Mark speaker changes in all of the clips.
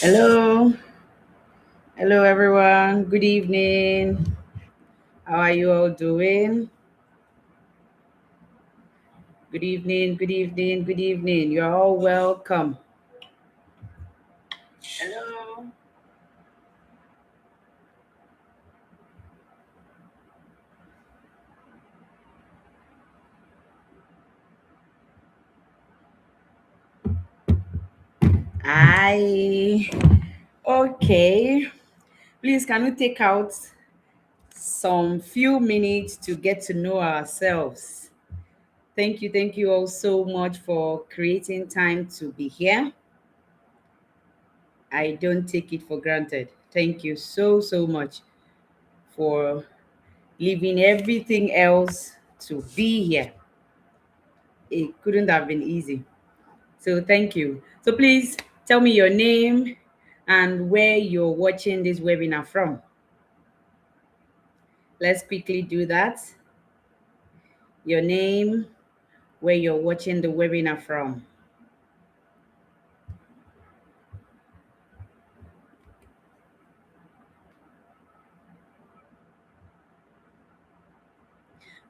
Speaker 1: Hello, hello everyone. Good evening. How are you all doing? Good evening, good evening, good evening. You're all welcome. Hello. Hi. Okay. Please, can we take out some few minutes to get to know ourselves? Thank you all so much for creating time to be here. I don't take it for granted. Thank you so much for leaving everything else to be here. It couldn't have been easy. So thank you. So please tell me your name and where you're watching this webinar from. Let's quickly do that. Your name, where you're watching the webinar from.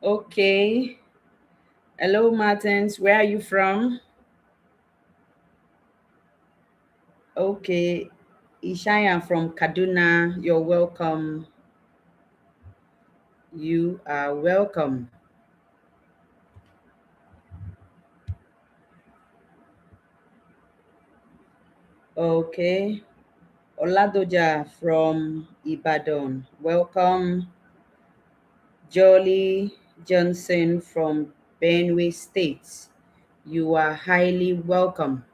Speaker 1: Okay. Hello, Martins. Where are you from? Okay. Ishaya from Kaduna. You're welcome. You are welcome. Okay. Oladoja from Ibadan. Welcome. Jolly Johnson from Benue State. You are highly welcome.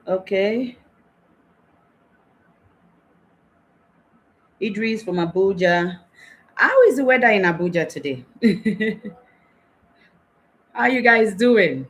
Speaker 1: Okay. Idris from Abuja. How is the weather in Abuja today? How you guys doing?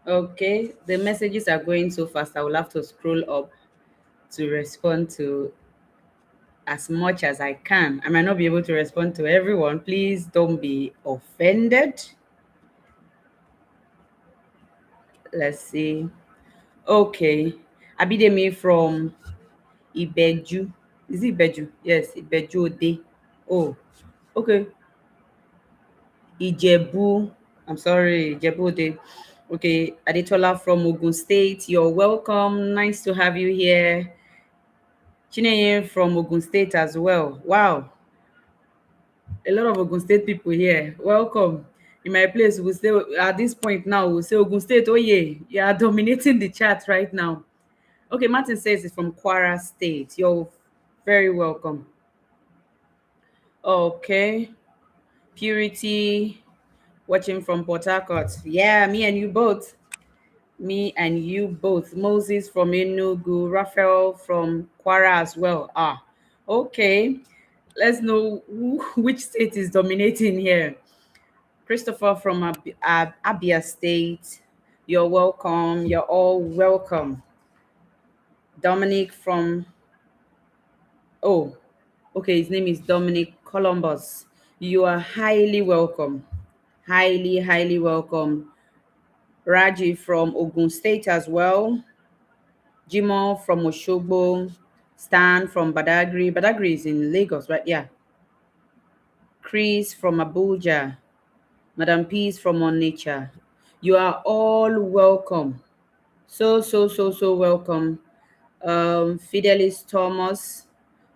Speaker 1: Okay, the messages are going so fast. I will have to scroll up to respond to as much as I can. I might not be able to respond to everyone. Please don't be offended. Let's see. Okay. Abidemi from Ibeju. Is it Ibeju? Yes, Ibeju Ode. Oh, okay. Ijebu. I'm sorry, Ijebu Ode. Okay, Adetola from Ogun State. You're welcome. Nice to have you here. Chineye from Ogun State as well. Wow, a lot of Ogun State people here. Welcome. In my place, we say at this point now, we say Ogun State. Oh yeah, you are dominating the chat right now. Okay, Martin says it's from Kwara State. You're very welcome. Okay, Purity, watching from Port Harcourt. Yeah, me and you both. Me and you both. Moses from Enugu, Raphael from Kwara as well. Ah, okay. Let's know which state is dominating here. Christopher from Abia State. You're welcome. You're all welcome. Dominic from, oh, okay, his name is Dominic Columbus. You are highly welcome. Highly welcome. Raji from Ogun State as well. Jimo from Oshogbo. Stan from Badagry. Badagry is in Lagos, right? Yeah. Chris from Abuja. Madam Peace from On Nature. You are all welcome. So welcome. Fidelis Thomas,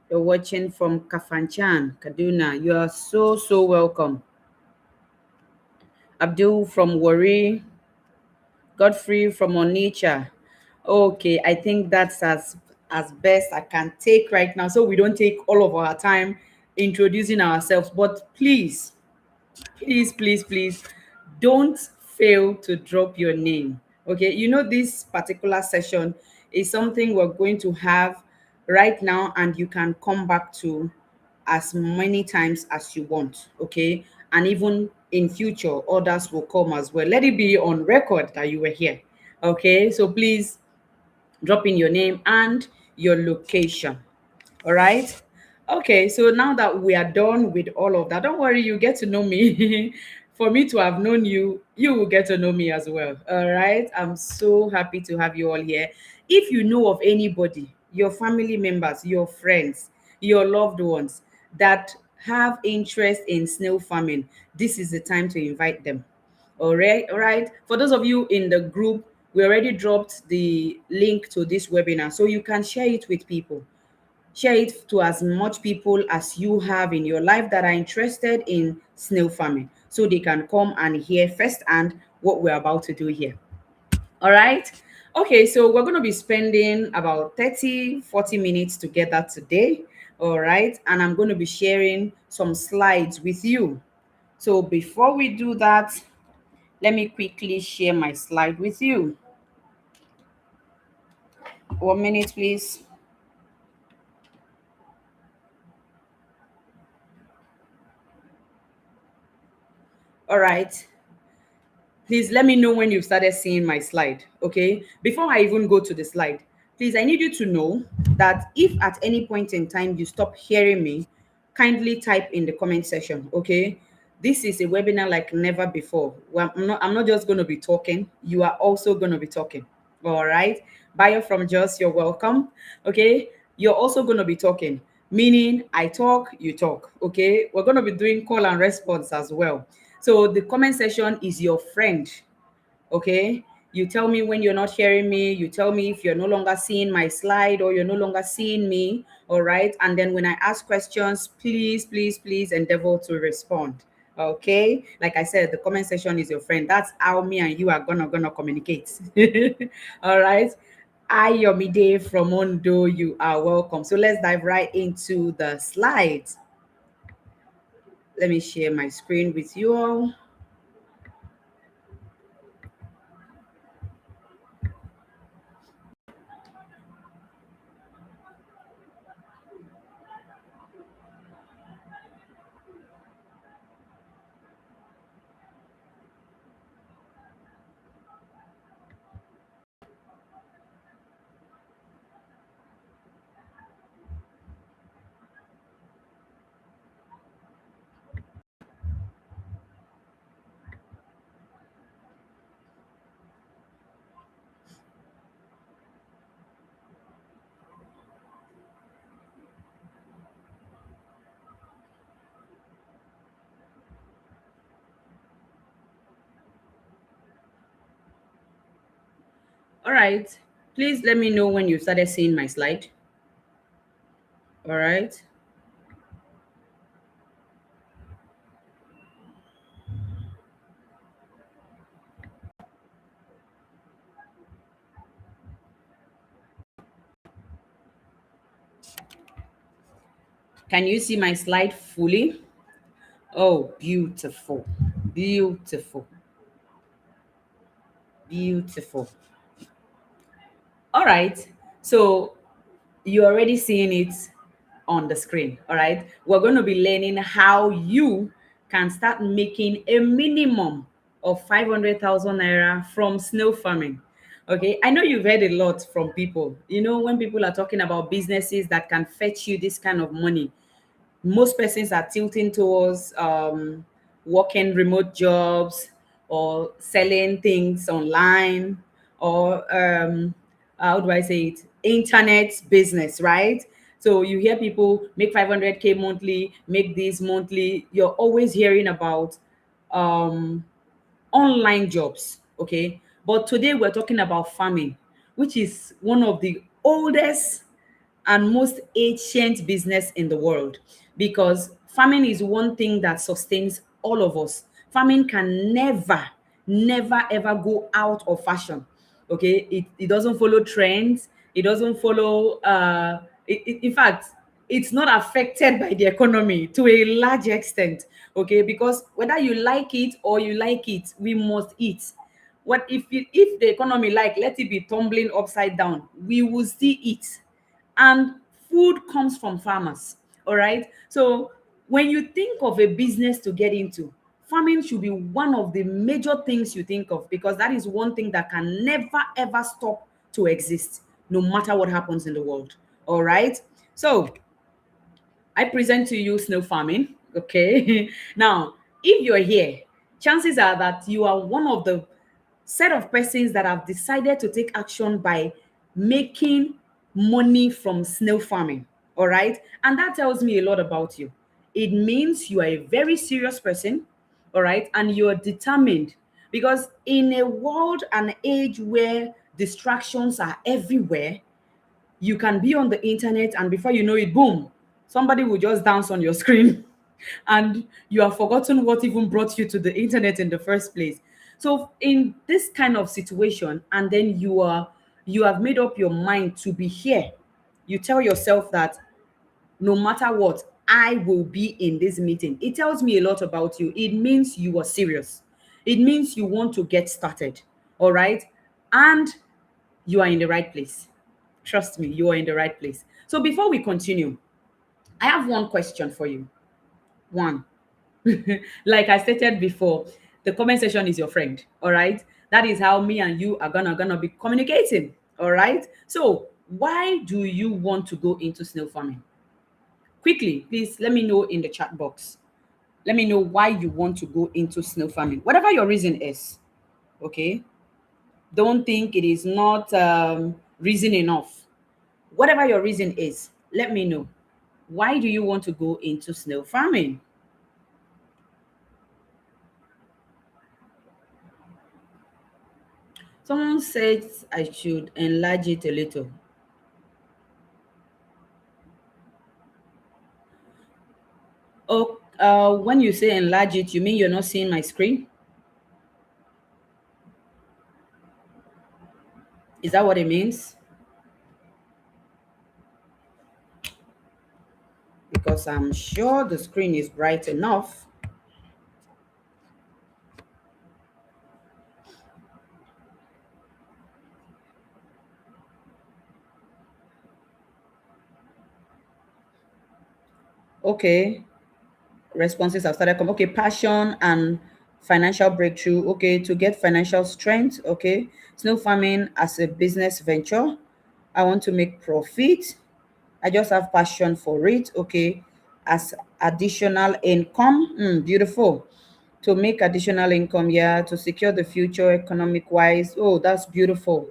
Speaker 1: you're watching from Kafanchan, Kaduna. You are so welcome. Abdul from Wari, Godfrey from Onitsha. Okay, I think that's as best I can take right now. So we don't take all of our time introducing ourselves. But please, don't fail to drop your name. Okay, you know this particular session is something we're going to have right now, and you can come back to as many times as you want. Okay, and even in future others will come as well. Let it be on record that you were here. Okay, so please drop in your name and your location. All right. Okay, so now that we are done with all of that, don't worry, you get to know me. For me to have known you, you will get to know me as well. All right. I'm so happy to have you all here. If you know of anybody, your family members, your friends, your loved ones that have interest in snail farming, this is the time to invite them. All right. For those of you in the group, we already dropped the link to this webinar, so you can share it with people. Share it to as much people as you have in your life that are interested in snail farming, so they can come and hear firsthand what we're about to do here. All right. Okay, so we're going to be spending about 30-40 minutes together today. All right. And I'm going to be sharing some slides with you. So before we do that, let me quickly share my slide with you. 1 minute, please. All right. Please let me know when you've started seeing my slide. Okay. Before I even go to the slide, please, I need you to know that if at any point in time you stop hearing me, kindly type in the comment section. Okay. This is a webinar like never before. Well, I'm not just going to be talking. You are also going to be talking. All right. Bio from Just, you're welcome. Okay. You're also going to be talking, meaning I talk, you talk. Okay. We're going to be doing call and response as well. So the comment section is your friend. Okay. You tell me when you're not hearing me. You tell me if you're no longer seeing my slide or you're no longer seeing me. All right. And then when I ask questions, please endeavor to respond. Okay. Like I said, the comment section is your friend. That's how me and you are gonna communicate. All right. Ayomide from Ondo, you are welcome. So let's dive right into the slides. Let me share my screen with you all. All right. Please let me know when you started seeing my slide. All right. Can you see my slide fully? Oh, beautiful. Beautiful. Beautiful. All right. So you're already seeing it on the screen. All right. We're going to be learning how you can start making a minimum of 500,000 naira from snail farming. Okay. I know you've heard a lot from people. You know, when people are talking about businesses that can fetch you this kind of money, most persons are tilting towards working remote jobs or selling things online or how do I say it, internet business, right? So you hear people make 500K monthly, make this monthly. You're always hearing about um online jobs. Okay. But today we're talking about farming, which is one of the oldest and most ancient business in the world, because farming is one thing that sustains all of us. Farming can never ever go out of fashion. Okay, it doesn't follow trends, it doesn't follow in fact, it's not affected by the economy to a large extent. Okay, because whether you like it or you like it, we must eat. What if the economy, like, let it be tumbling upside down, we will still eat. And food comes from farmers. All right, so when you think of a business to get into, farming should be one of the major things you think of, because that is one thing that can never ever stop to exist, no matter what happens in the world. All right, so I present to you snail farming. Okay. Now, if you're here, chances are that you are one of the set of persons that have decided to take action by making money from snail farming. All right. And that tells me a lot about you. It means you are a very serious person. All right. And you're determined, because in a world and age where distractions are everywhere, you can be on the internet and before you know it, boom, somebody will just dance on your screen and you have forgotten what even brought you to the internet in the first place. So in this kind of situation, and then you have made up your mind to be here, you tell yourself that no matter what, I will be in this meeting. It tells me a lot about you. It means you are serious. It means you want to get started. All right. And you are in the right place. Trust me, you are in the right place. So before we continue, I have one question for you. One. Like I stated before, the comment section is your friend. All right. That is how me and you are gonna be communicating. All right. So why do you want to go into snail farming? Quickly, please let me know in the chat box. Let me know why you want to go into snail farming. Whatever your reason is. Okay. Don't think it is not reason enough. Whatever your reason is, let me know. Why do you want to go into snail farming? Someone said I should enlarge it a little. Oh, when you say enlarge it, you mean you're not seeing my screen? Is that what it means? Because I'm sure the screen is bright enough. Okay, responses have started coming. Okay, passion and financial breakthrough. Okay, to get financial strength. Okay, snail farming as a business venture. I want to make profit. I just have passion for it. Okay, as additional income. Beautiful. To make additional income, yeah, to secure the future economic wise. Oh, that's beautiful.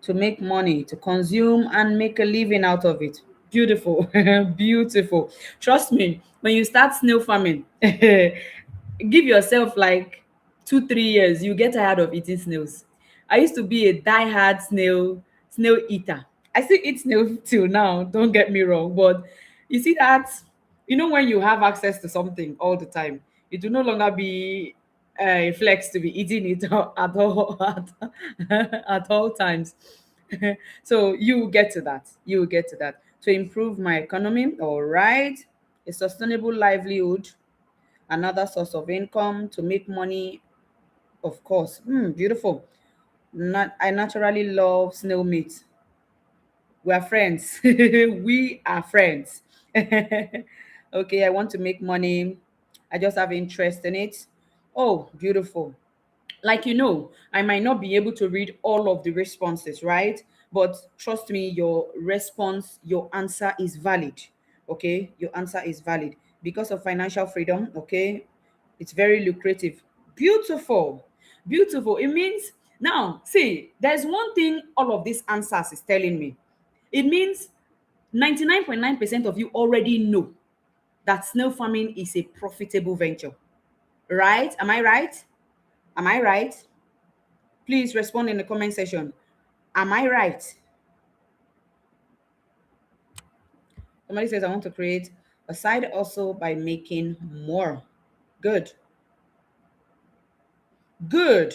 Speaker 1: To make money, to consume and make a living out of it. Beautiful. Beautiful. Trust me, when you start snail farming, give yourself like 2 3 years, you get tired of eating snails. I used to be a die-hard snail eater. I still eat snail till now, don't get me wrong, but you see that, when you have access to something all the time, it will no longer be a flex to be eating it at all at all times. So you get to that. You will get to that. To improve my economy, all right. A sustainable livelihood, another source of income, to make money, of course. Beautiful. I naturally love snail meat. We are friends. We are friends. Okay, I want to make money. I just have interest in it. Oh, beautiful. Like, I might not be able to read all of the responses, right? But trust me, your response, your answer is valid. Okay, your answer is valid because of financial freedom. Okay, it's very lucrative. Beautiful. Beautiful. It means, now see, there's one thing all of these answers is telling me. It means 99.9% of you already know that snail farming is a profitable venture, right? Am I right? Am I right? Please respond in the comment section. Am I right? Somebody says, I want to create a side hustle by making more. Good, good,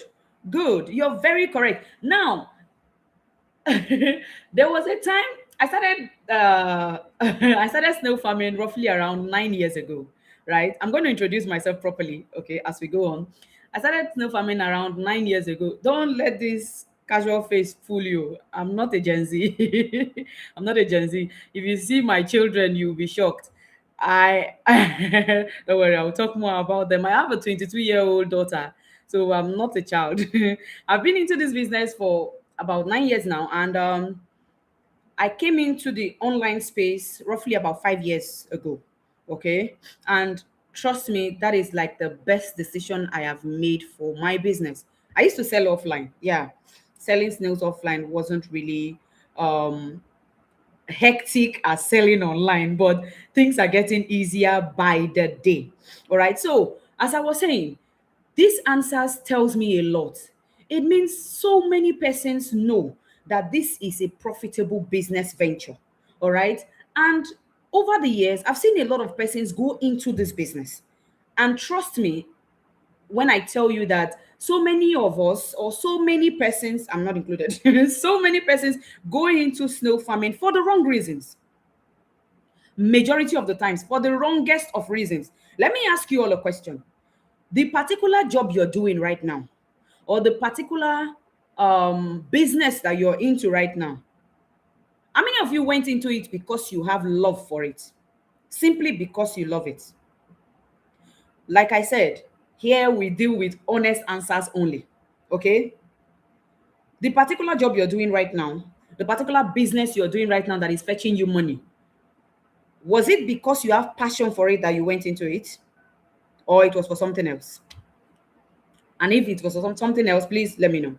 Speaker 1: good. You're very correct. Now, there was a time I started I started snail farming roughly around 9 years ago, right? I'm going to introduce myself properly, okay, as we go on. I started snail farming around 9 years ago. Don't let this casual face fool you. I'm not a Gen Z. I'm not a Gen Z. If you see my children, you'll be shocked. I don't worry, I'll talk more about them. I have a 22-year-old daughter, so I'm not a child. I've been into this business for about 9 years now, and I came into the online space roughly about 5 years ago. Okay, and trust me, that is like the best decision I have made for my business. I used to sell offline. Yeah, selling snails offline wasn't really um hectic as selling online, but things are getting easier by the day. All right. So, as I was saying, this answers tells me a lot. It means so many persons know that this is a profitable business venture. All right. And over the years, I've seen a lot of persons go into this business. And trust me, when I tell you that so many of us, or so many persons, I'm not included, so many persons go into snail farming for the wrong reasons. Majority of the times, for the wrongest of reasons. Let me ask you all a question. The particular job you're doing right now, or the particular business that you're into right now, how many of you went into it because you have love for it? Simply because you love it. Like I said, here we deal with honest answers only. Okay? The particular job you're doing right now, the particular business you're doing right now that is fetching you money, was it because you have passion for it that you went into it? Or it was for something else? And if it was for something else, please let me know.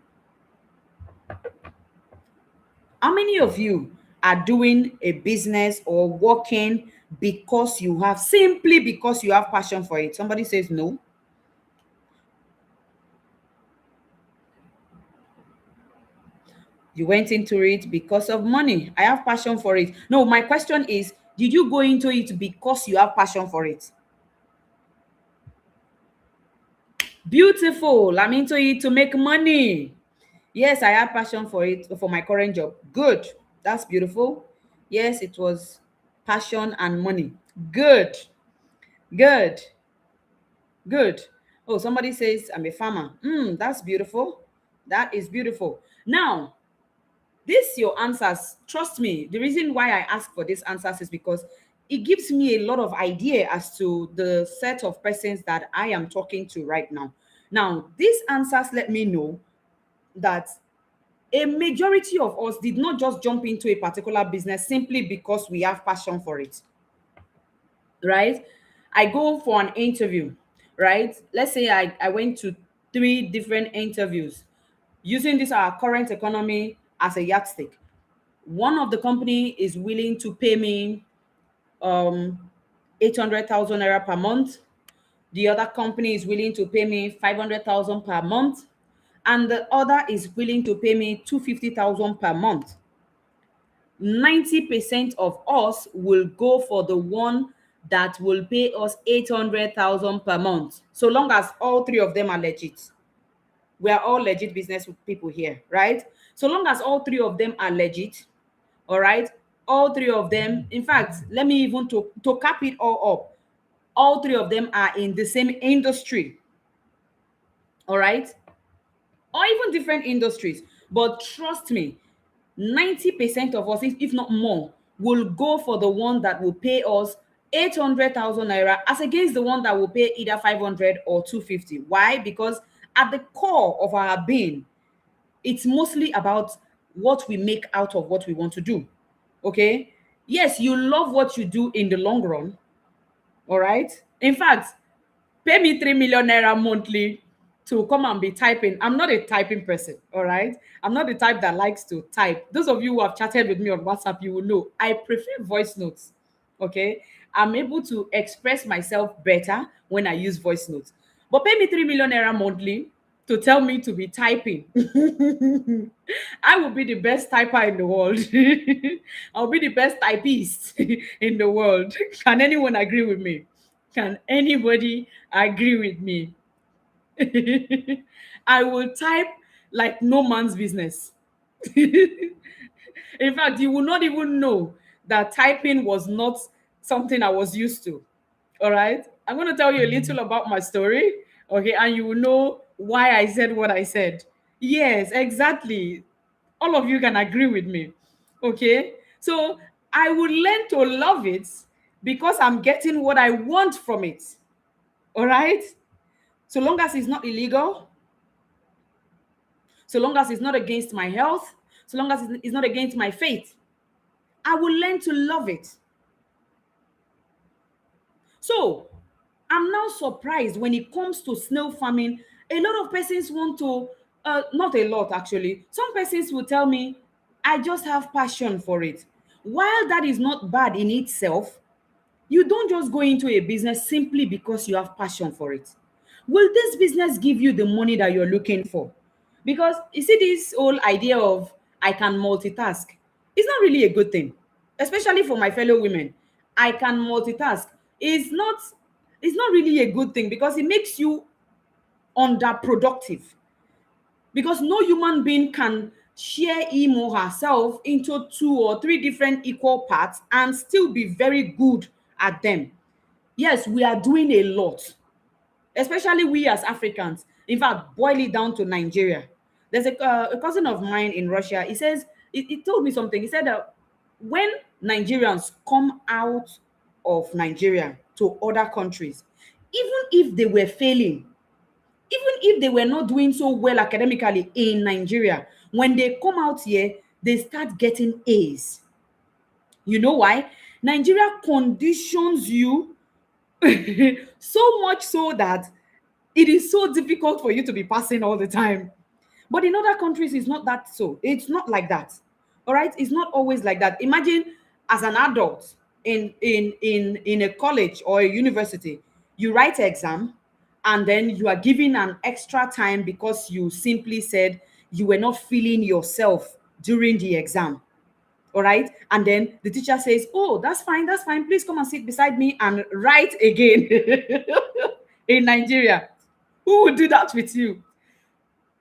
Speaker 1: How many of you are doing a business or working because you have, simply because you have passion for it? Somebody says no. You went into it because of money. I have passion for it. No, my question is, did you go into it because you have passion for it? Beautiful. I'm into it to make money. Yes, I have passion for it for my current job. Good. That's beautiful. Yes, it was passion and money. Good. Good. Good. Oh, somebody says I'm a farmer. That's beautiful. That is beautiful. Now, this your answers. Trust me. The reason why I ask for these answers is because it gives me a lot of idea as to the set of persons that I am talking to right now. Now, these answers let me know that a majority of us did not just jump into a particular business simply because we have passion for it, right? I go for an interview, right? Let's say I went to three different interviews using this our current economy as a yardstick. One of the company is willing to pay me um 800,000 naira per month. The other company is willing to pay me 500,000 per month, and the other is willing to pay me 250,000 per month. 90% of us will go for the one that will pay us 800,000 per month, so long as all three of them are legit. We are all legit business people here, right? So long as all three of them are legit, all right? All three of them, in fact, let me even to cap it all up, all three of them are in the same industry, all right? Or even different industries. But trust me, 90% of us, if not more, will go for the one that will pay us 800,000 naira as against the one that will pay either 500 or 250. Why? Because at the core of our being, it's mostly about what we make out of what we want to do. Okay? Yes, you love what you do in the long run. All right? In fact, pay me 3 million naira monthly to come and be typing. I'm not a typing person, all right? I'm not the type that likes to type. Those of you who have chatted with me on WhatsApp, you will know I prefer voice notes, okay? I'm able to express myself better when I use voice notes. But pay me 3 million naira monthly. to tell me to be typing. I will be the best typer in the world. I'll be the best typist in the world. Can anyone agree with me? Can anybody agree with me? I will type like no man's business. In fact, you will not even know that typing was not something I was used to. All right. I'm going to tell you a little about my story. Okay. And you will know why I said what I said. Yes, exactly. All of you can agree with me. Okay. So I would learn to love it because I'm getting what I want from it. All right. So long as it's not illegal, so long as it's not against my health, so long as it's not against my faith, I will learn to love it. So I'm now surprised when it comes to snail farming. A lot of persons want to, not a lot actually. Some persons will tell me, I just have passion for it. While that is not bad in itself, you don't just go into a business simply because you have passion for it. Will this business give you the money that you're looking for? Because you see, this whole idea of I can multitask is not really a good thing, especially for my fellow women. I can multitask is not, it's not really a good thing because it makes you underproductive, because no human being can share him or herself into two or three different equal parts and still be very good at them. Yes, we are doing a lot, especially we as Africans. In fact, boil it down to Nigeria. There's a cousin of mine in Russia. He says, he told me something. He said that when Nigerians come out of Nigeria to other countries, even if they were failing, even if they were not doing so well academically in Nigeria, when they come out here, they start getting A's. You know why? Nigeria conditions you so much so that it is so difficult for you to be passing all the time. But in other countries, it's not that so. It's not like that. All right? It's not always like that. Imagine as an adult in a college or a university, you write an exam and then you are given an extra time because you simply said you were not feeling yourself during the exam. All right. And then the teacher says, oh, that's fine. That's fine. Please come and sit beside me and write again. In Nigeria, who would do that with you?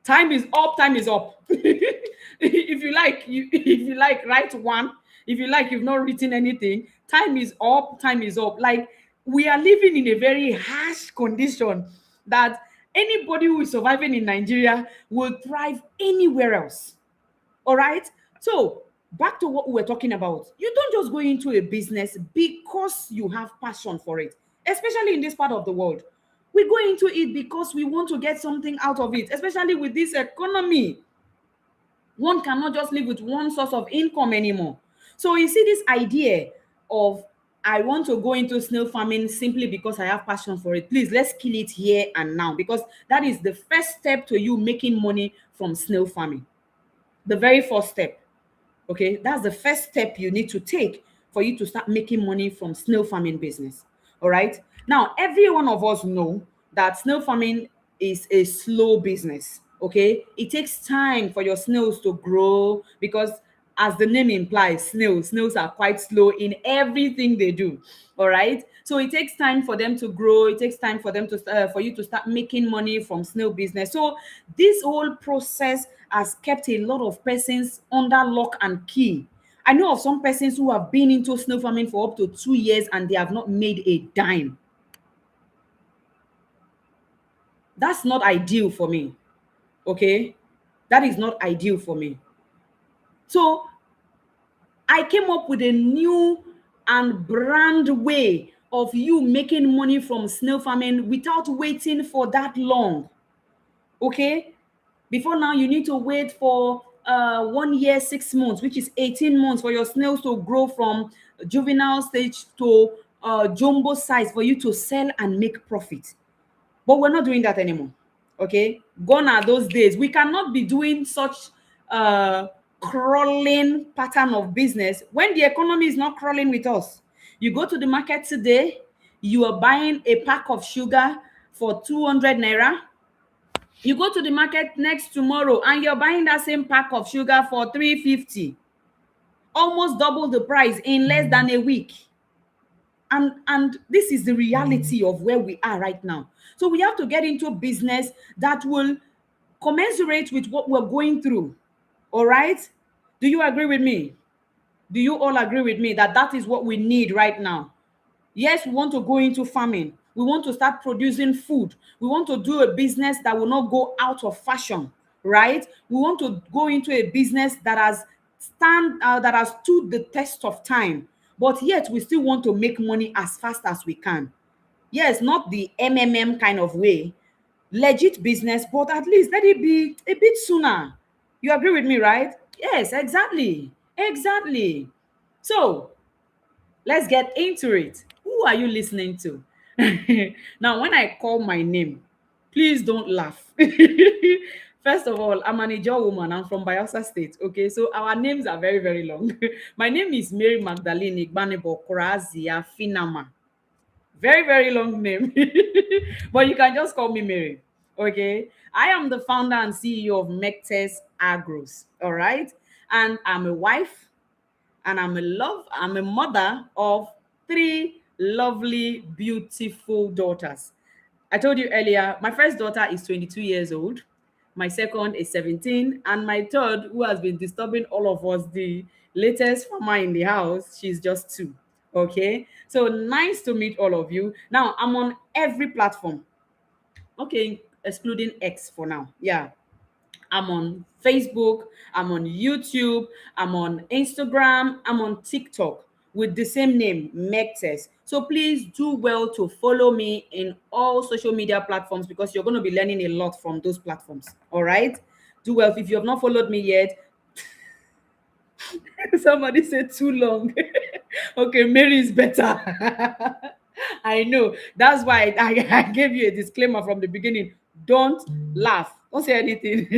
Speaker 1: Time is up, time is up. If you like, if you like, write one. If you like, you've not written anything, time is up, time is up. Like, we are living in a very harsh condition that anybody who is surviving in Nigeria will thrive anywhere else. All right. So back to what we were talking about. You don't just go into a business because you have passion for it, especially in this part of the world. We go into it because we want to get something out of it, especially with this economy. One cannot just live with one source of income anymore. So you see this idea of I want to go into snail farming simply because I have passion for it. Please, let's kill it here and now, because that is the first step to you making money from snail farming. The very first step. Okay, that's the first step you need to take for you to start making money from snail farming business. All right. Now, every one of us know that snail farming is a slow business. Okay, it takes time for your snails to grow because, as the name implies, snails are quite slow in everything they do. All right. So it takes time for them to grow. It takes time for them to for you to start making money from snail business. So this whole process has kept a lot of persons under lock and key. I know of some persons who have been into snail farming for up to 2 years and they have not made a dime. That's not ideal for me. Okay, that is not ideal for me. So I came up with a new and brand way of you making money from snail farming without waiting for that long. Okay, before now you need to wait for 1 year 6 months, which is 18 months, for your snails to grow from juvenile stage to jumbo size for you to sell and make profit. But we're not doing that anymore. Okay, gone are those days. We cannot be doing such uh crawling pattern of business when the economy is not crawling with us. You go to the market today, you are buying a pack of sugar for 200 naira. You go to the market next tomorrow and you're buying that same pack of sugar for 350, almost double the price in less than a week. And this is the reality of where we are right now. So we have to get into business that will commensurate with what we're going through. All right? Do you agree with me? Do you all agree with me that that is what we need right now? Yes, we want to go into farming. We want to start producing food. We want to do a business that will not go out of fashion, right? We want to go into a business that that has stood the test of time, but yet we still want to make money as fast as we can. Yes, not the kind of way, legit business, but at least let it be a bit sooner. You agree with me, right? Yes, exactly. Exactly. So let's get into it. Who are you listening to? Now, when I call my name, please don't laugh. First of all, I'm an Ijaw woman. I'm from Bayelsa State. Okay, so our names are very, very long. My name is Mary Magdalene Igbanebo Korazia Finama. Very, very long name. But you can just call me Mary. Okay. I am the founder and CEO of Mectes Agros. All right. And I'm a wife, and I'm a mother of three lovely, beautiful daughters. I told you earlier, my first daughter is 22 years old, my second is 17, and my third, who has been disturbing all of us, the latest farmer in the house, she's just 2. Okay, so nice to meet all of you. Now I'm on every platform, okay, excluding X for now. Yeah, I'm on Facebook, I'm on YouTube, I'm on Instagram, I'm on TikTok with the same name, Mectes. So please do well to follow me in all social media platforms because you're going to be learning a lot from those platforms. All right? Do well. If you have not followed me yet, somebody said too long. Okay, Mary is better. I know. That's why I gave you a disclaimer from the beginning. Don't laugh. Don't say anything.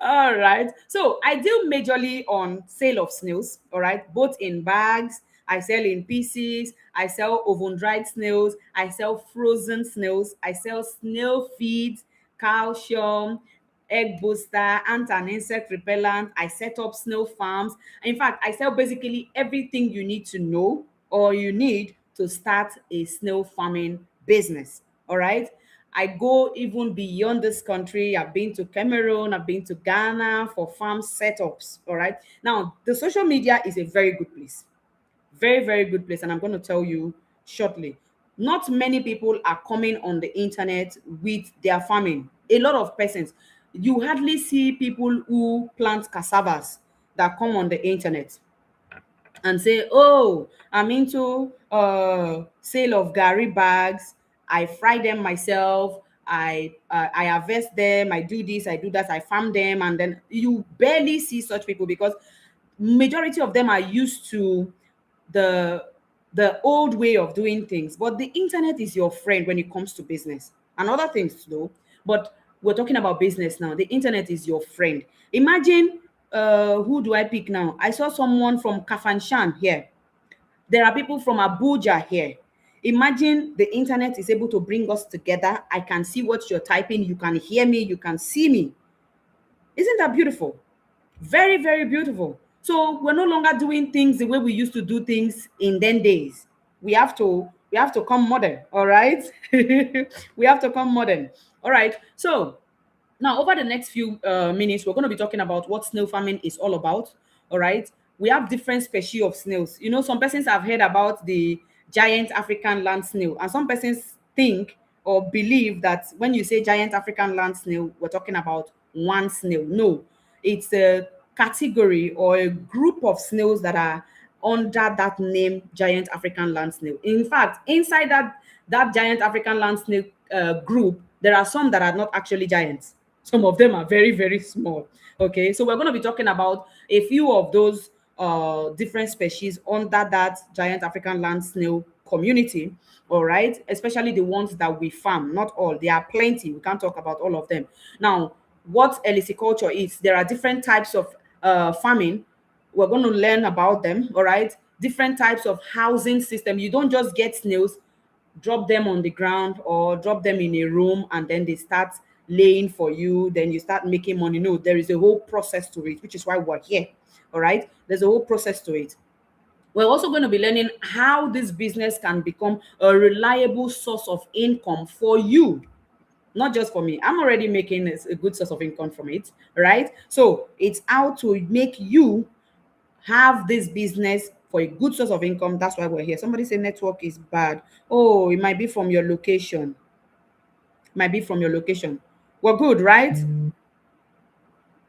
Speaker 1: All right. So I deal majorly on sale of snails. All right. Both in bags. I sell in pieces. I sell oven dried snails. I sell frozen snails. I sell snail feeds, calcium, egg booster, ant and insect repellent. I set up snail farms. In fact, I sell basically everything you need to know or you need to start a snail farming business. All right. I go even beyond this country. I've been to Cameroon, I've been to Ghana for farm setups. All right. Now, the social media is a very good place. Very, very good place. And I'm going to tell you shortly. Not many people are coming on the internet with their farming. A lot of persons. You hardly see people who plant cassavas that come on the internet and say, oh, I'm into sale of gari bags. I fry them myself. I harvest them. I do this, I do that, I farm them. And then you barely see such people because majority of them are used to the the old way of doing things. But the internet is your friend when it comes to business and other things though. But we're talking about business now. The internet is your friend. Imagine, who do I pick now? I saw someone from Kafanshan here. There are people from Abuja here. Imagine the internet is able to bring us together. I can see what you're typing. You can hear me. You can see me. Isn't that beautiful? Very, very beautiful. So we're no longer doing things the way we used to do things in then days. We have to come modern, all right? We have to come modern. All right. So now, over the next few minutes, we're going to be talking about what snail farming is all about. All right. We have different species of snails. You know, some persons have heard about the giant African land snail, and some persons think or believe that when you say giant African land snail, we're talking about one snail. No, it's a category or a group of snails that are under that name, giant African land snail. In fact, inside that giant African land snail group, there are some that are not actually giants. Some of them are very, very small. Okay, so we're going to be talking about a few of those different species under that giant African land snail community. All right, especially the ones that we farm. Not all, there are plenty. We can't talk about all of them. Now, what eliciculture is, there are different types of farming. We're going to learn about them. All right, different types of housing system. You don't just get snails, drop them on the ground or drop them in a room and then they start laying for you, then you start making money. No, there is a whole process to it, which is why we're here. All right, there's a whole process to it. We're also going to be learning how this business can become a reliable source of income for you, not just for me. I'm already making a good source of income from it, right? So it's how to make you have this business for a good source of income. That's why we're here. Somebody say network is bad. Oh, it might be from your location. Might be from your location. We're good, right?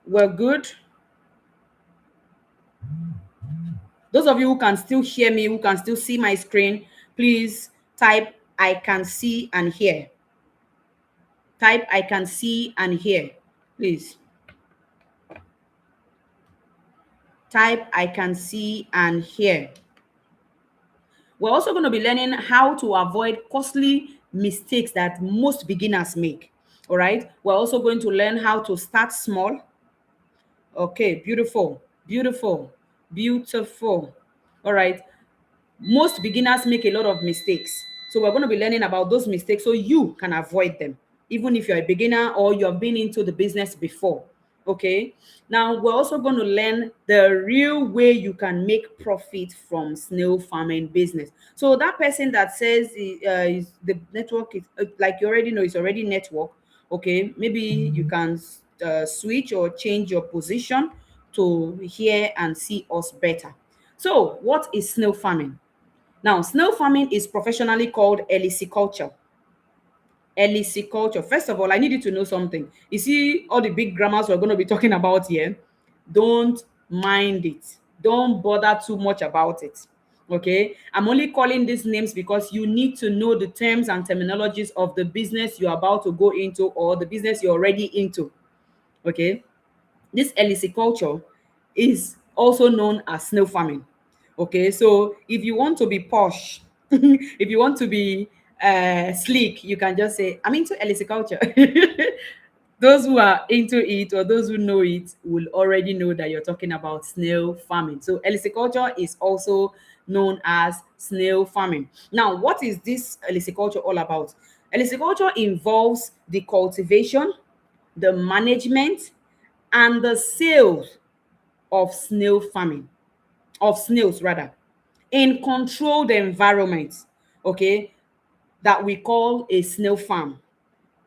Speaker 1: We're good. Those of you who can still hear me, who can still see my screen, please type I can see and hear. Type I can see and hear, please. Type I can see and hear. We're also going to be learning how to avoid costly mistakes that most beginners make. All right. We're also going to learn how to start small. Okay, beautiful, beautiful, beautiful. All right. Most beginners make a lot of mistakes. So we're going to be learning about those mistakes so you can avoid them, even if you're a beginner or you have been into the business before. Okay. Now we're also going to learn the real way you can make profit from snail farming business. So that person that says the network is like you already know, it's already network. Okay. Maybe you can switch or change your position to hear and see us better. So what is snail farming? Now, snail farming is professionally called culture. Culture. First of all, I need you to know something. You see all the big grammars we're going to be talking about here? Don't mind it. Don't bother too much about it. Okay? I'm only calling these names because you need to know the terms and terminologies of the business you're about to go into or the business you're already into. Okay? This culture is also known as snail farming. Okay, so if you want to be posh, if you want to be sleek, you can just say, I'm into culture. Those who are into it or those who know it will already know that you're talking about snail farming. So culture is also known as snail farming. Now, what is this culture all about? Culture involves the cultivation, the management, and the sales of snail farming, of snails rather, in controlled environments, okay, that we call a snail farm.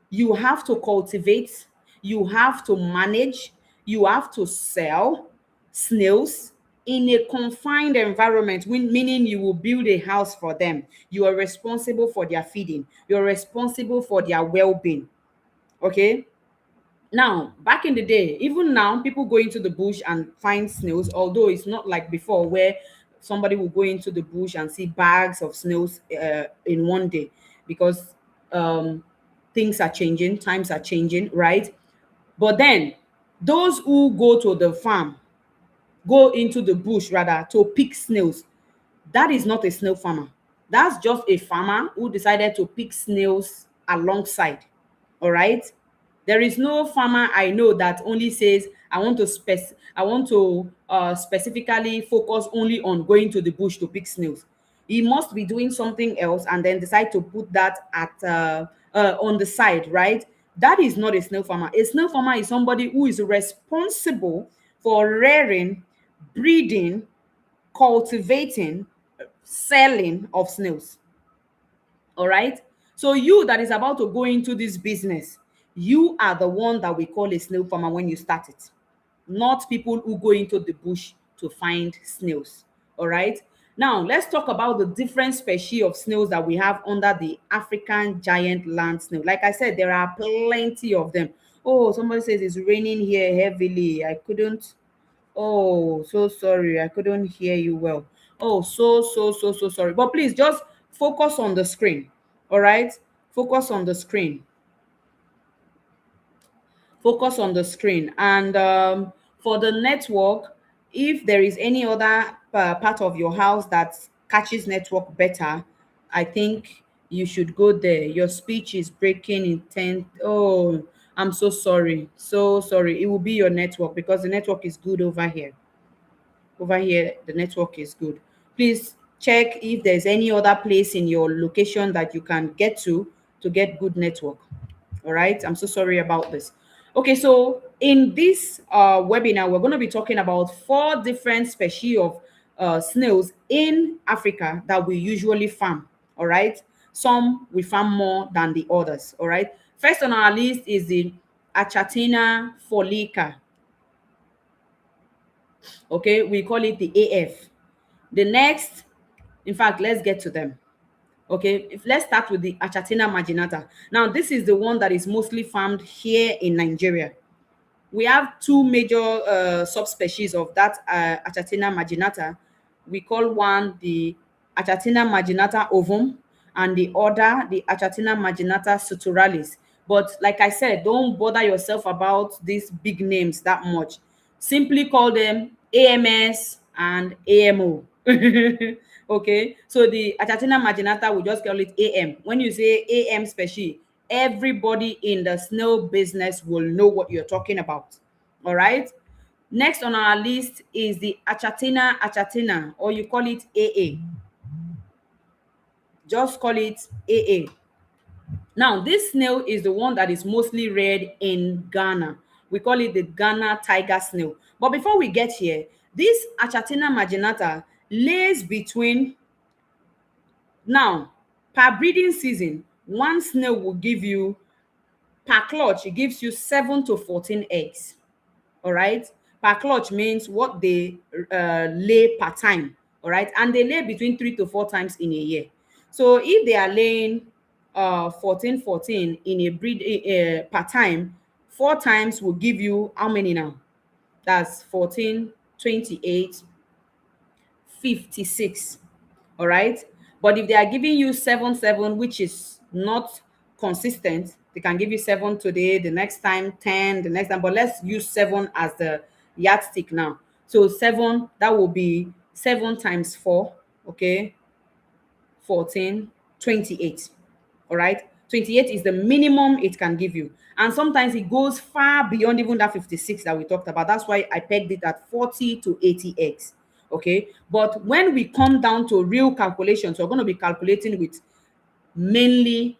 Speaker 1: You have to cultivate, you have to manage, you have to sell snails in a confined environment, meaning you will build a house for them. You are responsible for their feeding, you're responsible for their well-being. Okay. Now, back in the day, even now, people go into the bush and find snails, although it's not like before where somebody will go into the bush and see bags of snails in one day because um, things are changing, times are changing, right? But then, those who go to the farm, go into the bush rather, to pick snails, that is not a snail farmer. That's just a farmer who decided to pick snails alongside. All right. There is no farmer I know that only says I want to specifically focus only on going to the bush to pick snails. He must be doing something else and then decide to put that at on the side, right? That is not a snail farmer. A snail farmer is somebody who is responsible for rearing, breeding, cultivating, selling of snails. All right. So you that is about to go into this business, you are the one that we call a snail farmer when you start it, not people who go into the bush to find snails. All right. Now let's talk about the different species of snails that we have under the African giant land snail. Like I said, there are plenty of them. Oh, somebody says it's raining here heavily. I couldn't. Oh, so sorry. I couldn't hear you well. Oh, so sorry. But please just focus on the screen. All right? Focus on the screen. Focus on the screen. And for the network, if there is any other part of your house that catches network better, I think you should go there. Your speech is breaking in 10. Oh, I'm so sorry. So sorry. It will be your network because the network is good over here. Over here the network is good. Please check if there's any other place in your location that you can get to get good network. All right, I'm so sorry about this. Okay, so in this webinar, we're going to be talking about four different species of snails in Africa that we usually farm. All right, some we farm more than the others. All right, first on our list is the Achatina folica. Okay, we call it the AF. The next, in fact, let's get to them. Okay, let's start with the Achatina marginata. Now, this is the one that is mostly farmed here in Nigeria. We have two major subspecies of that Achatina marginata. We call one the Achatina marginata ovum and the other the Achatina marginata suturalis. But like I said, don't bother yourself about these big names that much. Simply call them AMS and AMO. Okay, so the Achatina marginata, we just call it AM. When you say AM species, everybody in the snail business will know what you're talking about. All right. Next on our list is the Achatina achatina, or you call it AA. Just call it AA. Now, this snail is the one that is mostly reared in Ghana. We call it the Ghana tiger snail. But before we get here, this Achatina marginata lays between, now, per breeding season, one snail will give you, per clutch, it gives you 7 to 14 eggs. All right, per clutch means what they lay per time. All right, and they lay between 3 to 4 times in a year. So if they are laying 14 in a breed per time, 4 times will give you how many now? That's 14, 28, 56. All right, but if they are giving you 7 7, which is not consistent, they can give you 7 today, the next time 10, the next time, but let's use 7 as the yardstick now. So 7, that will be 7 times 4. Okay, 14, 28. All right, 28 is the minimum it can give you, and sometimes it goes far beyond even that 56 that we talked about. That's why I pegged it at 40 to 80 eggs. Okay, but when we come down to real calculations, we're going to be calculating with mainly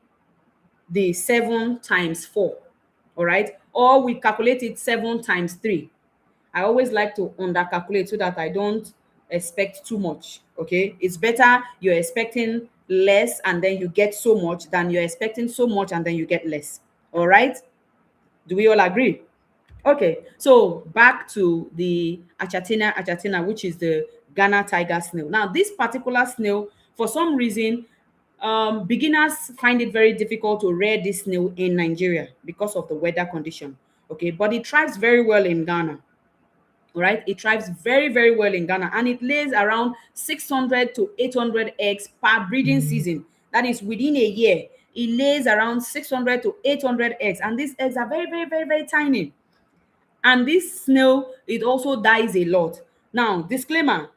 Speaker 1: the 7 times 4. All right, or we calculate it 7 times 3. I always like to under calculate so that I don't expect too much. Okay, it's better you're expecting less and then you get so much than you're expecting so much and then you get less. All right, do we all agree? Okay, so back to the achatina, which is the Ghana tiger snail. Now, this particular snail, for some reason, beginners find it very difficult to rear this snail in Nigeria because of the weather condition. Okay, but it thrives very well in Ghana. All right, it thrives very, very well in Ghana, and it lays around 600 to 800 eggs per breeding season. That is within a year. It lays around 600 to 800 eggs, and these eggs are very, very, very, very tiny. And this snail, it also dies a lot. Now, disclaimer,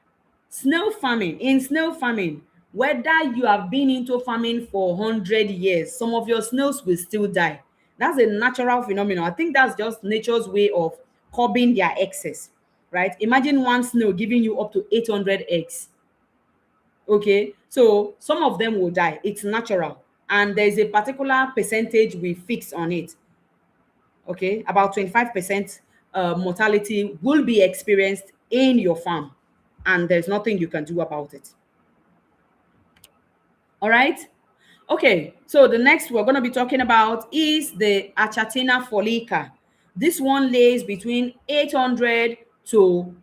Speaker 1: snail farming, whether you have been into farming for 100 years, some of your snails will still die. That's a natural phenomenon. I think that's just nature's way of curbing their excess, right? Imagine one snail giving you up to 800 eggs. Okay, so some of them will die. It's natural, and there's a particular percentage we fix on it. Okay, about 25% mortality will be experienced in your farm, and there's nothing you can do about it. All right, okay, so the next we're going to be talking about is the Achatina folica. This one lays between 800 to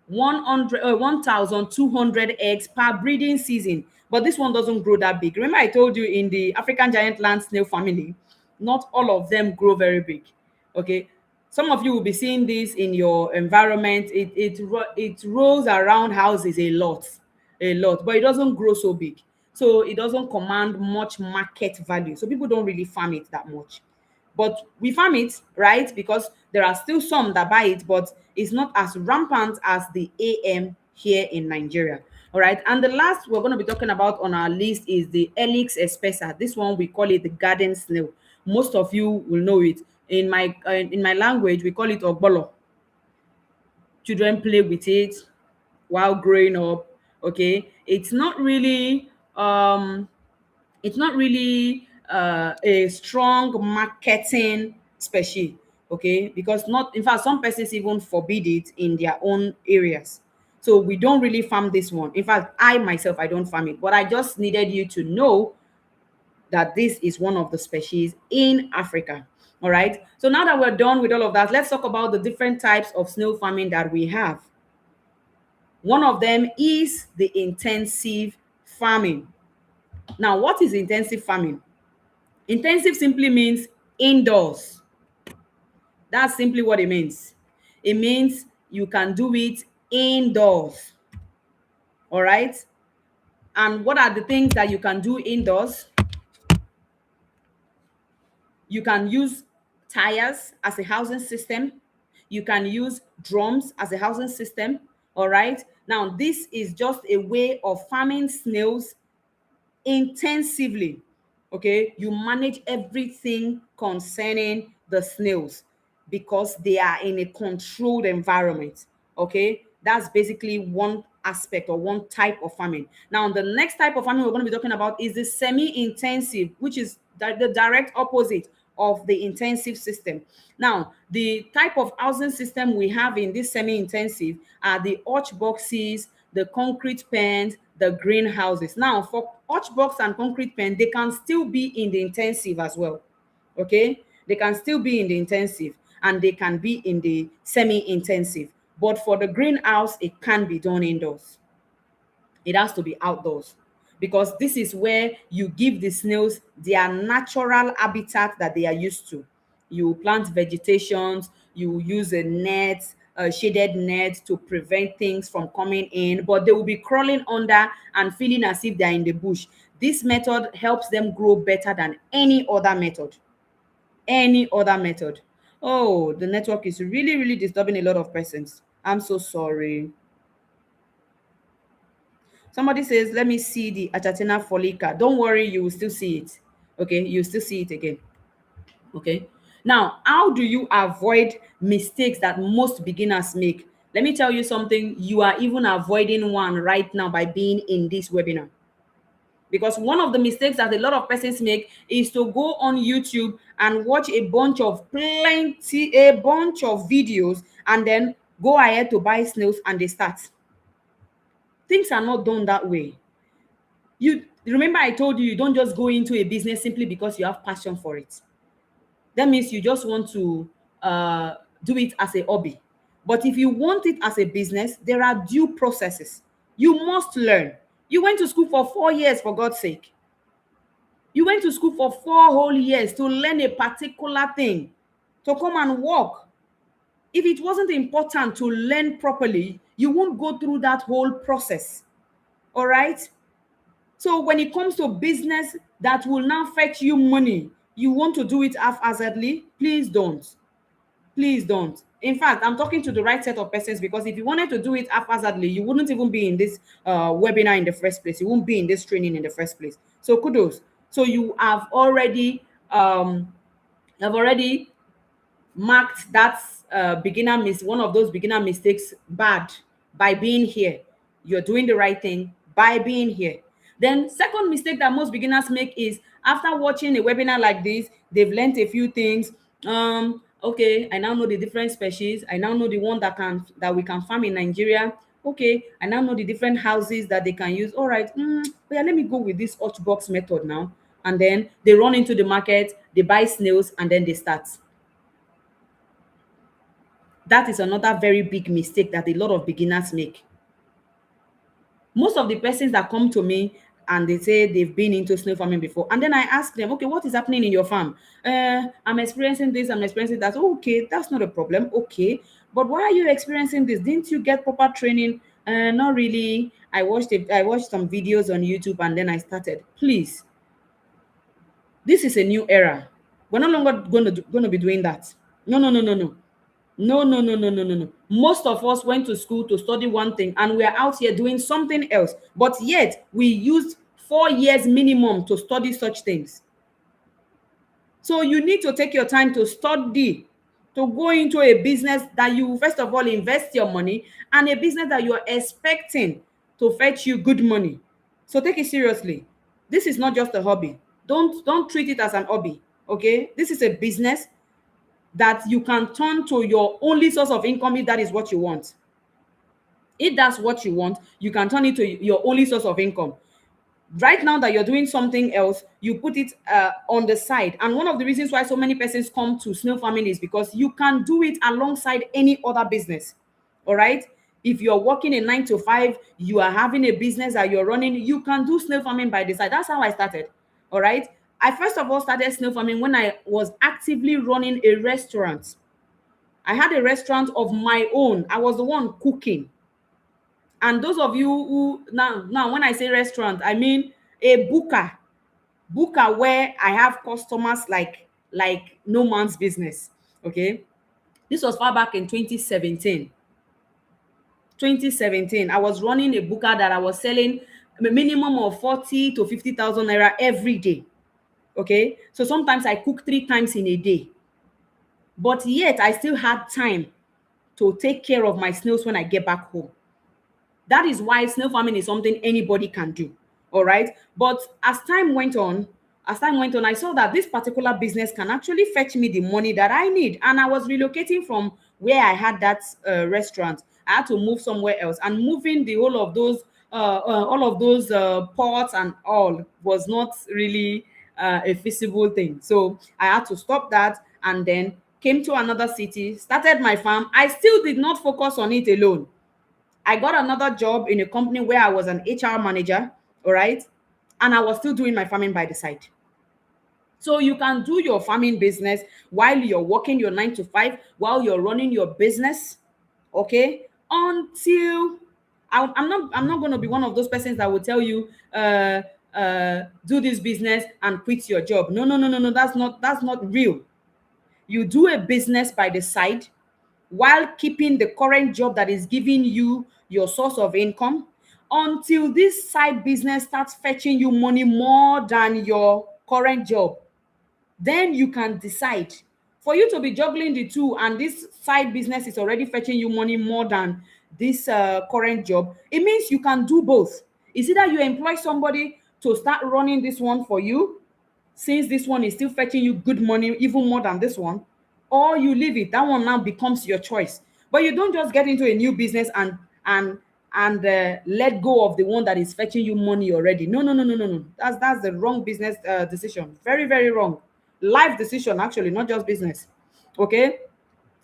Speaker 1: 1,200 eggs per breeding season, but this one doesn't grow that big. Remember I told you in the African giant land snail family, not all of them grow very big. Okay, some of you will be seeing this in your environment. It rolls around houses a lot, but it doesn't grow so big, so it doesn't command much market value, so people don't really farm it that much. But we farm it, right? Because there are still some that buy it, but it's not as rampant as the AM here in Nigeria. All right. And the last we're going to be talking about on our list is the Helix espessa. This one we call it the garden snail. Most of you will know it. In my language, we call it ogbolo. Children play with it while growing up. Okay, it's not really a strong marketing species. Okay, because not, in fact, some persons even forbid it in their own areas. So we don't really farm this one. In fact, I myself, I don't farm it, but I just needed you to know that this is one of the species in Africa. All right, so now that we're done with all of that, let's talk about the different types of snail farming that we have. One of them is the intensive farming. Now, what is intensive farming? Intensive simply means indoors. That's simply what it means. It means you can do it indoors. All right. And what are the things that you can do indoors? You can use tires as a housing system. You can use drums as a housing system. All right. Now, this is just a way of farming snails intensively. Okay, you manage everything concerning the snails because they are in a controlled environment. Okay, that's basically one aspect or one type of farming. Now, the next type of farming we're going to be talking about is the semi-intensive, which is the direct opposite of the intensive system. Now, the type of housing system we have in this semi-intensive are the hutch boxes, the concrete pens, the greenhouses. Now, for hutch box and concrete pen, they can still be in the intensive as well. Okay, they can still be in the intensive and they can be in the semi-intensive. But for the greenhouse, it can be done indoors. It has to be outdoors because this is where you give the snails their natural habitat that they are used to. You plant vegetations, you use a net, a shaded net to prevent things from coming in, but they will be crawling under and feeling as if they're in the bush. This method helps them grow better than any other method. Any other method. Oh, the network is really, really disturbing a lot of persons. I'm so sorry. Somebody says, let me see the Achatina folica. Don't worry, you will still see it. Okay, you still see it again. Okay. Now, how do you avoid mistakes that most beginners make? Let me tell you something. You are even avoiding one right now by being in this webinar. Because one of the mistakes that a lot of persons make is to go on YouTube and watch a bunch of videos and then go ahead to buy snails and they start. Things are not done that way. You remember I told you, you don't just go into a business simply because you have passion for it. That means you just want to do it as a hobby. But if you want it as a business, there are due processes. You must learn. You went to school for 4 years, for God's sake. You went to school for 4 whole years to learn a particular thing, to come and work. If it wasn't important to learn properly, you won't go through that whole process. All right? So when it comes to business that will now fetch you money, you want to do it haphazardly? Please don't. Please don't. In fact, I'm talking to the right set of persons because if you wanted to do it haphazardly, you wouldn't even be in this webinar in the first place. You won't be in this training in the first place. So kudos. So you have already marked that one of those beginner mistakes bad by being here. You're doing the right thing by being here. Then second mistake that most beginners make is after watching a webinar like this, they've learned a few things. Okay, I now know the different species. I now know the one that we can farm in Nigeria. Okay, I now know the different houses that they can use. All right, yeah, let me go with this hot box method now. And then they run into the market, they buy snails, and then they start. That is another very big mistake that a lot of beginners make. Most of the persons that come to me and they say they've been into snail farming before, and then I ask them, okay, what is happening in your farm? I'm experiencing this, I'm experiencing that. Okay, that's not a problem. Okay, but why are you experiencing this? Didn't you get proper training? Not really. I watched some videos on YouTube and then I started. Please, this is a new era. We're no longer going to be doing that. No, no, no, no, no. No, no, no, no, no, no, no. Most of us went to school to study one thing and we're out here doing something else. But yet we used 4 years minimum to study such things. So you need to take your time to study, to go into a business that you first of all invest your money, and a business that you're expecting to fetch you good money. So take it seriously. This is not just a hobby. Don't treat it as an hobby. Okay, this is a business that you can turn to your only source of income if that is what you want. If that's what you want, you can turn it to your only source of income. Right now that you're doing something else, you put it on the side. And one of the reasons why so many persons come to snail farming is because you can do it alongside any other business. All right, if you're working a 9 to 5, you are having a business that you're running, you can do snail farming by the side. That's how I started. All right, I first of all started snail farming when I was actively running a restaurant. I had a restaurant of my own. I was the one cooking. And those of you who now when I say restaurant, I mean a booker where I have customers like no man's business. Okay, this was far back in 2017. 2017, I was running a booker that I was selling a minimum of 40 to 50,000 naira every day. Okay, so sometimes I cook 3 times in a day, but yet I still had time to take care of my snails when I get back home. That is why snail farming is something anybody can do. All right. But as time went on, I saw that this particular business can actually fetch me the money that I need. And I was relocating from where I had that restaurant. I had to move somewhere else. And moving the whole of those, all of those pots and all was not really a feasible thing. So I had to stop that and then came to another city, started my farm. I still did not focus on it alone. I got another job in a company where I was an HR manager, all right? And I was still doing my farming by the side. So you can do your farming business while you're working your 9 to 5, while you're running your business, okay? Until I'm not going to be one of those persons that will tell you do this business and quit your job. No, no, no, no, no. That's not real. You do a business by the side while keeping the current job that is giving you your source of income until this side business starts fetching you money more than your current job. Then you can decide. For you to be juggling the two and this side business is already fetching you money more than this current job, it means you can do both. It's either you employ somebody to start running this one for you, since this one is still fetching you good money even more than this one, or you leave it. That one now becomes your choice. But you don't just get into a new business and let go of the one that is fetching you money already. No, no, no, no, no, no. That's the wrong business decision. Very, very wrong. Life decision, actually, not just business. Okay,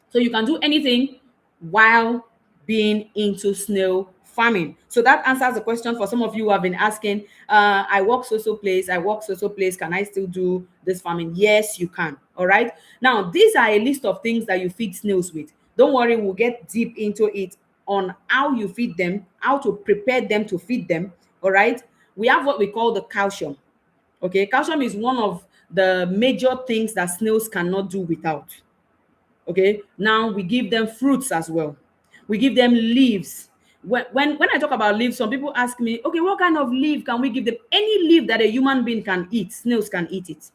Speaker 1: so you can do anything while being into snail farming. So that answers the question for some of you who have been asking, I work so place, I work so place, can I still do this farming? Yes, you can. All right. Now, these are a list of things that you feed snails with. Don't worry, we'll get deep into it on how you feed them, how to prepare them to feed them. All right. We have what we call the calcium. Okay, calcium is one of the major things that snails cannot do without. Okay, now we give them fruits as well. We give them leaves. When I talk about leaves, some people ask me, okay, what kind of leaf can we give them? Any leaf that a human being can eat, snails can eat it.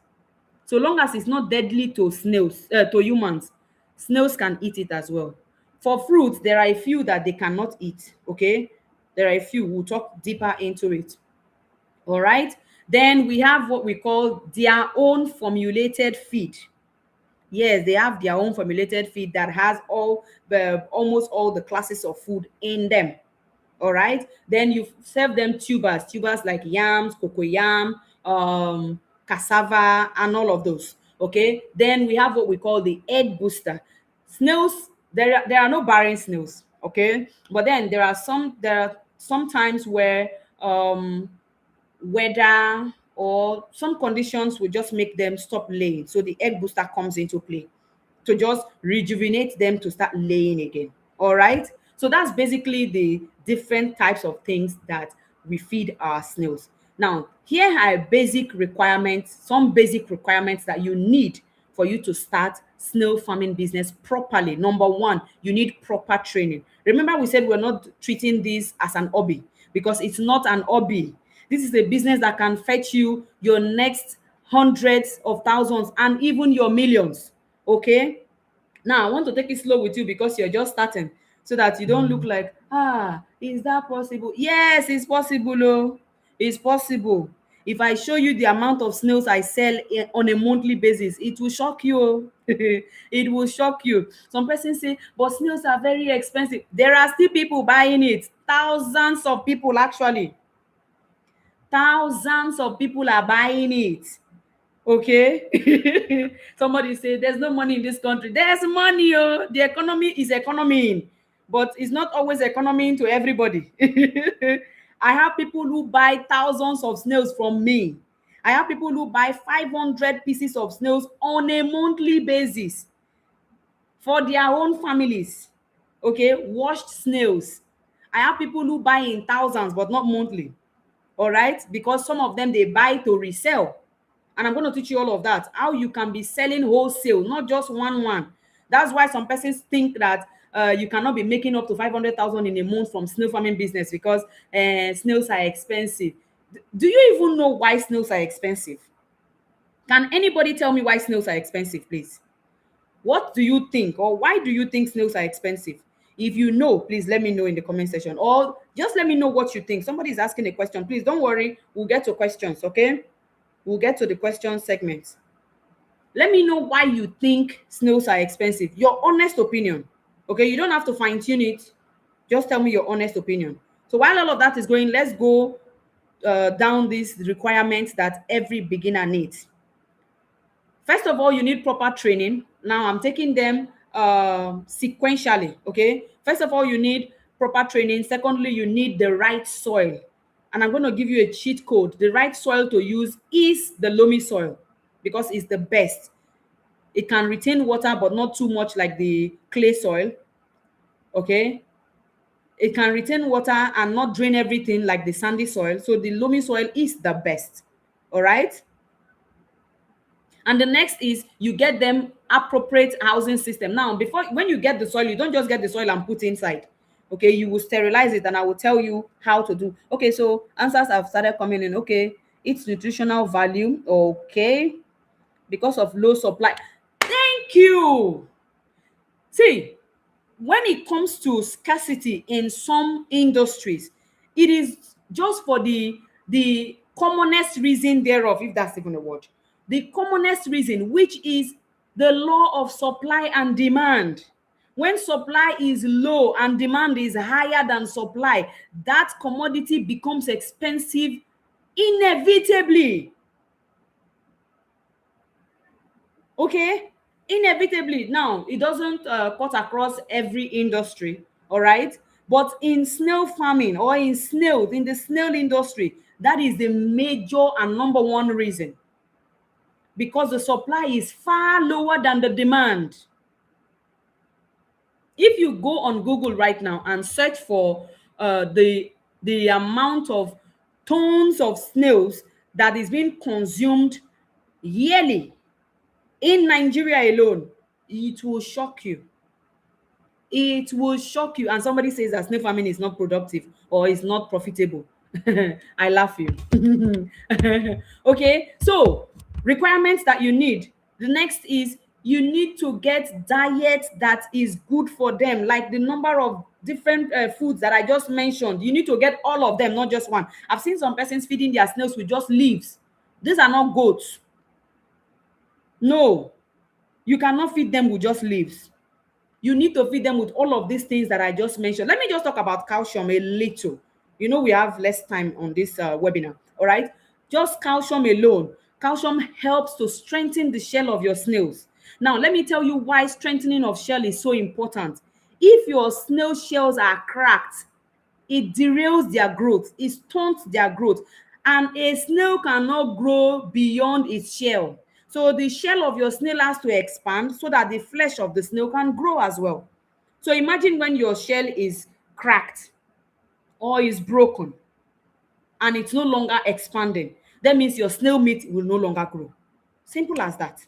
Speaker 1: So long as it's not deadly to snails, to humans, snails can eat it as well. For fruits, there are a few that they cannot eat. Okay, there are a few. We'll talk deeper into it. All right. Then we have what we call their own formulated feed. Yes, they have their own formulated feed that has almost all the classes of food in them. All right. Then you serve them tubers like yams, cocoyam, cassava, and all of those. Okay. Then we have what we call the egg booster. Snails, there are no barren snails. Okay. But then there are some times where weather or some conditions will just make them stop laying. So the egg booster comes into play to just rejuvenate them to start laying again. All right. So that's basically the different types of things that we feed our snails. Now, here are basic requirements, some basic requirements that you need for you to start snail farming business properly. Number one, you need proper training. Remember, we said we're not treating this as an hobby because it's not an hobby. This is a business that can fetch you your next hundreds of thousands and even your millions. Okay. Now, I want to take it slow with you because you're just starting. so that you don't look like, is that possible? Yes, it's possible. Oh, it's possible. If I show you the amount of snails I sell on a monthly basis, it will shock you. Oh. It will shock you. Some persons say, but snails are very expensive. There are still people buying it. Thousands of people, actually. Thousands of people are buying it. Okay. Somebody say there's no money in this country. There's money. Oh, the economy is economy, but it's not always economy to everybody. I have people who buy thousands of snails from me. I have people who buy 500 pieces of snails on a monthly basis for their own families. Okay, washed snails. I have people who buy in thousands but not monthly. All right, because some of them they buy to resell, and I'm going to teach you all of that, how you can be selling wholesale, not just one. That's why some persons think that you cannot be making up to 500,000 in a month from snail farming business because snails are expensive. Do you even know why snails are expensive? Can anybody tell me why snails are expensive, please? What do you think, or why do you think snails are expensive? If you know, please let me know in the comment section, or just let me know what you think. Somebody is asking a question. Please don't worry, we'll get to questions. Okay, we'll get to the question segment. Let me know why you think snails are expensive. Your honest opinion. Okay, you don't have to fine tune it. Just tell me your honest opinion. So while all of that is going, let's go down these requirements that every beginner needs. First of all, you need proper training. Now I'm taking them sequentially. Okay, first of all, you need proper training. Secondly, you need the right soil, and I'm going to give you a cheat code. The right soil to use is the loamy soil because it's the best. It can retain water but not too much like the clay soil. Okay, it can retain water and not drain everything like the sandy soil. So the loamy soil is the best. All right. And the next is you get them appropriate housing system. Now, before, when you get the soil, you don't just get the soil and put inside. Okay, you will sterilize it, and I will tell you how to do. Okay, so answers have started coming in. Okay, its nutritional value. Okay, because of low supply. Thank you. See, when it comes to scarcity in some industries, it is just for the commonest reason thereof, if that's even a word. The commonest reason, which is the law of supply and demand. When supply is low and demand is higher than supply, that commodity becomes expensive inevitably. Okay, inevitably. Now it doesn't cut across every industry, all right, but in snail farming or in snails, in the snail industry, that is the major and number one reason, because the supply is far lower than the demand. If you go on Google right now and search for the amount of tons of snails that is being consumed yearly in Nigeria alone, it will shock you. It will shock you. And somebody says that snail farming is not productive or is not profitable. I laugh you. Okay, so requirements that you need. The next is you need to get diet that is good for them, like the number of different foods that I just mentioned. You need to get all of them, not just one. I've seen some persons feeding their snails with just leaves. These are not goats. No, you cannot feed them with just leaves. You need to feed them with all of these things that I just mentioned. Let me just talk about calcium a little. You know, we have less time on this webinar. All right. Just calcium alone. Calcium helps to strengthen the shell of your snails. Now, let me tell you why strengthening of shell is so important. If your snail shells are cracked, it derails their growth, it stunts their growth, and a snail cannot grow beyond its shell. So the shell of your snail has to expand so that the flesh of the snail can grow as well. So imagine when your shell is cracked or is broken and it's no longer expanding, that means your snail meat will no longer grow. Simple as that.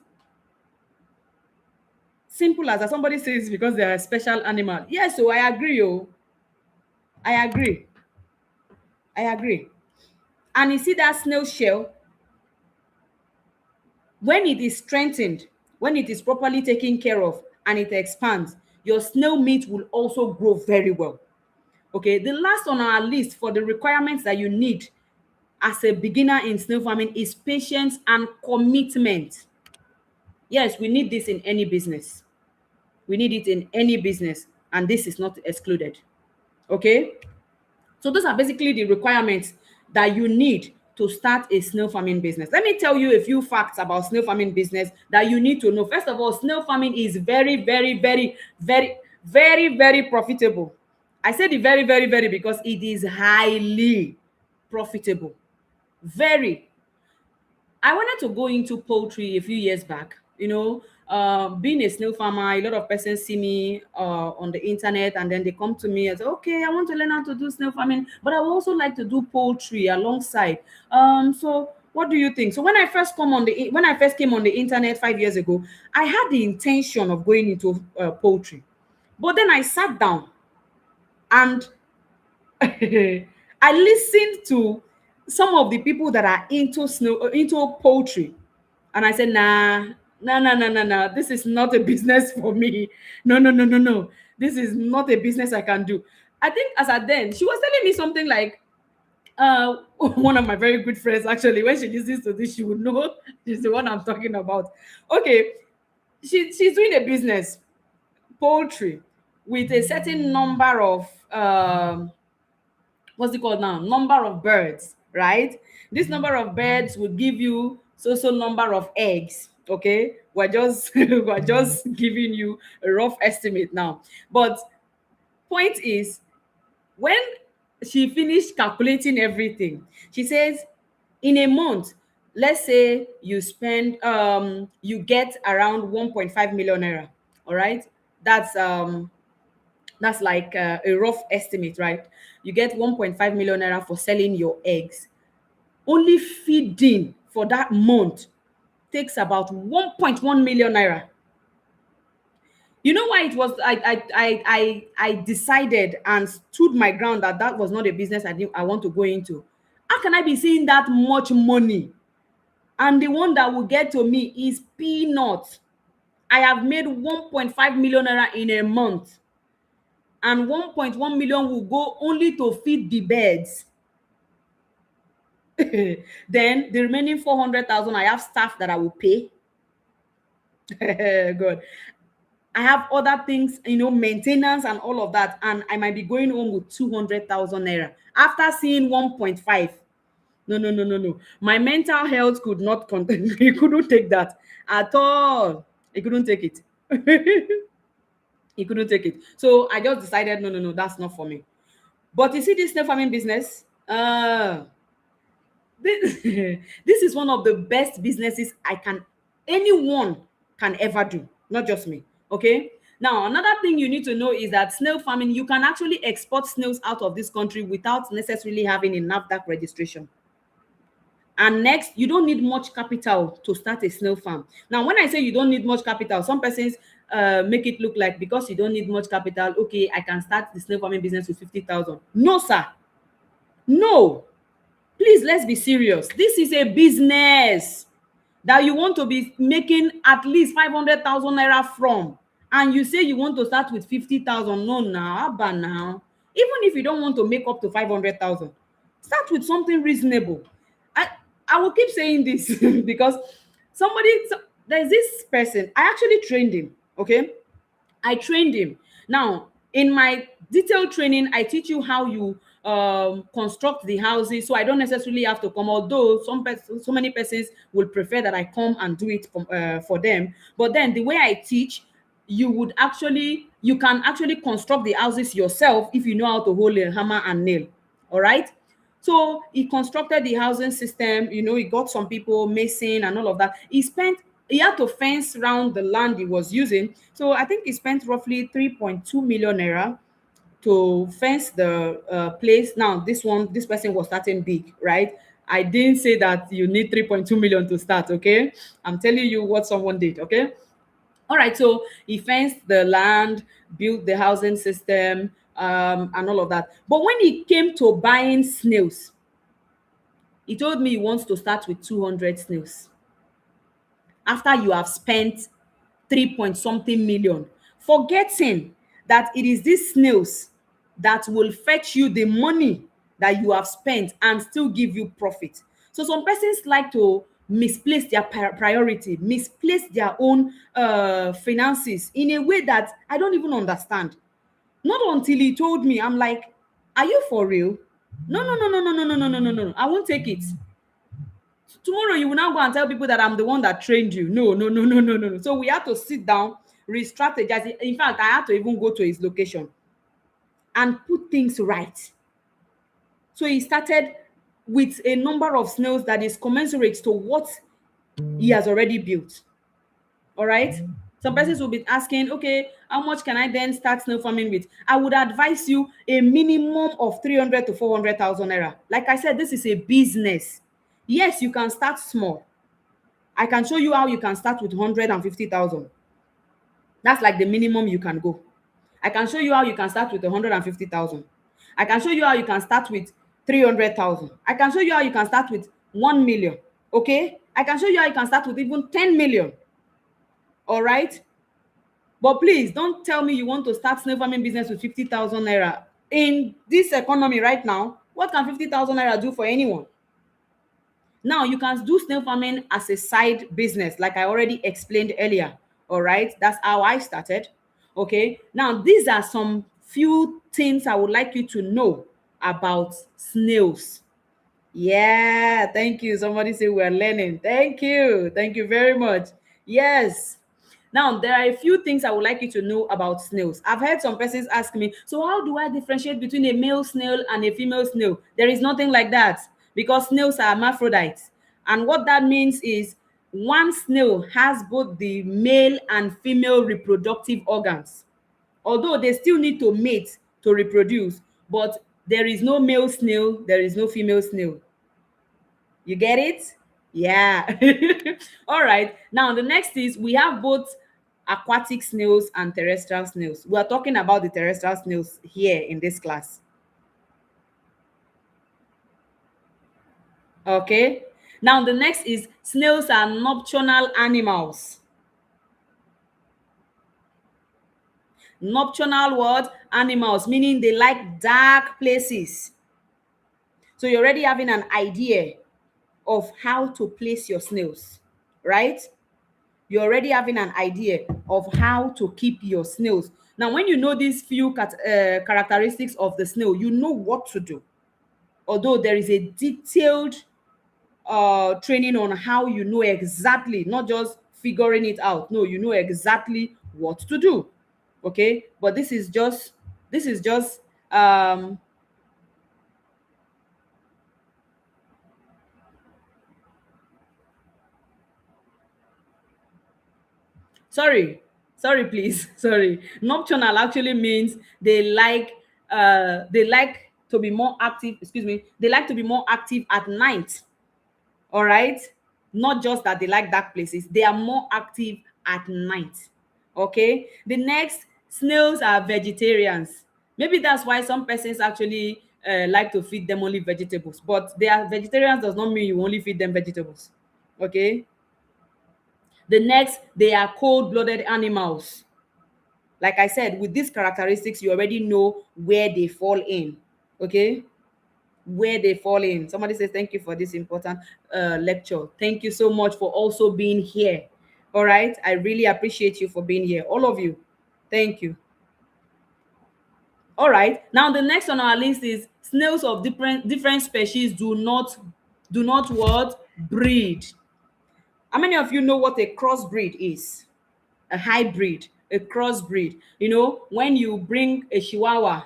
Speaker 1: Simple as that. Somebody says because they are a special animal. Yes, so I agree. Oh, I agree. I agree. And you see that snail shell, when it is strengthened, when it is properly taken care of and it expands, your snail meat will also grow very well. Okay, the last on our list for the requirements that you need as a beginner in snail farming is patience and commitment. Yes, we need this in any business. We need it in any business, and this is not excluded. Okay, so those are basically the requirements that you need to start a snail farming business. Let me tell you a few facts about snail farming business that you need to know. First of all, snail farming is very, very, very, very, very, very profitable. I said the very, very, very because it is highly profitable. Very. I wanted to go into poultry a few years back. Being a snail farmer, a lot of persons see me on the internet, and then they come to me and say, "Okay, I want to learn how to do snail farming, but I would also like to do poultry alongside." So what do you think? So when I first came on the internet 5 years ago, I had the intention of going into poultry, but then I sat down and I listened to some of the people that are into poultry, and I said, "Nah, nah, nah, nah, nah, nah. This is not a business for me. No, no, no, no, no. This is not a business I can do." I think as at then, she was telling me something like, one of my very good friends actually, when she listens to this, she would know she's the one I'm talking about. Okay, she's doing a business, poultry, with a certain number of what's it called now, number of birds, right? This number of birds would give you so number of eggs. Okay, we're just we're just giving you a rough estimate now, but point is, when she finished calculating everything, she says, in a month, let's say you get around 1.5 million naira. All right, that's like a rough estimate, right? You get 1.5 million naira for selling your eggs. Only feeding for that month takes about 1.1 million naira. You know why it was I decided and stood my ground that that was not a business I want to go into. How can I be seeing that much money, and the one that will get to me is peanuts? I have made 1.5 million naira in a month, and 1.1 million will go only to feed the birds. Then the remaining 400,000, I have staff that I will pay. Good. I have other things, maintenance and all of that, and I might be going home with 200,000 naira after seeing 1.5. No, no, no, no, no. My mental health could not contain. He couldn't take that at all. He couldn't take it. He couldn't take it. So I just decided, no, no, no, that's not for me. But you see, this snail farming business, this, this is one of the best businesses anyone can ever do, not just me. Okay. Now, another thing you need to know is that snail farming, you can actually export snails out of this country without necessarily having a NAFDAC registration. And next, you don't need much capital to start a snail farm. Now, when I say you don't need much capital, some persons make it look like because you don't need much capital, okay, I can start the snail farming business with 50,000. No, sir. No. Please, let's be serious. This is a business that you want to be making at least 500,000 naira from, and you say you want to start with 50,000. No, now, abba now. Even if you don't want to make up to 500,000, start with something reasonable. I I will keep saying this because there's this person. I actually trained him. Okay, I trained him. Now, in my detailed training, I teach you how you construct the houses, so I don't necessarily have to come. Although so many persons will prefer that I come and do it for them. But then the way I teach, you can actually construct the houses yourself if you know how to hold a hammer and nail. All right. So he constructed the housing system, he got some people mason and all of that. He had to fence around the land he was using. So I think he spent roughly 3.2 million naira to fence the place. Now, this person was starting big, right? I didn't say that you need 3.2 million to start, okay? I'm telling you what someone did, okay? All right, so he fenced the land, built the housing system, and all of that. But when he came to buying snails, he told me he wants to start with 200 snails. After you have spent 3 point something million forgetting that it is these snails that will fetch you the money that you have spent and still give you profit. So some persons like to misplace their priority, misplace their own finances in a way that I don't even understand. Not until he told me, I'm like, are you for real? No, no, no, no, no, no, no, no, no, no, no. I won't take it. Tomorrow you will now go and tell people that I'm the one that trained you. No, no, no, no, no, no, no. So we had to sit down, re-strategize. In fact, I had to even go to his location and put things right. So he started with a number of snails that is commensurate to what he has already built. All right. Some persons will be asking, okay, how much can I then start snail farming with? I would advise you a minimum of 300 to 400,000 naira. Like I said, this is a business. Yes, you can start small. I can show you how you can start with 150,000. That's like the minimum you can go. I can show you how you can start with 150,000. I can show you how you can start with 300,000. I can show you how you can start with 1 million. Okay? I can show you how you can start with even 10 million. All right? But please don't tell me you want to start snail farming business with 50,000 naira. In this economy right now, what can 50,000 naira do for anyone? Now you can do snail farming as a side business, like I already explained earlier. All right, that's how I started. Okay, now these are some few things I would like you to know about snails. Yeah, thank you. Somebody say we're learning. Thank you very much. Yes. Now, there are a few things I would like you to know about snails. I've heard some persons ask me, so how do I differentiate between a male snail and a female snail? There is nothing like that because snails are hermaphrodites. And what that means is one snail has both the male and female reproductive organs. Although they still need to mate to reproduce, but there is no male snail, there is no female snail. You get it? Yeah. All right. Now, the next is we have both aquatic snails and terrestrial snails. We are talking about the terrestrial snails here in this class. Okay. Now, the next is snails are nocturnal animals. Nocturnal what? Animals, meaning they like dark places. So you're already having an idea of how to place your snails, right? You're already having an idea of how to keep your snails. Now, when you know these few characteristics of the snail, you know what to do. Although there is a detailed training on how you know exactly, not just figuring it out. No, you know exactly what to do. Okay, but this is just um sorry please. Sorry, nocturnal actually means they like to be more active, excuse me, they like to be more active at night. All right, not just that they like dark places, they are more active at night. Okay, the next, snails are vegetarians. Maybe that's why some persons actually like to feed them only vegetables, but they are vegetarians does not mean you only feed them vegetables. Okay, the next, they are cold-blooded animals. Like I said, with these characteristics, you already know where they fall in. Okay, where they fall in. Somebody says, thank you for this important lecture. Thank you so much for also being here. All right, I really appreciate you for being here, all of you. Thank you. All right, now the next on our list is snails of different species do not what? Breed. How many of you know what a crossbreed is? A hybrid, a crossbreed. You know, when you bring a Chihuahua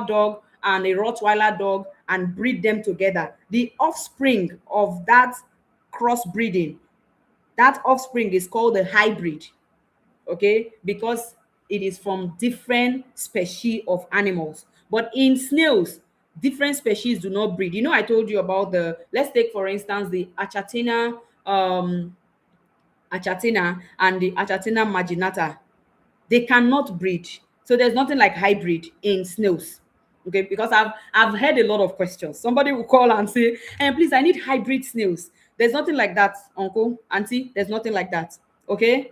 Speaker 1: dog and a Rottweiler dog and breed them together, the offspring of that crossbreeding, that offspring is called a hybrid. Okay, because it is from different species of animals. But in snails, different species do not breed. You know, I told you about let's take for instance the achatina and the achatina marginata. They cannot breed. So there's nothing like hybrid in snails. Okay, because I've heard a lot of questions. Somebody will call and say, please, I need hybrid snails. There's nothing like that, uncle, auntie. There's nothing like that. Okay.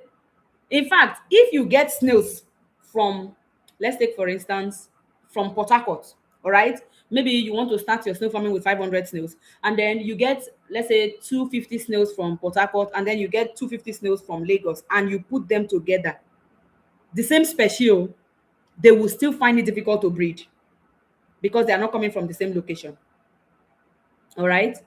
Speaker 1: In fact, if you get snails from, let's take for instance, from Port Harcourt, all right? Maybe you want to start your snail farming with 500 snails, and then you get, let's say, 250 snails from Port Harcourt, and then you get 250 snails from Lagos, and you put them together, the same species, they will still find it difficult to breed because they are not coming from the same location, all right?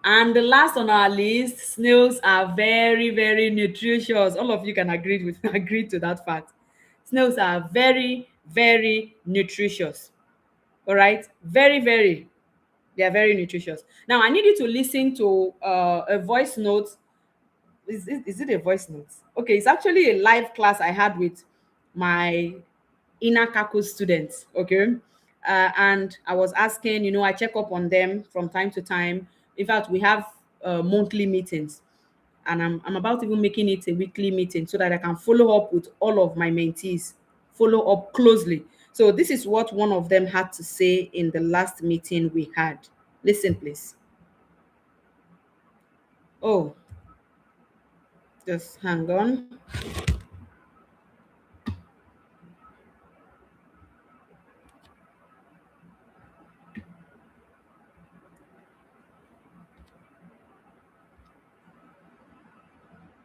Speaker 1: And the last on our list, snails are very, very nutritious. All of you can agree with agree to that fact. Snails are very, very nutritious. All right, very, very. They are very nutritious. Now, I need you to listen to a voice note. Is it a voice note? Okay, it's actually a live class I had with my inner Kaku students. Okay, and I was asking, I check up on them from time to time. In fact, we have monthly meetings, and I'm about even making it a weekly meeting so that I can follow up with all of my mentees, follow up closely. So this is what one of them had to say in the last meeting we had. Listen, please. Oh, just hang on.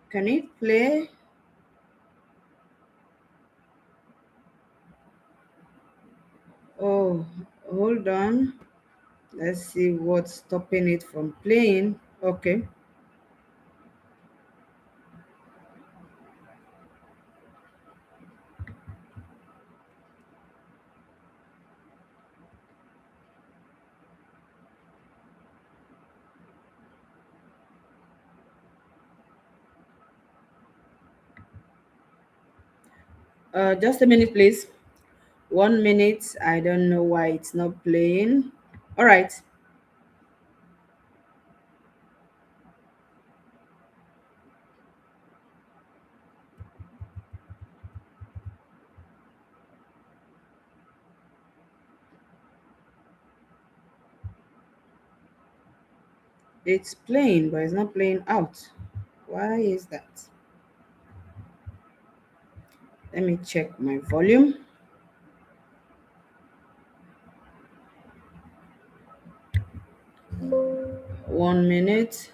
Speaker 1: Can it play? Oh, hold on. Let's see what's stopping it from playing. Okay. Just a minute, please. 1 minute. I don't know why it's not playing. All right. It's playing, but it's not playing out. Why is that? Let me check my volume. 1 minute.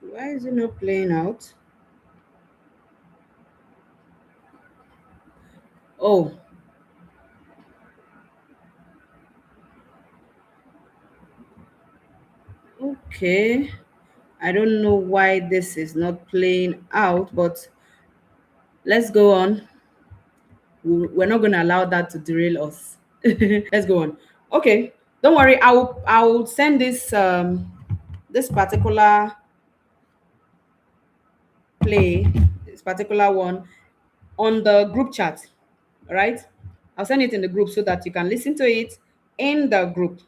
Speaker 1: Why is it not playing out? Oh, okay. I don't know why this is not playing out, but let's go on. We're not going to allow that to derail us. Let's go on. Okay, don't worry. I'll send this particular play, this particular one, on the group chat. All right, I'll send it in the group so that you can listen to it in the group.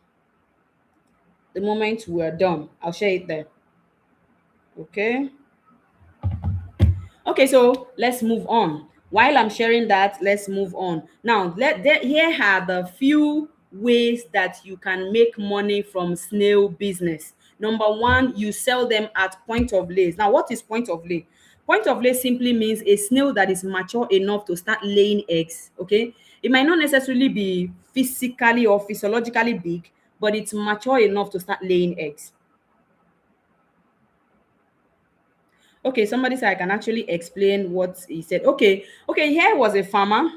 Speaker 1: The moment we're done, I'll share it there. Okay. Okay, so let's move on. While I'm sharing that, let's move on. Now, here are the few ways that you can make money from snail business. Number one, you sell them at point of lays. Now, what is point of lay? Point of lay simply means a snail that is mature enough to start laying eggs. Okay, it might not necessarily be physically or physiologically big, but it's mature enough to start laying eggs. Okay, somebody said I can actually explain what he said. Okay, here was a farmer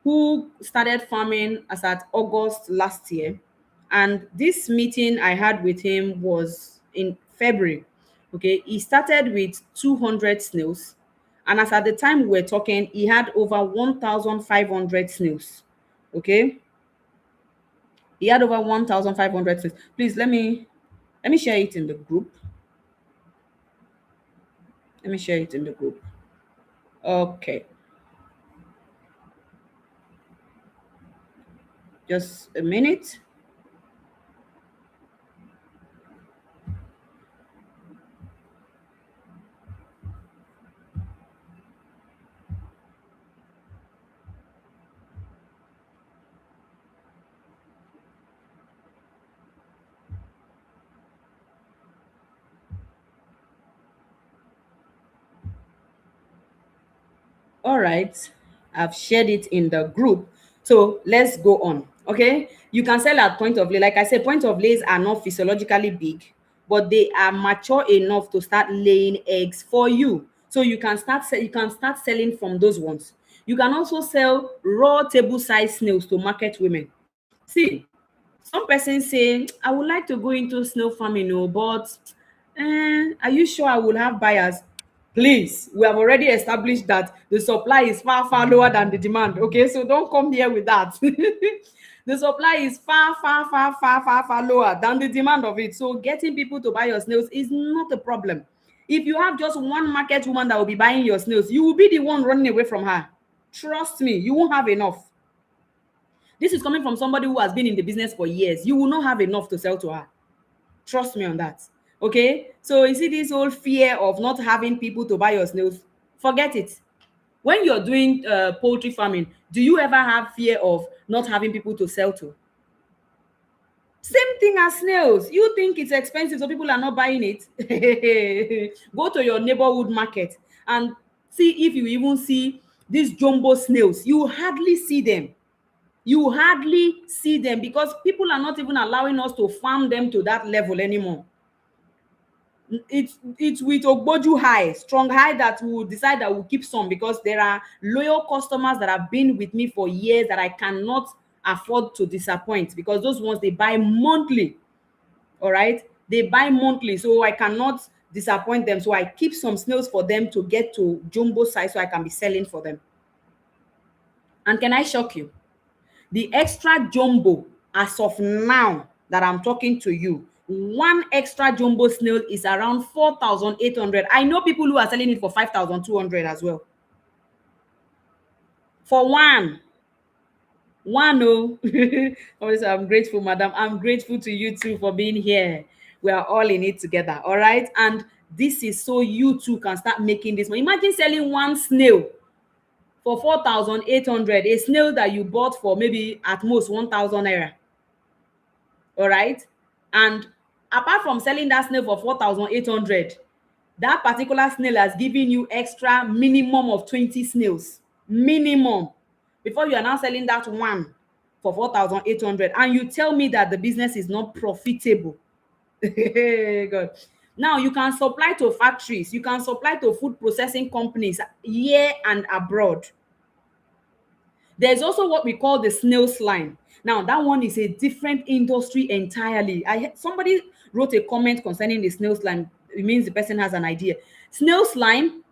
Speaker 1: who started farming as at August last year. And this meeting I had with him was in February. Okay, he started with 200 snails. And as at the time we're talking, he had over 1,500 snails. Okay, he had over 1,500 snails. Please let me share it in the group. Let me share it in the group. Okay, just a minute. All right. I've shared it in the group. So let's go on. Okay. You can sell at point of lay. Like I said, point of lays are not physiologically big, but they are mature enough to start laying eggs for you. So you can start selling from those ones. You can also sell raw table size snails to market women. See, some persons say, I would like to go into snail farming, oh, but are you sure I will have buyers? Please, we have already established that the supply is far, far lower than the demand. Okay, so don't come here with that. The supply is far, far, far, far, far, far lower than the demand of it. So getting people to buy your snails is not a problem. If you have just one market woman that will be buying your snails, you will be the one running away from her. Trust me, you won't have enough. This is coming from somebody who has been in the business for years. You will not have enough to sell to her. Trust me on that. Okay? So you see this whole fear of not having people to buy your snails, forget it. When you're doing poultry farming, do you ever have fear of not having people to sell to? Same thing as snails. You think it's expensive, so people are not buying it. Go to your neighborhood market and see if you even see these jumbo snails. You hardly see them. You hardly see them because people are not even allowing us to farm them to that level anymore. It's with ogboju high, strong high, that will decide that we'll keep some because there are loyal customers that have been with me for years that I cannot afford to disappoint, because those ones they buy monthly. All right, they buy monthly, so I cannot disappoint them. So I keep some snails for them to get to jumbo size so I can be selling for them. And can I shock you? The extra jumbo, as of now that I'm talking to you, one extra jumbo snail is around 4,800. I know people who are selling it for 5,200 as well. For one. One, oh. Obviously, I'm grateful, madam. I'm grateful to you too for being here. We are all in it together. All right. And this is so you too can start making this money. Imagine selling one snail for 4,800, a snail that you bought for maybe at most 1,000 naira. All right. And apart from selling that snail for 4,800, that particular snail has given you extra minimum of 20 snails. Minimum. Before you are now selling that one for 4,800. And you tell me that the business is not profitable. God. Now you can supply to factories, you can supply to food processing companies here and abroad. There's also what we call the snail slime. Now that one is a different industry entirely. Somebody wrote a comment concerning the snail slime. It means the person has an idea. Snail slime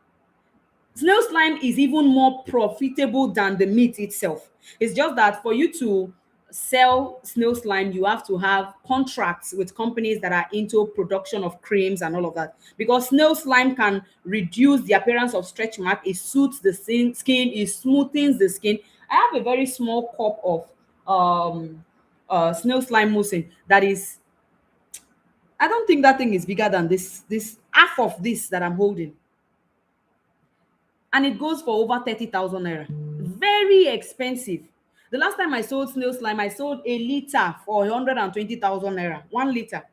Speaker 1: Snail slime is even more profitable than the meat itself. It's just that for you to sell snail slime, you have to have contracts with companies that are into production of creams and all of that. Because snail slime can reduce the appearance of stretch mark, it suits the skin, it smoothens the skin. I have a very small cup of snail slime mucin that is, I don't think that thing is bigger than this half of this that I'm holding, and it goes for over 30,000 naira. Very expensive. The last time I sold snail slime, I sold a liter for 120,000 naira. 1 liter.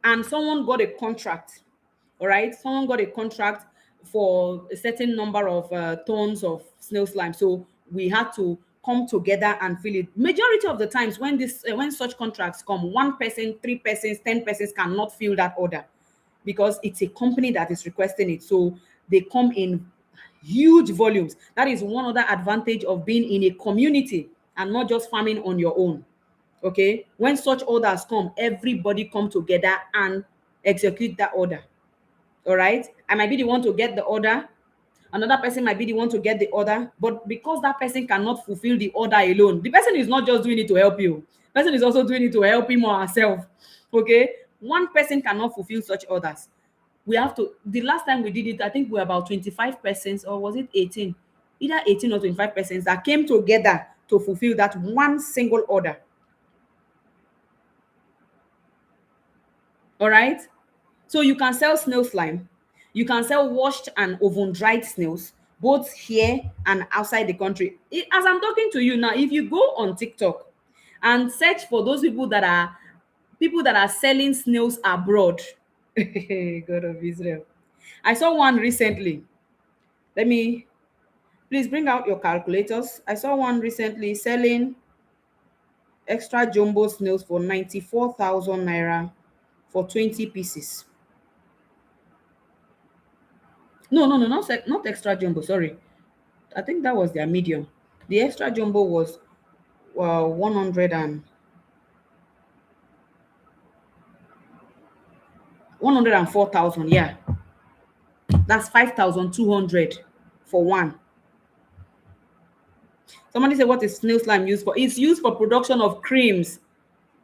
Speaker 1: And someone got a contract. All right. Someone got a contract for a certain number of tons of snail slime. So we had to come together and fill it. Majority of the times when when such contracts come, one person, 3 persons, 10 persons cannot fill that order because it's a company that is requesting it. So they come in huge volumes. That is one other advantage of being in a community and not just farming on your own. Okay, when such orders come, everybody come together and execute that order. All right, I might be the one to get the order, another person might be the one to get the order, but because that person cannot fulfill the order alone, the person is not just doing it to help you, the person is also doing it to help him or herself. Okay, one person cannot fulfill such orders. We have to, the last time we did it, I think we were about 25 persons, or was it 18, either 18 or 25 persons that came together to fulfill that one single order. All right. So you can sell snail slime. You can sell washed and oven dried snails, both here and outside the country. As I'm talking to you now, if you go on TikTok and search for those people that are selling snails abroad, God of Israel. I saw one recently. Let me please bring out your calculators. I saw one recently selling extra jumbo snails for 94,000 naira for 20 pieces. No, no, no, not extra jumbo. Sorry, I think that was their medium. The extra jumbo was 100 and 104,000. Yeah, that's 5,200 for one. Somebody said, what is snail slime used for? It's used for production of creams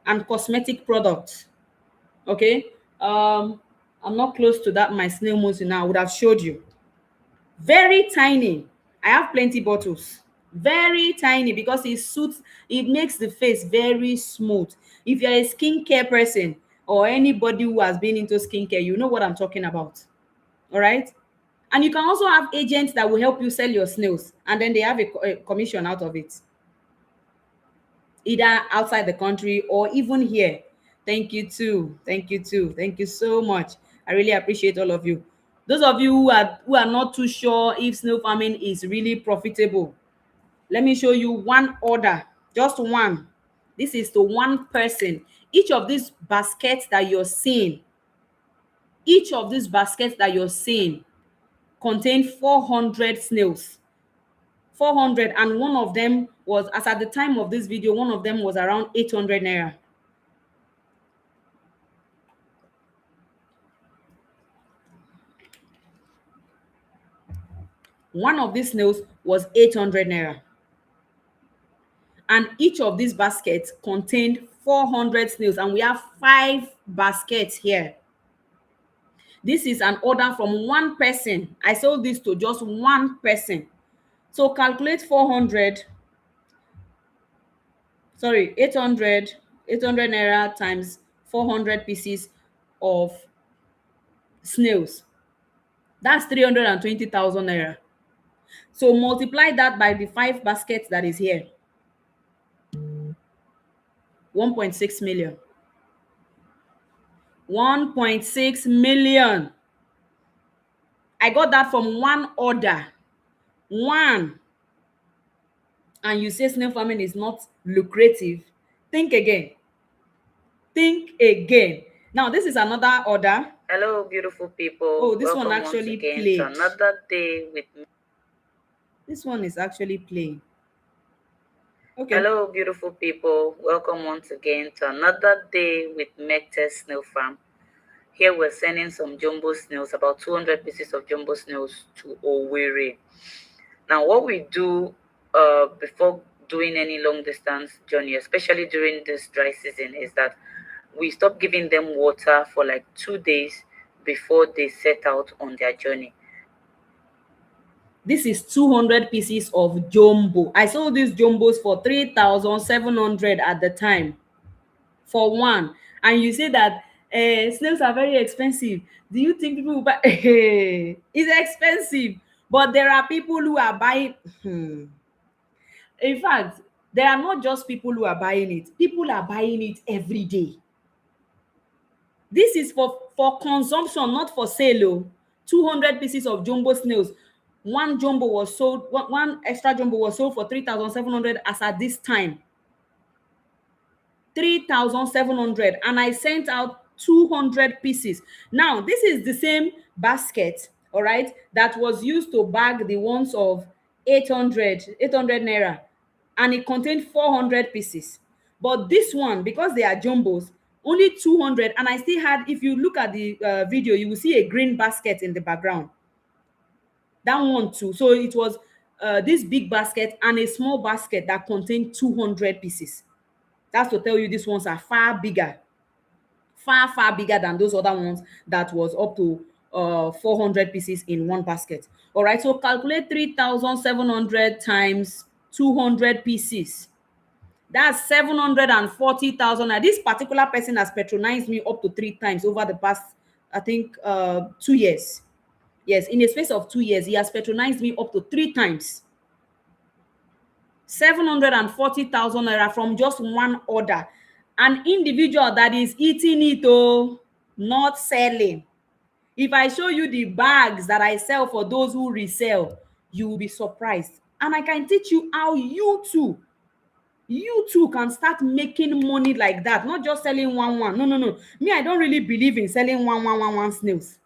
Speaker 1: and cosmetic products. Okay. I'm not close to that. My snail mousse now, I would have showed you. Very tiny. I have plenty bottles. Very tiny because it suits, it makes the face very smooth. If you're a skincare person or anybody who has been into skincare, you know what I'm talking about. All right. And you can also have agents that will help you sell your snails, and then they have a commission out of it, either outside the country or even here. Thank you too. Thank you too. Thank you so much. I really appreciate all of you. Those of you who are not too sure if snail farming is really profitable, let me show you one order, just one. This is to one person. Each of these baskets that you're seeing, each of these baskets that you're seeing contain 400 snails. 400, and one of them was, as at the time of this video, one of them was around 800 naira. One of these snails was 800 naira. And each of these baskets contained 400 snails, and we have 5 baskets here. This is an order from one person. I sold this to just one person. So calculate 400, sorry, 800 naira times 400 pieces of snails. That's 320,000 naira. So multiply that by the 5 baskets that is here. 1.6 million. 1.6 million. I got that from one order. One. And you say snail farming is not lucrative. Think again. Think again. Now, this is another order.
Speaker 2: Hello, beautiful people.
Speaker 1: Oh, this
Speaker 2: Welcome
Speaker 1: one actually
Speaker 2: once again
Speaker 1: played.
Speaker 2: to another day with me.
Speaker 1: This one is actually playing. Okay.
Speaker 2: Hello, beautiful people. Welcome once again to another day with Mectes Snail Farm. Here we're sending some jumbo snails, about 200 pieces of jumbo snails to Owerri. Now, what we do before doing any long distance journey, especially during this dry season, is that we stop giving them water for like 2 days before they set out on their journey.
Speaker 1: This is 200 pieces of jumbo. I sold these jumbos for 3,700 at the time for one. And you say that snails are very expensive. Do you think people will buy? It's expensive, but there are people who are buying. In fact, there are not just people who are buying it. People are buying it every day. This is for consumption, not for sale. Oh. 200 pieces of jumbo snails. One jumbo was sold, one extra jumbo was sold for 3,700 as at this time. 3,700, and I sent out 200 pieces. Now, this is the same basket, all right, that was used to bag the ones of 800 naira, and it contained 400 pieces. But this one, because they are jumbos, only 200, and I still had, if you look at the video, you will see a green basket in the background. That one too. So it was this big basket and a small basket that contained 200 pieces. That's to tell you these ones are far bigger, far bigger than those other ones that was up to 400 pieces in one basket. All right, so calculate 3,700 times 200 pieces. That's 740,000. Now, this particular person has patronized me up to 3 times over the past, I think, 2 years. Yes, in a space of 2 years, he has patronized me up to 3 times. 740,000 naira from just one order. An individual that is eating it, oh, not selling. If I show you the bags that I sell for those who resell, you will be surprised. And I can teach you how you too can start making money like that, not just selling one. No, no, no. Me, I don't really believe in selling one snails.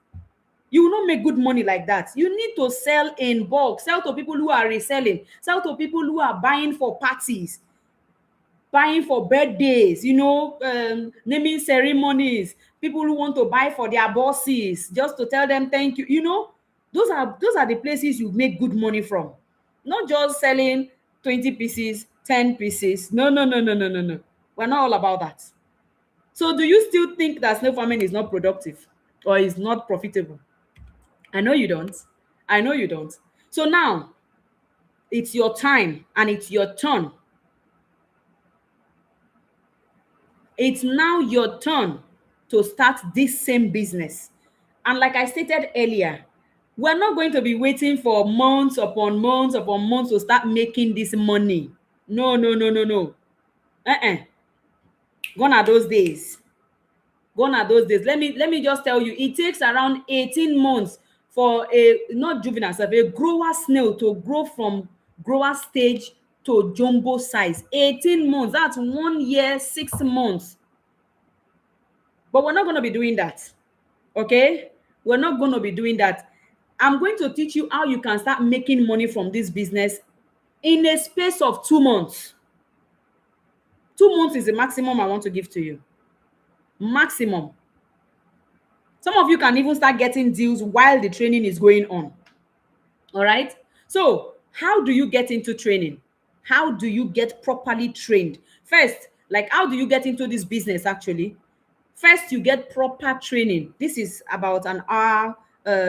Speaker 1: You will not make good money like that. You need to sell in bulk, sell to people who are reselling, sell to people who are buying for parties, buying for birthdays, naming ceremonies, people who want to buy for their bosses just to tell them thank you. Those are the places you make good money from. Not just selling 20 pieces, 10 pieces. No, no, no, no, no, no, no. We're not all about that. So do you still think that snail farming is not productive or is not profitable? I know you don't. I know you don't. So now it's your time and it's your turn. It's now your turn to start this same business. And like I stated earlier, we're not going to be waiting for months upon months upon months to start making this money. No, no, no, no, no. Uh-uh. Gone are those days. Gone are those days. Let me just tell you, it takes around 18 months for a not juvenile self, a grower snail to grow from grower stage to jumbo size. 18 months. That's 1 year, 6 months. But we're not going to be doing that. Okay? We're not going to be doing that. I'm going to teach you how you can start making money from this business in a space of 2 months. 2 months is the maximum I want to give to you. Maximum. Some of you can even start getting deals while the training is going on. All right? So, how do you get into training? How do you get properly trained? First, like, how do you get into this business actually? First, you get proper training. This is about an hour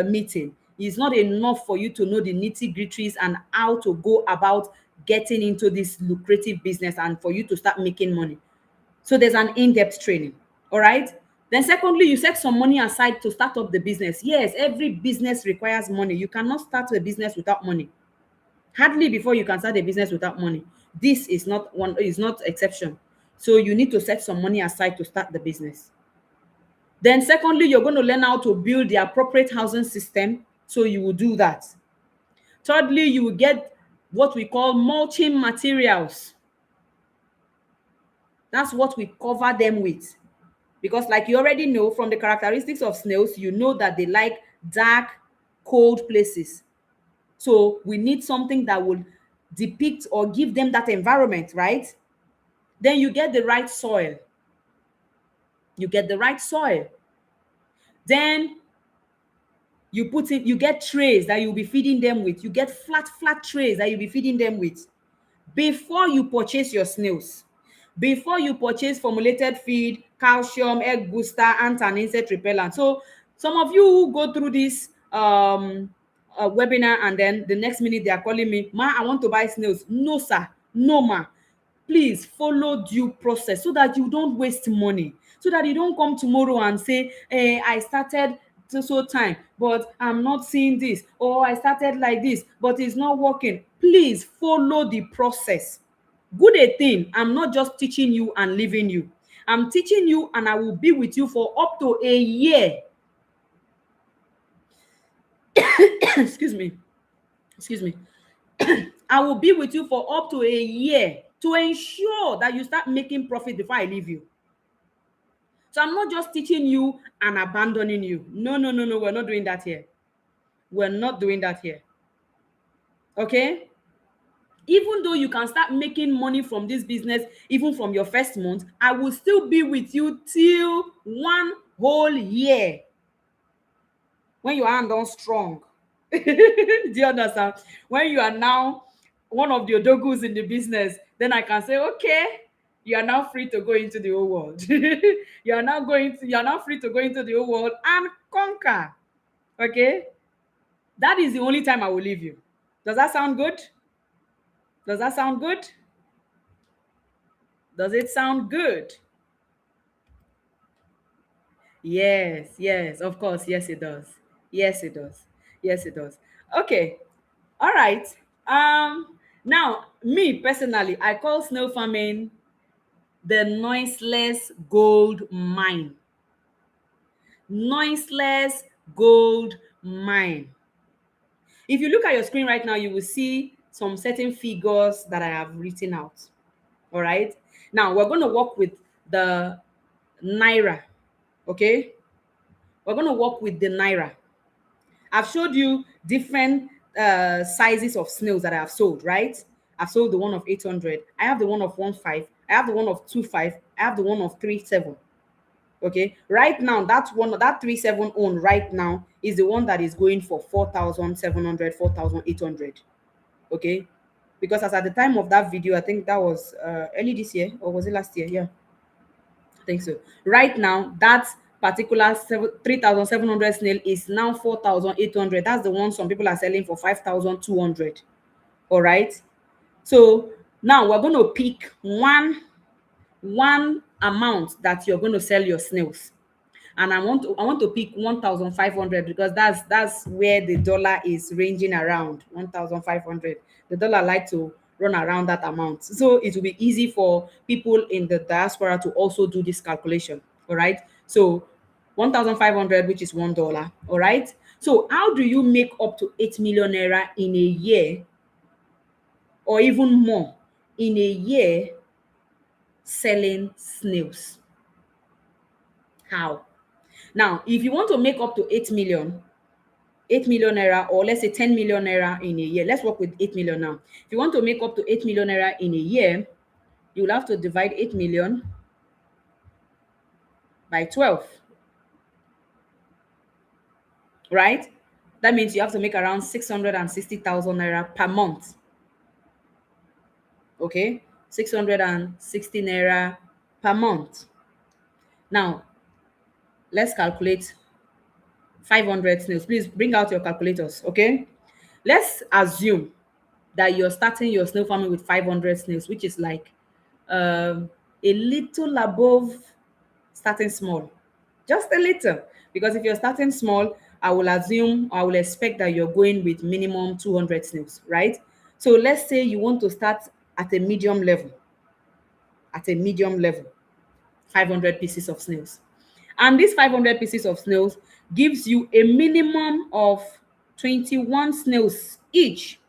Speaker 1: meeting. It's not enough for you to know the nitty-gritties and how to go about getting into this lucrative business and for you to start making money. So there's an in-depth training. All right. Then secondly, you set some money aside to start up the business. Yes, every business requires money. You cannot start a business without money. Hardly before you can start a business without money. This is not exception. So you need to set some money aside to start the business. Then secondly, you're going to learn how to build the appropriate housing system. So you will do that. Thirdly, you will get what we call mulching materials. That's what we cover them with. Because like you already know from the characteristics of snails, you know that they like dark, cold places. So we need something that will depict or give them that environment, right? Then you get the right soil. You get the right soil. Then you get trays that you'll be feeding them with. You get flat trays that you'll be feeding them with before you purchase your snails. Before you purchase formulated feed, calcium, egg booster, ant and insect repellent. So some of you who go through this webinar and then the next minute they are calling me, ma, I want to buy snails. No, sir. No, ma. Please follow due process so that you don't waste money. So that you don't come tomorrow and say, I started so time, but I'm not seeing this. Or I started like this, but it's not working. Please follow the process. Good a thing, I'm not just teaching you and leaving you. I'm teaching you and I will be with you for up to a year. Excuse me. Excuse me. I will be with you for up to a year to ensure that you start making profit before I leave you. So I'm not just teaching you and abandoning you. No, no, no, no. We're not doing that here. We're not doing that here. Okay? Even though you can start making money from this business, even from your first month, I will still be with you till 1 whole year. When your hand on strong. Do you understand? When you are now one of the odogus in the business, then I can say, okay, you are now free to go into the whole world. You are now free to go into the whole world and conquer. Okay? That is the only time I will leave you. Does that sound good? Does that sound good? Does it sound good? Yes, of course. Yes, it does. Yes, it does. Yes, it does. Okay. All right. Now, me personally, I call snail farming the noiseless gold mine. Noiseless gold mine. If you look at your screen right now, you will see some certain figures that I have written out. All right. Now we're going to work with the naira. Okay. We're going to work with the naira. I've showed you different sizes of snails that I have sold, right? I've sold the one of 800. I have the one of 1.5. I have the one of 2.5. I have the one of 3.7. Okay. Right now, that one, that 3.7 own right now is the one that is going for 4,700, 4,800. Okay. Because as at the time of that video, I think that was early this year, or was it last year? Yeah, I think so. Right now, that particular 3,700 snail is now 4,800. That's the one some people are selling for 5,200. All right. So now we're going to pick one amount that you're going to sell your snails, and I want to pick 1,500 because that's where the dollar is ranging around 1,500. The dollar like to run around that amount, so it will be easy for people in the diaspora to also do this calculation. All right, so 1,500, which is $1. All right, so how do you make up to 8 million naira in a year, or even more in a year, selling snails? How? Now, if you want to make up to 8 million naira, or let's say 10 million naira in a year, let's work with 8 million now. If you want to make up to 8 million naira in a year, you will have to divide 8 million by 12, right? That means you have to make around 660,000 naira per month. Okay, 660 naira per month. Now, let's calculate 500 snails. Please bring out your calculators. Okay, let's assume that you're starting your snail farming with 500 snails, which is like a little above starting small, just a little. Because if you're starting small, I will expect that you're going with minimum 200 snails, right? So let's say you want to start at a medium level, at a medium level, 500 pieces of snails. And these 500 pieces of snails gives you a minimum of 21 snails each.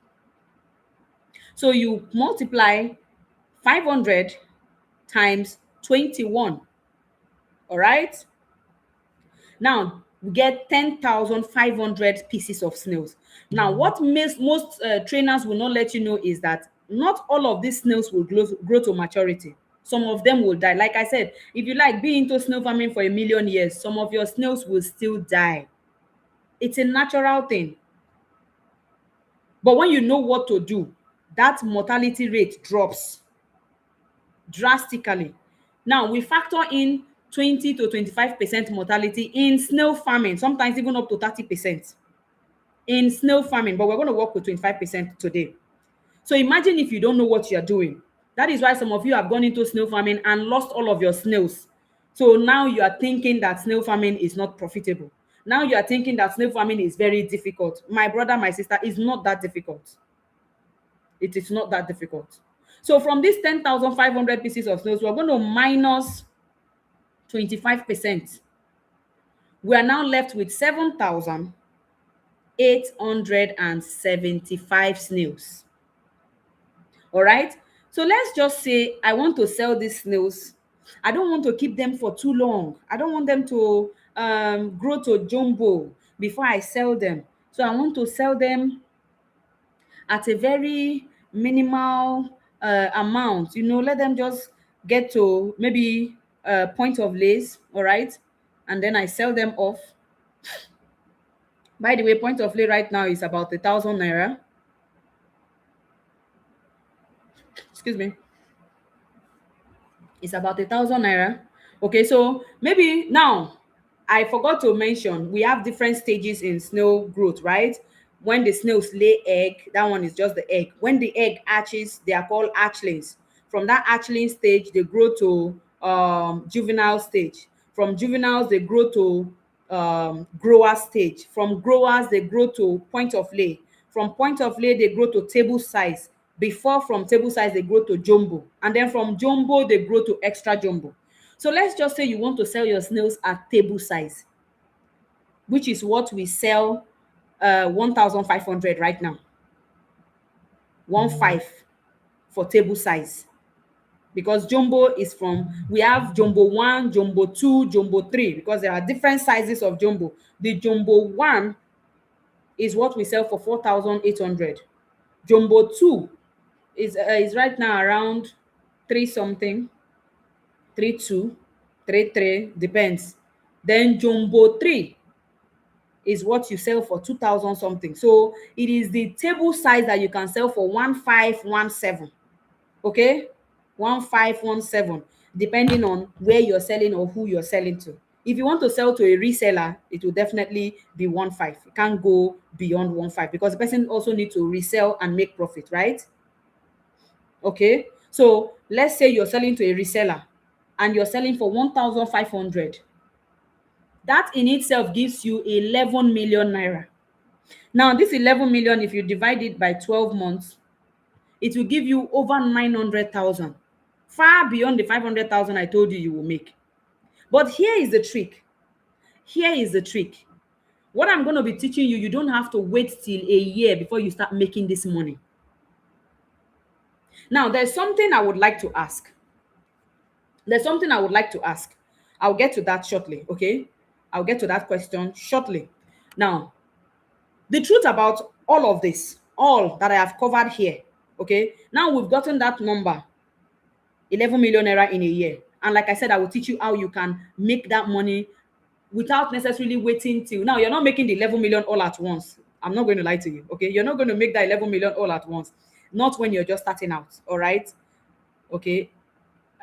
Speaker 1: So you multiply 500 times 21. All right. Now we get 10,500 pieces of snails. Now, what makes most trainers will not let you know is that not all of these snails will grow to maturity. Some of them will die. Like I said, if you like be into snail farming for a million years, some of your snails will still die. It's a natural thing. But when you know what to do, that mortality rate drops drastically. Now we factor in 20 to 25% mortality in snail farming, sometimes even up to 30% in snail farming, but we're going to work with 25% today. So imagine if you don't know what you're doing. That is why some of you have gone into snail farming and lost all of your snails. So now you are thinking that snail farming is not profitable. Now you are thinking that snail farming is very difficult. My brother, my sister, it's not that difficult. It is not that difficult. So from these 10,500 pieces of snails, we're going to minus 25%. We are now left with 7,875 snails. All right. So let's just say I want to sell these snails. I don't want to keep them for too long. I don't want them to grow to jumbo before I sell them. So I want to sell them at a very minimal amount. Let them just get to maybe point of lace. All right. And then I sell them off. By the way, point of lay right now is about 1,000 naira. Excuse me. It's about 1,000 naira. Okay, so maybe now I forgot to mention we have different stages in snail growth, right? When the snails lay egg, that one is just the egg. When the egg hatches, they are called hatchlings. From that hatchling stage, they grow to juvenile stage. From juveniles, they grow to grower stage. From growers, they grow to point of lay. From point of lay, they grow to table size. Before from table size, they grow to jumbo. And then from jumbo, they grow to extra jumbo. So let's just say you want to sell your snails at table size. which is what we sell 1,500 right now. 1,500 for table size. Because jumbo is from, we have jumbo 1, jumbo 2, jumbo 3, because there are different sizes of jumbo. The jumbo 1 is what we sell for 4,800. Jumbo 2 is right now around 3 something, 3.2, 3.3, depends. Then jumbo 3 is what you sell for 2,000 something. So it is the table size that you can sell for 1,517. Okay, 1,517, depending on where you're selling or who you're selling to. If you want to sell to a reseller, it will definitely be 1,500. It can't go beyond 1,500 because the person also needs to resell and make profit, right? Okay, so let's say you're selling to a reseller and you're selling for 1,500. That in itself gives you 11 million naira. Now this 11 million, if you divide it by 12 months, it will give you over 900,000, far beyond the 500,000 I told you you will make. But here is the trick. Here is the trick. What I'm going to be teaching you, you don't have to wait till a year before you start making this money. Now, there's something I would like to ask. There's something I would like to ask. I'll get to that shortly, okay? I'll get to that question shortly. Now, the truth about all of this, all that I have covered here, okay? Now we've gotten that number, 11 million naira in a year. And like I said, I will teach you how you can make that money without necessarily waiting till now. You're not making the 11 million all at once. I'm not going to lie to you. Okay. You're not going to make that 11 million all at once. Not when you're just starting out. All right. Okay.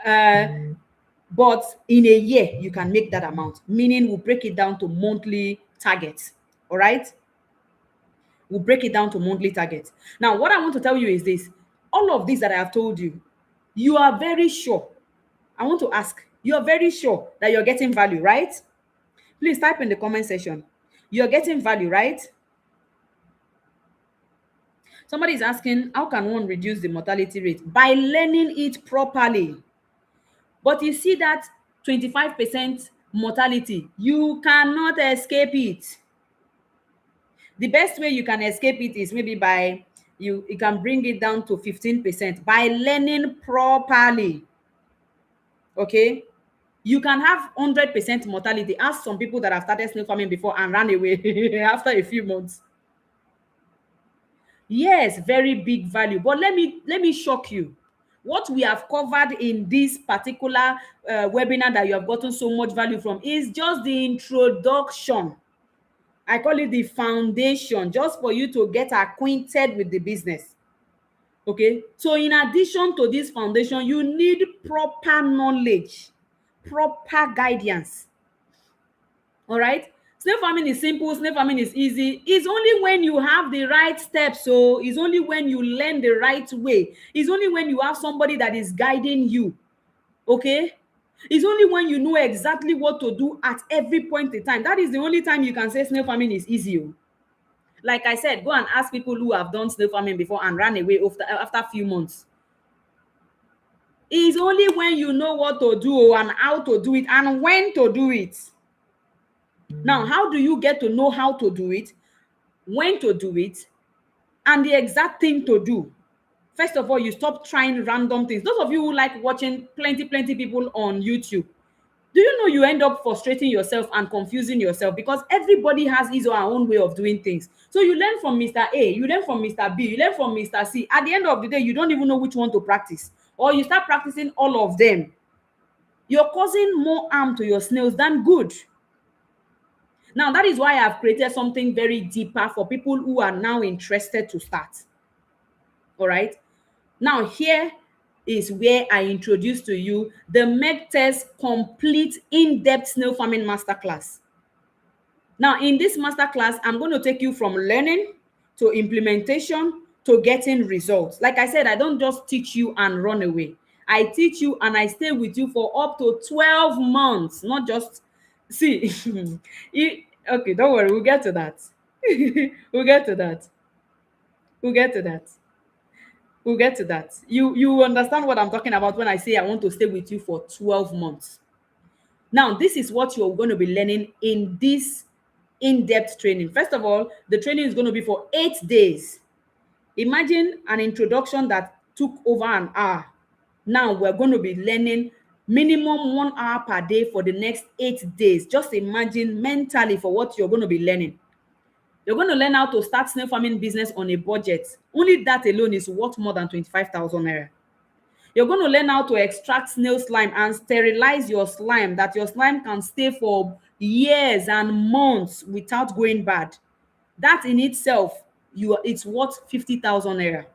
Speaker 1: But in a year, you can make that amount, meaning we'll break it down to monthly targets. All right. We'll break it down to monthly targets. Now, what I want to tell you is this: all of this that I have told you, you are very sure. I want to ask, you are very sure that you're getting value, right? Please type in the comment section. You're getting value, right? Somebody is asking, how can one reduce the mortality rate? By learning it properly. But you see that 25% mortality, you cannot escape it. The best way you can escape it is maybe by you can bring it down to 15% by learning properly. Okay, you can have 100% mortality. Ask some people that have started snail farming before and ran away after a few months. Yes, very big value. But let me shock you. What we have covered in this particular webinar that you have gotten so much value from is just the introduction. I call it the foundation, just for you to get acquainted with the business. Okay, so in addition to this foundation, you need proper knowledge, proper guidance. All right, snail farming is simple, snail farming is easy. It's only when you have the right steps, so it's only when you learn the right way, it's only when you have somebody that is guiding you. Okay, it's only when you know exactly what to do at every point in time, that is the only time you can say snail farming is easy. Like I said, go and ask people who have done snail farming before and ran away after a few months. It's only when you know what to do and how to do it and when to do it. Now, how do you get to know how to do it, when to do it, and the exact thing to do? First of all, you stop trying random things. Those of you who like watching plenty people on YouTube, do you know you end up frustrating yourself and confusing yourself because everybody has his or her own way of doing things. So you learn from Mr. A, you learn from Mr. B, you learn from Mr. C. At the end of the day, you don't even know which one to practice, or you start practicing all of them. You're causing more harm to your snails than good. Now, that is why I've created something very deeper for people who are now interested to start. All right. Now, here is where I introduce to you the MedTest Complete In-Depth Snail Farming Masterclass. Now, in this masterclass, I'm going to take you from learning to implementation to getting results. Like I said, I don't just teach you and run away. I teach you and I stay with you for up to 12 months, not just, see, okay, don't worry, we'll get to that. We'll get to that. We'll get to that. We'll get to that. You understand what I'm talking about when I say I want to stay with you for 12 months. Now, this is what you're going to be learning in this in-depth training. First of all, the training is going to be for 8 days. Imagine an introduction that took over an hour. Now we're going to be learning minimum 1 hour per day for the next 8 days. Just imagine mentally for what you're going to be learning. You're going to learn how to start snail farming business on a budget. Only that alone is worth more than 25,000 naira. You're going to learn how to extract snail slime and sterilize your slime, that your slime can stay for years and months without going bad. That in itself, it's worth 50,000 naira.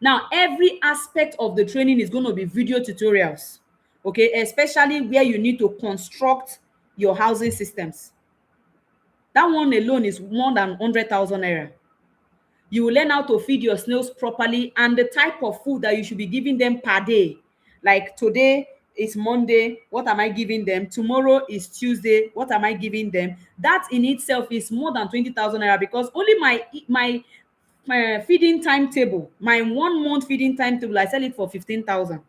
Speaker 1: Now, every aspect of the training is going to be video tutorials, okay, especially where you need to construct your housing systems. That one alone is more than 100,000 naira. You will learn how to feed your snails properly and the type of food that you should be giving them per day. Like today is Monday, what am I giving them? Tomorrow is Tuesday, what am I giving them? That in itself is more than 20,000 naira, because only my feeding timetable, my 1 month feeding timetable, I sell it for 15,000.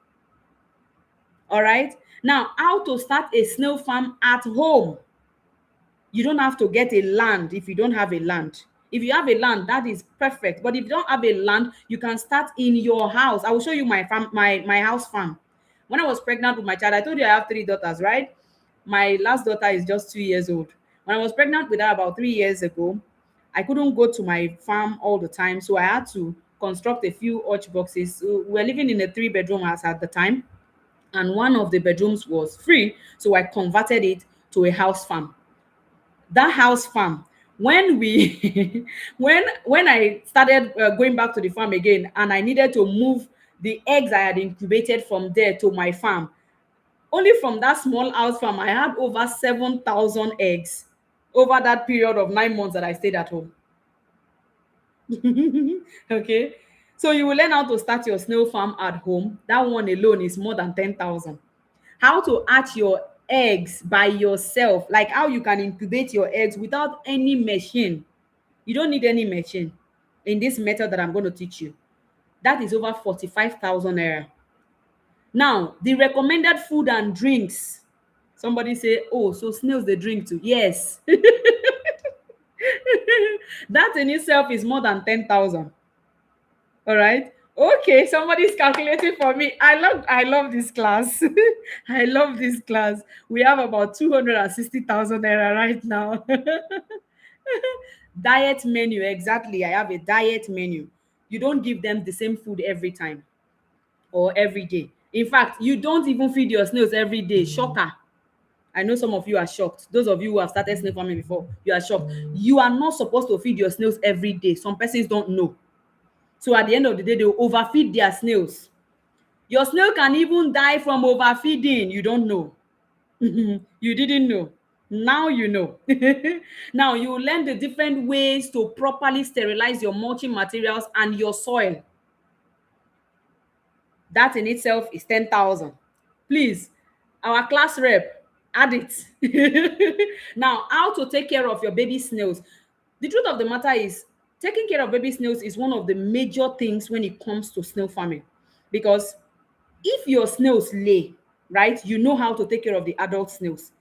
Speaker 1: All right. Now, how to start a snail farm at home. You don't have to get a land if you don't have a land. If you have a land, that is perfect. But if you don't have a land, you can start in your house. I will show you my farm, my house farm. When I was pregnant with my child, I told you I have 3 daughters, right? My last daughter is just 2 years old. When I was pregnant with her about 3 years ago, I couldn't go to my farm all the time, so I had to construct a few hutch boxes. So we were living in a 3 bedroom house at the time, and one of the bedrooms was free, so I converted it to a house farm. That house farm, when we when I started going back to the farm again, and I needed to move the eggs I had incubated from there to my farm, only from that small house farm I had over 7,000 eggs over that period of 9 months that I stayed at home. Okay, so you will learn how to start your snail farm at home. That one alone is more than 10,000. How to hatch your eggs by yourself, like how you can incubate your eggs without any machine. You don't need any machine in this method that I'm going to teach you. That is over 45,000 naira. Now, the recommended food and drinks. Somebody say, oh, so snails they drink too. Yes. That in itself is more than 10,000. All right. Okay, somebody's calculating for me. I love this class. I love this class. We have about 260,000 naira right now. Diet menu, exactly. I have a diet menu. You don't give them the same food every time or every day. In fact, you don't even feed your snails every day. Shocker. I know some of you are shocked. Those of you who have started snail farming before, you are shocked. You are not supposed to feed your snails every day. Some persons don't know. So at the end of the day, they will overfeed their snails. Your snail can even die from overfeeding. You don't know. You didn't know. Now you know. Now you will learn the different ways to properly sterilize your mulching materials and your soil. That in itself is 10,000. Please, our class rep, add it. Now, how to take care of your baby snails. The truth of the matter is, taking care of baby snails is one of the major things when it comes to snail farming. Because if your snails lay, right, you know how to take care of the adult snails.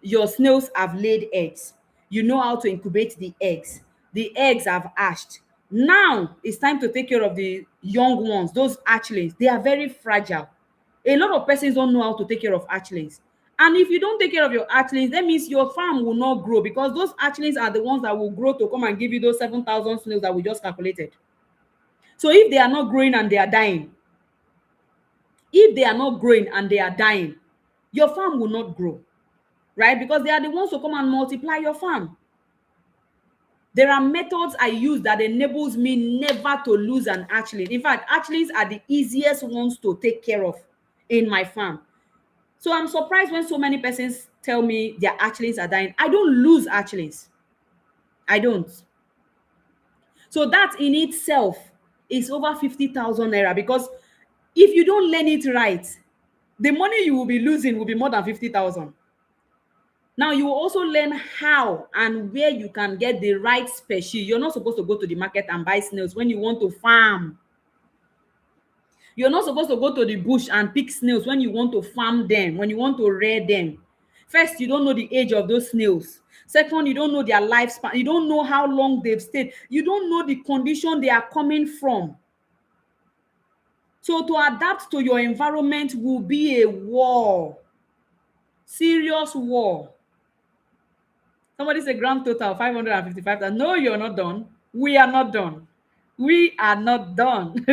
Speaker 1: Your snails have laid eggs. You know how to incubate the eggs. The eggs have hatched. Now it's time to take care of the young ones, those hatchlings. They are very fragile. A lot of persons don't know how to take care of hatchlings. And if you don't take care of your hatchlings, that means your farm will not grow, because those hatchlings are the ones that will grow to come and give you those 7,000 snails that we just calculated. So if they are not growing and they are dying, your farm will not grow, right? Because they are the ones who come and multiply your farm. There are methods I use that enables me never to lose an hatchling. In fact, hatchlings are the easiest ones to take care of in my farm. So I'm surprised when so many persons tell me their hatchlings are dying. I don't lose hatchlings. I don't. So that in itself is over 50,000 naira, because if you don't learn it right, the money you will be losing will be more than 50,000. Now you will also learn how and where you can get the right species. You're not supposed to go to the market and buy snails when you want to farm. You're not supposed to go to the bush and pick snails when you want to farm them, when you want to rear them. First, you don't know the age of those snails. Second, you don't know their lifespan. You don't know how long they've stayed. You don't know the condition they are coming from. So to adapt to your environment will be a war, serious war. Somebody say grand total 555,000. No, you're not done. We are not done. We are not done.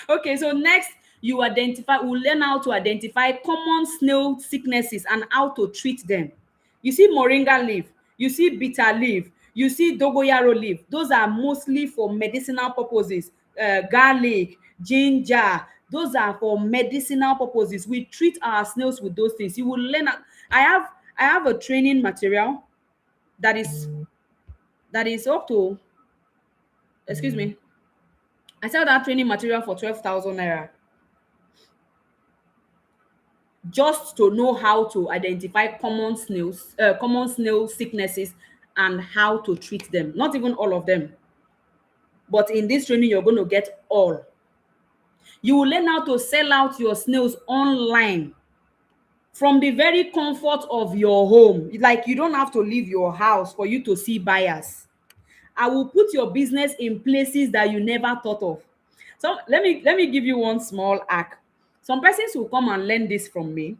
Speaker 1: Okay, so next we'll learn how to identify common snail sicknesses and how to treat them. You see moringa leaf, you see bitter leaf, you see dogoyaro leaf. Those are mostly for medicinal purposes. Garlic, ginger, those are for medicinal purposes. We treat our snails with those things. You will learn. I have I have a training material that is up to, excuse me, I sell that training material for 12,000 naira, just to know how to identify common snail sicknesses and how to treat them. Not even all of them, but in this training you're going to get all. You will learn how to sell out your snails online from the very comfort of your home. Like, you don't have to leave your house for you to see buyers. I will put your business in places that you never thought of. So let me give you one small hack. Some persons will come and learn this from me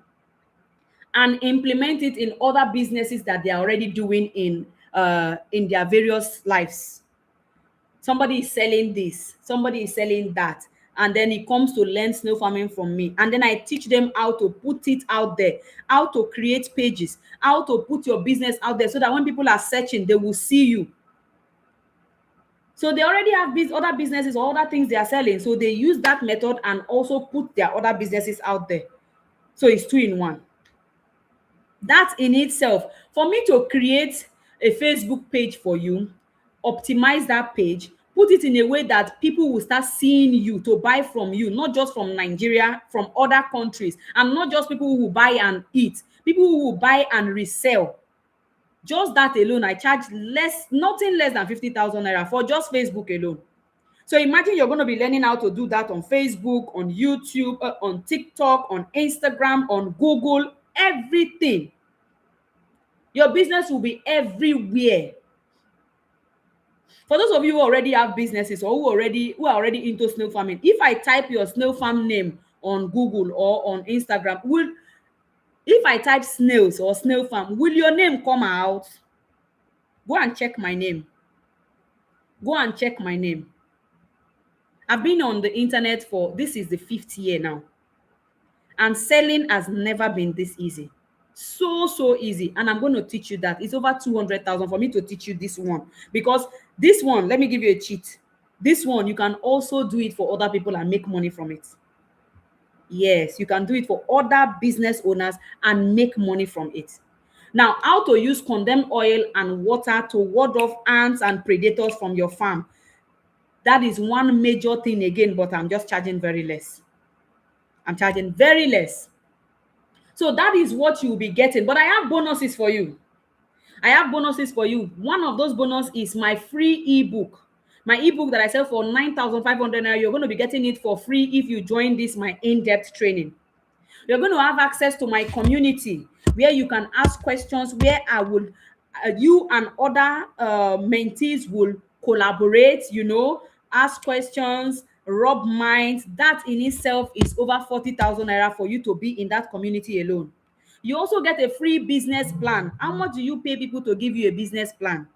Speaker 1: and implement it in other businesses that they are already doing in their various lives. Somebody is selling this, somebody is selling that, and then he comes to learn snail farming from me, and then I teach them how to put it out there, how to create pages, how to put your business out there, so that when people are searching, they will see you. So they already have these other businesses or other things they are selling. So they use that method and also put their other businesses out there. So it's two in one. That in itself, for me to create a Facebook page for you, optimize that page, put it in a way that people will start seeing you to buy from you, not just from Nigeria, from other countries, and not just people who will buy and eat, people who will buy and resell. Just that alone, I charge nothing less than 50,000 naira for just Facebook alone. So imagine you're going to be learning how to do that on Facebook, on YouTube, on TikTok, on Instagram, on Google, everything. Your business will be everywhere. For those of you who already have businesses or who are already into snail farming, if I type your snail farm name on Google or on Instagram, if I type snails or snail farm, will your name come out? Go and check my name. Go and check my name. I've been on the internet for, this is the 5th year now. And selling has never been this easy. So easy. And I'm going to teach you that. It's over 200,000 for me to teach you this one. Because this one, let me give you a cheat. This one, you can also do it for other people and make money from it. Yes, you can do it for other business owners and make money from it. Now, how to use condemned oil and water to ward off ants and predators from your farm. That is one major thing again, but I'm just charging very less. I'm charging very less. So that is what you'll be getting. But I have bonuses for you. I have bonuses for you. One of those bonuses is my free ebook. My ebook that I sell for 9,500 naira. You're going to be getting it for free if you join this my in-depth training. You're going to have access to my community where you can ask questions, where I will, you and other mentees will collaborate, ask questions, rub minds. That in itself is over 40,000 naira for you to be in that community alone. You also get a free business plan. How much do you pay people to give you a business plan?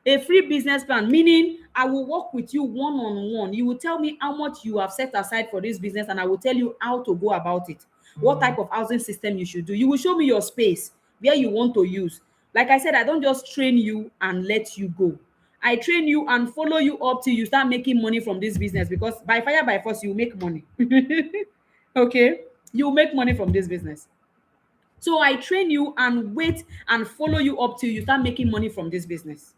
Speaker 1: A free business plan, meaning I will work with you one-on-one. You will tell me how much you have set aside for this business, and I will tell you how to go about it, what type of housing system you should do. You will show me your space where you want to use. Like I said, I don't just train you and let you go. I train you and follow you up till you start making money from this business, because by fire by force you make money. Okay, you make money from this business. So I train you and wait and follow you up till you start making money from this business.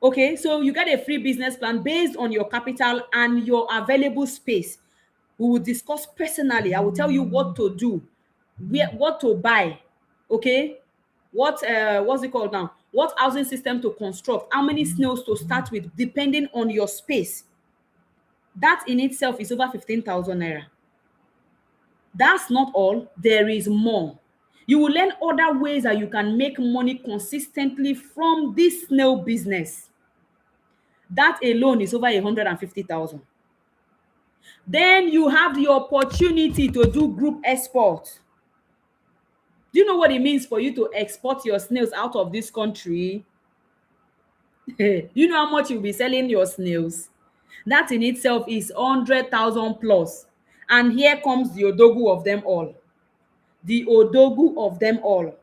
Speaker 1: Okay, so you get a free business plan based on your capital and your available space. We will discuss personally. I will tell you what to do, what to buy. Okay, what's it called now? What housing system to construct? How many snails to start with, depending on your space. That in itself is over 15,000 naira. That's not all. There is more. You will learn other ways that you can make money consistently from this snail business. That alone is over 150,000. Then you have the opportunity to do group export. Do you know what it means for you to export your snails out of this country? You know how much you'll be selling your snails? That in itself is 100,000 plus. And here comes the odogu of them all. The odogu of them all.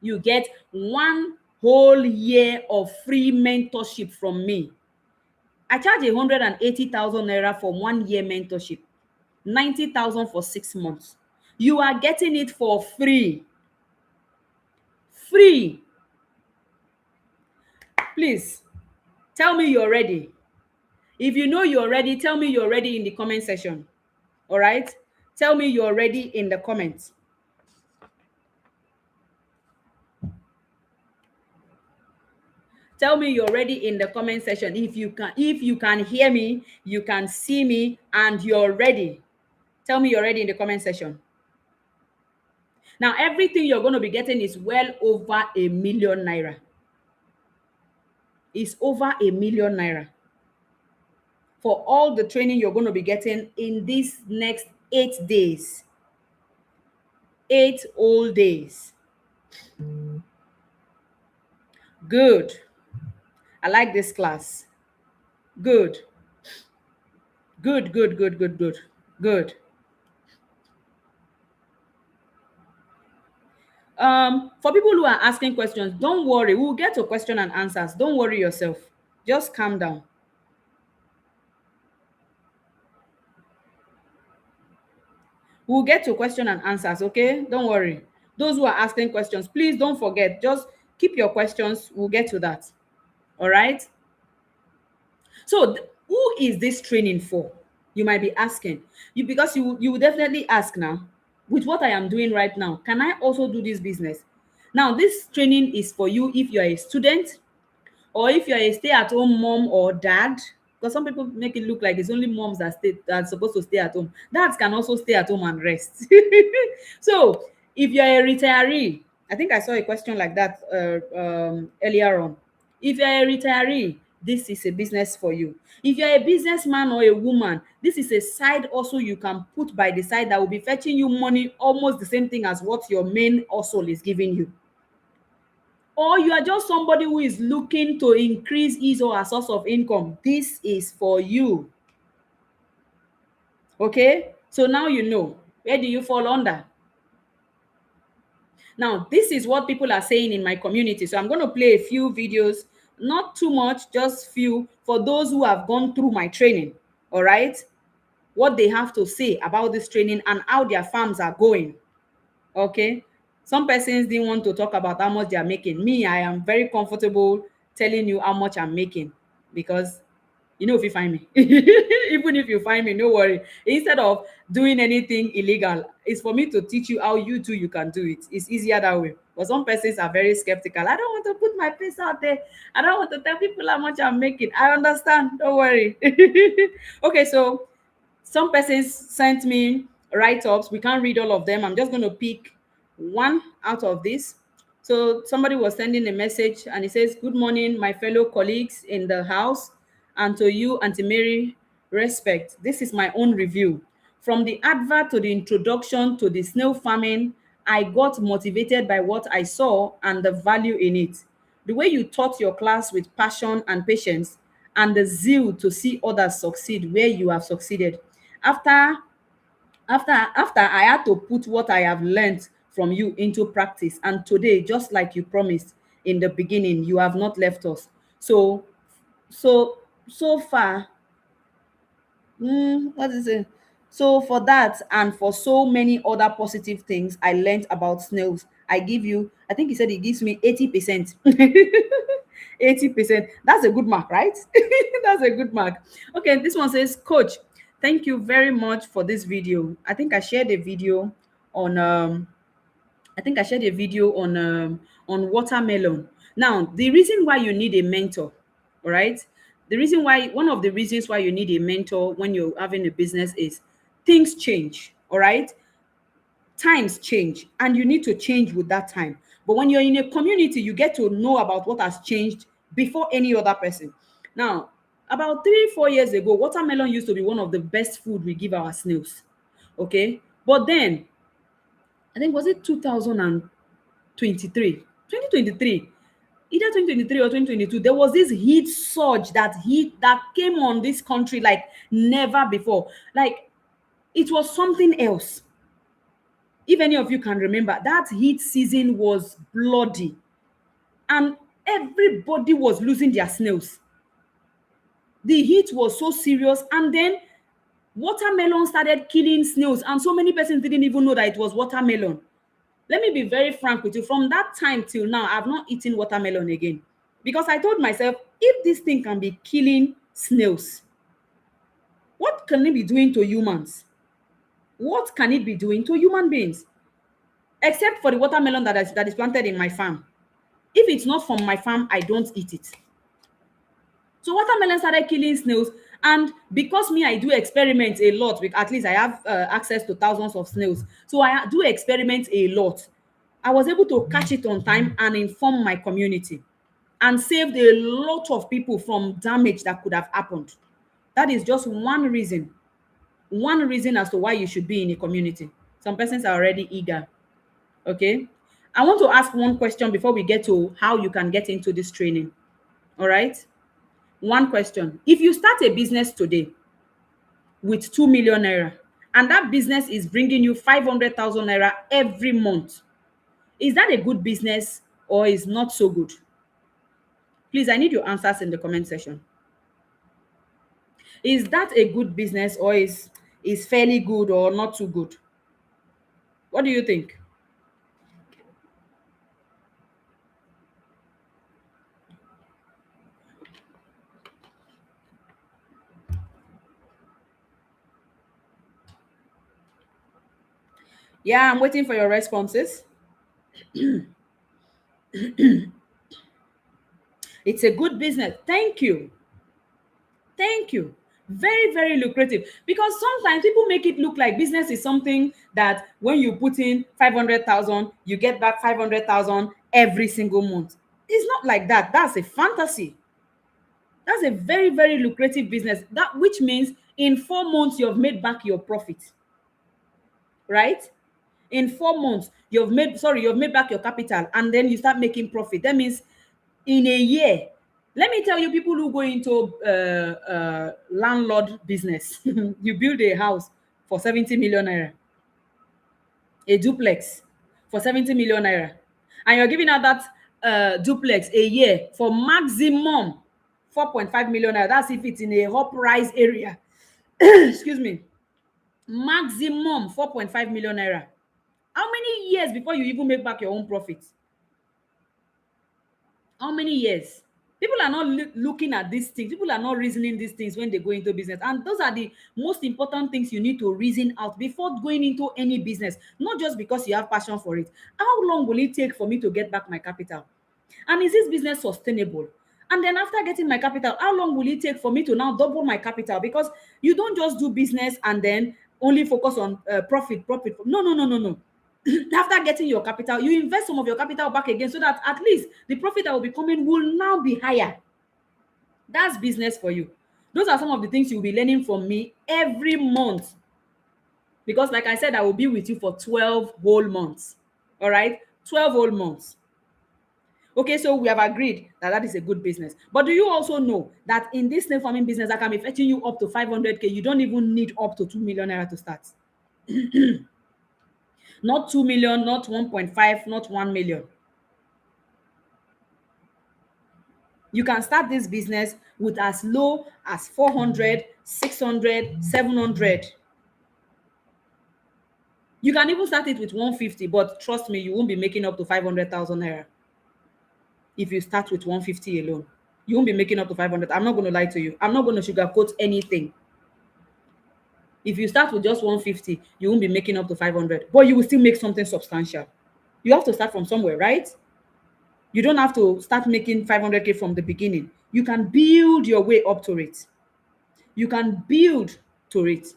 Speaker 1: You get 1 whole year of free mentorship from me. I charge 180,000 naira for 1 year mentorship, 90,000 for 6 months. You are getting it for free. Free. Please tell me you're ready. If you know you're ready, tell me you're ready in the comment section. All right? Tell me you're ready in the comments. Tell me you're ready in the comment section. If you can hear me, you can see me, and you're ready. Tell me you're ready in the comment section. Now, everything you're going to be getting is well over 1,000,000 naira. It's over 1,000,000 naira for all the training you're going to be getting in these next 8 days. 8 whole days. Good. I like this class. Good. Good, good, good, good, good, good. For people who are asking questions, don't worry. We'll get to question and answers. Don't worry yourself. Just calm down. We'll get to question and answers, okay? Don't worry. Those who are asking questions, please don't forget. Just keep your questions. We'll get to that. All right? So, who is this training for? You might be asking. Because you will definitely ask now, with what I am doing right now, can I also do this business? Now, this training is for you if you are a student, or if you're a stay-at-home mom or dad, because some people make it look like it's only moms that are supposed to stay at home. Dads can also stay at home and rest. So if you're a retiree, I think I saw a question like that earlier on. If you're a retiree, this is a business for you. If you're a businessman or a woman, this is a side also you can put by the side that will be fetching you money, almost the same thing as what your main hustle is giving you. Or you are just somebody who is looking to increase his or her source of income, this is for you. Okay, so now you know. Where do you fall under? Now, this is what people are saying in my community. So I'm going to play a few videos, not too much, just few, for those who have gone through my training. All right, what they have to say about this training and how their farms are going. Okay, some persons didn't want to talk about how much they are making. Me, I am very comfortable telling you how much I'm making, because you know if you find me. Even if you find me, no worry. Instead of doing anything illegal, it's for me to teach you how you too you can do it. It's easier that way. But some persons are very skeptical. I don't want to put my face out there. I don't want to tell people how much I'm making. I understand, don't worry. Okay, so some persons sent me write-ups. We can't read all of them. I'm just going to pick one out of this. So somebody was sending a message and it says, "Good morning, my fellow colleagues in the house, and to you, Auntie Mary, respect. This is my own review. From the advert to the introduction to the snail farming, I got motivated by what I saw and the value in it. The way you taught your class with passion and patience, and the zeal to see others succeed where you have succeeded. After after I had to put what I have learned from you into practice, and today, just like you promised in the beginning, you have not left us. So far, what is it? So for that and for so many other positive things I learned about snails, I give you, I think he said he gives me 80%. 80%. That's a good mark, right? That's a good mark. Okay, this one says, Coach, thank you very much for this video. I think I shared a video on on watermelon. Now, the reason why you need a mentor, all right? One of the reasons why you need a mentor when you're having a business is things change, all right? Times change and you need to change with that time. But when you're in a community, you get to know about what has changed before any other person. Now, about 3 4 years ago, watermelon used to be one of the best food we give our snails. Okay, but then I think was it 2023, 2023, either 2023 or 2022, there was this heat surge that came on this country like never before. Like it was something else. If any of you can remember, that heat season was bloody and everybody was losing their snails. The heat was so serious, and then watermelon started killing snails, and so many persons didn't even know that it was watermelon. Let me be very frank with you. From that time till now, I've not eaten watermelon again because I told myself, if this thing can be killing snails, what can it be doing to humans? What can it be doing to human beings? Except for the watermelon that is planted in my farm. If it's not from my farm, I don't eat it. So watermelon started killing snails, and because me, I do experiment a lot. With at least I have access to thousands of snails, so I do experiment a lot. I was able to catch it on time and inform my community, and saved a lot of people from damage that could have happened. That is just one reason as to why you should be in a community. Some persons are already eager. Okay, I want to ask one question before we get to how you can get into this training. All right, one question. If you start a business today with 2 million naira and that business is bringing you 500,000 naira every month, is that a good business or is not so good? Please, I need your answers in the comment section. Is that a good business or is fairly good or not too good? What do you think? Yeah, I'm waiting for your responses. It's a good business. Thank you. Thank you. Very, very lucrative. Because sometimes people make it look like business is something that when you put in 500,000, you get back 500,000 every single month. It's not like that. That's a fantasy. That's a very, very lucrative business. That which means in 4 months you've made back your profit, right? In 4 months you've made back your capital and then you start making profit. That means in a year, let me tell you, people who go into landlord business, you build a house for 70 million naira, a duplex for 70 million naira, and you're giving out that duplex a year for maximum 4.5 million naira. That's if it's in a hop rise area. Excuse me. Maximum 4.5 million naira. How many years before you even make back your own profit? How many years? People are not looking at these things. People are not reasoning these things when they go into business. And those are the most important things you need to reason out before going into any business. Not just because you have passion for it. How long will it take for me to get back my capital? And is this business sustainable? And then after getting my capital, how long will it take for me to now double my capital? Because you don't just do business and then only focus on profit. No, no, no, no, no. After getting your capital, you invest some of your capital back again so that at least the profit that will be coming will now be higher. That's business for you. Those are some of the things you'll be learning from me every month. Because like I said, I will be with you for 12 whole months. All right? 12 whole months. Okay, so we have agreed that that is a good business. But do you also know that in this snail farming business that can be fetching you up to 500K, you don't even need up to 2 million naira to start. Not 2 million, not 1.5, not 1 million. You can start this business with as low as 400, 600, 700. You can even start it with 150, but trust me, you won't be making up to 500,000 naira if you start with 150 alone. You won't be making up to 500. I'm not going to lie to you. I'm not going to sugarcoat anything. If you start with just 150, you won't be making up to 500, but you will still make something substantial. You have to start from somewhere, right? You don't have to start making 500K from the beginning. You can build your way up to it. You can build to it.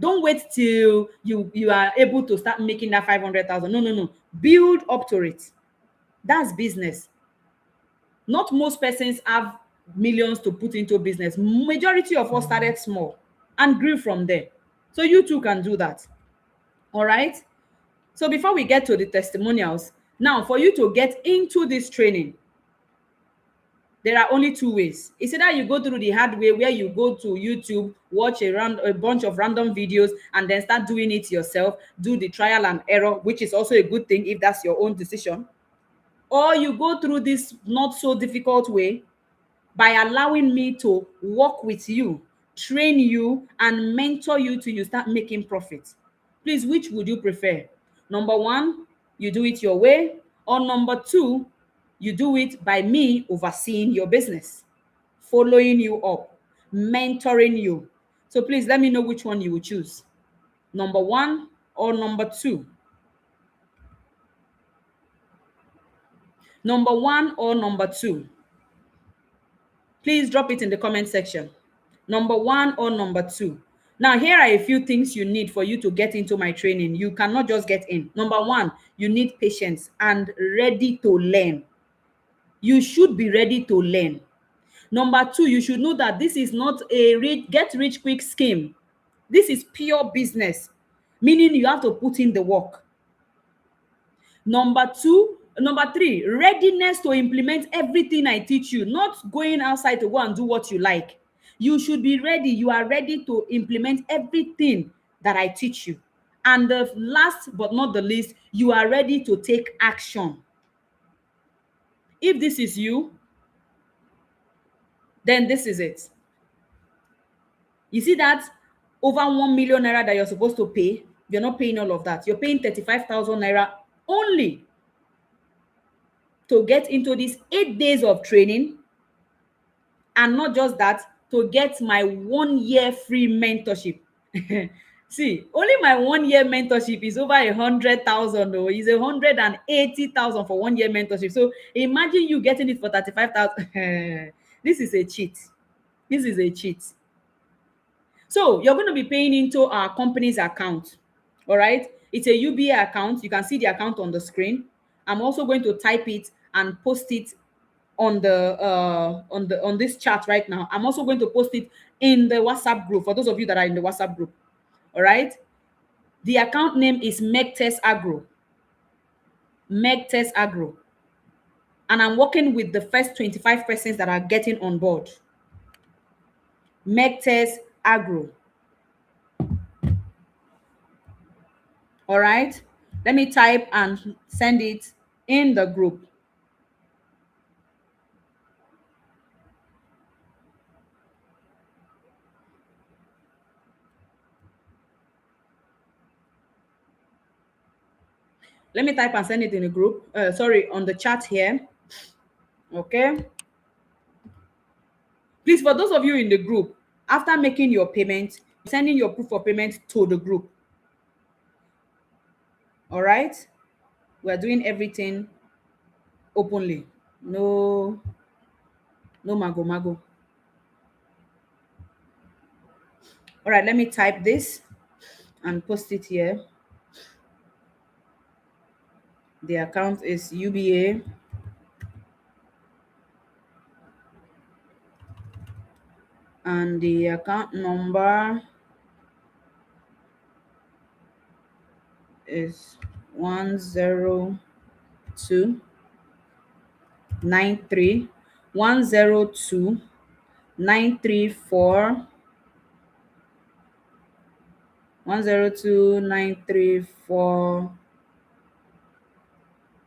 Speaker 1: Don't wait till you are able to start making that 500,000. No, no, no. Build up to it. That's business. Not most persons have millions to put into business. Majority of us started small and grew from there. So you too can do that. All right. So before we get to the testimonials, now for you to get into this training, there are only two ways. It's either you go through the hard way, where you go to YouTube, watch a bunch of random videos, and then start doing it yourself, do the trial and error, which is also a good thing if that's your own decision. Or you go through this not so difficult way by allowing me to work with you, train you, and mentor you till you start making profit. Please, which would you prefer? Number one, you do it your way, or number two, you do it by me overseeing your business, following you up, mentoring you. So please let me know which one you will choose. Number one or number two? Number one or number two? Please drop it in the comment section. Number one or number two? Now, here are a few things you need for you to get into my training. You cannot just get in. Number one, you need patience and ready to learn. You should be ready to learn. Number two, you should know that this is not a get rich quick scheme. This is pure business, meaning you have to put in the work. Number three, readiness to implement everything I teach you, not going outside to go and do what you like. You should be ready. You are ready to implement everything that I teach you. And the last but not the least, you are ready to take action. If this is you, then this is it. You see that over 1 million naira that you're supposed to pay, you're not paying all of that. You're paying 35,000 naira only to get into these 8 days of training. And not just that, to get my 1 year free mentorship. See, only my 1 year mentorship is over 100,000. though. It's 180,000 for 1 year mentorship. So imagine you getting it for 35,000. This is a cheat. This is a cheat. So you're going to be paying into our company's account. All right. It's a UBA account. You can see the account on the screen. I'm also going to type it and post it on this chat right now. I'm also going to post it in the WhatsApp group for those of you that are in the WhatsApp group. All right. The account name is Megtest Agro. Megtest Agro. And I'm working with the first 25 persons that are getting on board. Megtest Agro. All right. Let me type and send it in the group. Let me type and send it in the group. Sorry, on the chat here. Okay. Please, for those of you in the group, after making your payment, sending your proof of payment to the group. All right. We're doing everything openly. No mago mago. All right, let me type this and post it here. The account is UBA. And the account number is 10293 102 934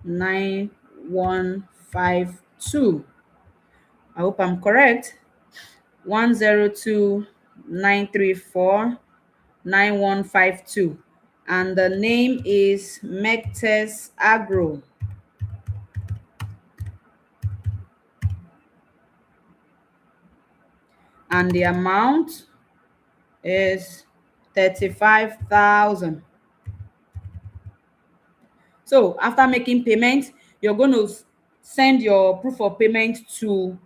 Speaker 1: 9152. I hope I'm correct. 102 934 9152. And the name is Megtest Agro. And the amount is 35,000. So after making payment, you're going to send your proof of payment to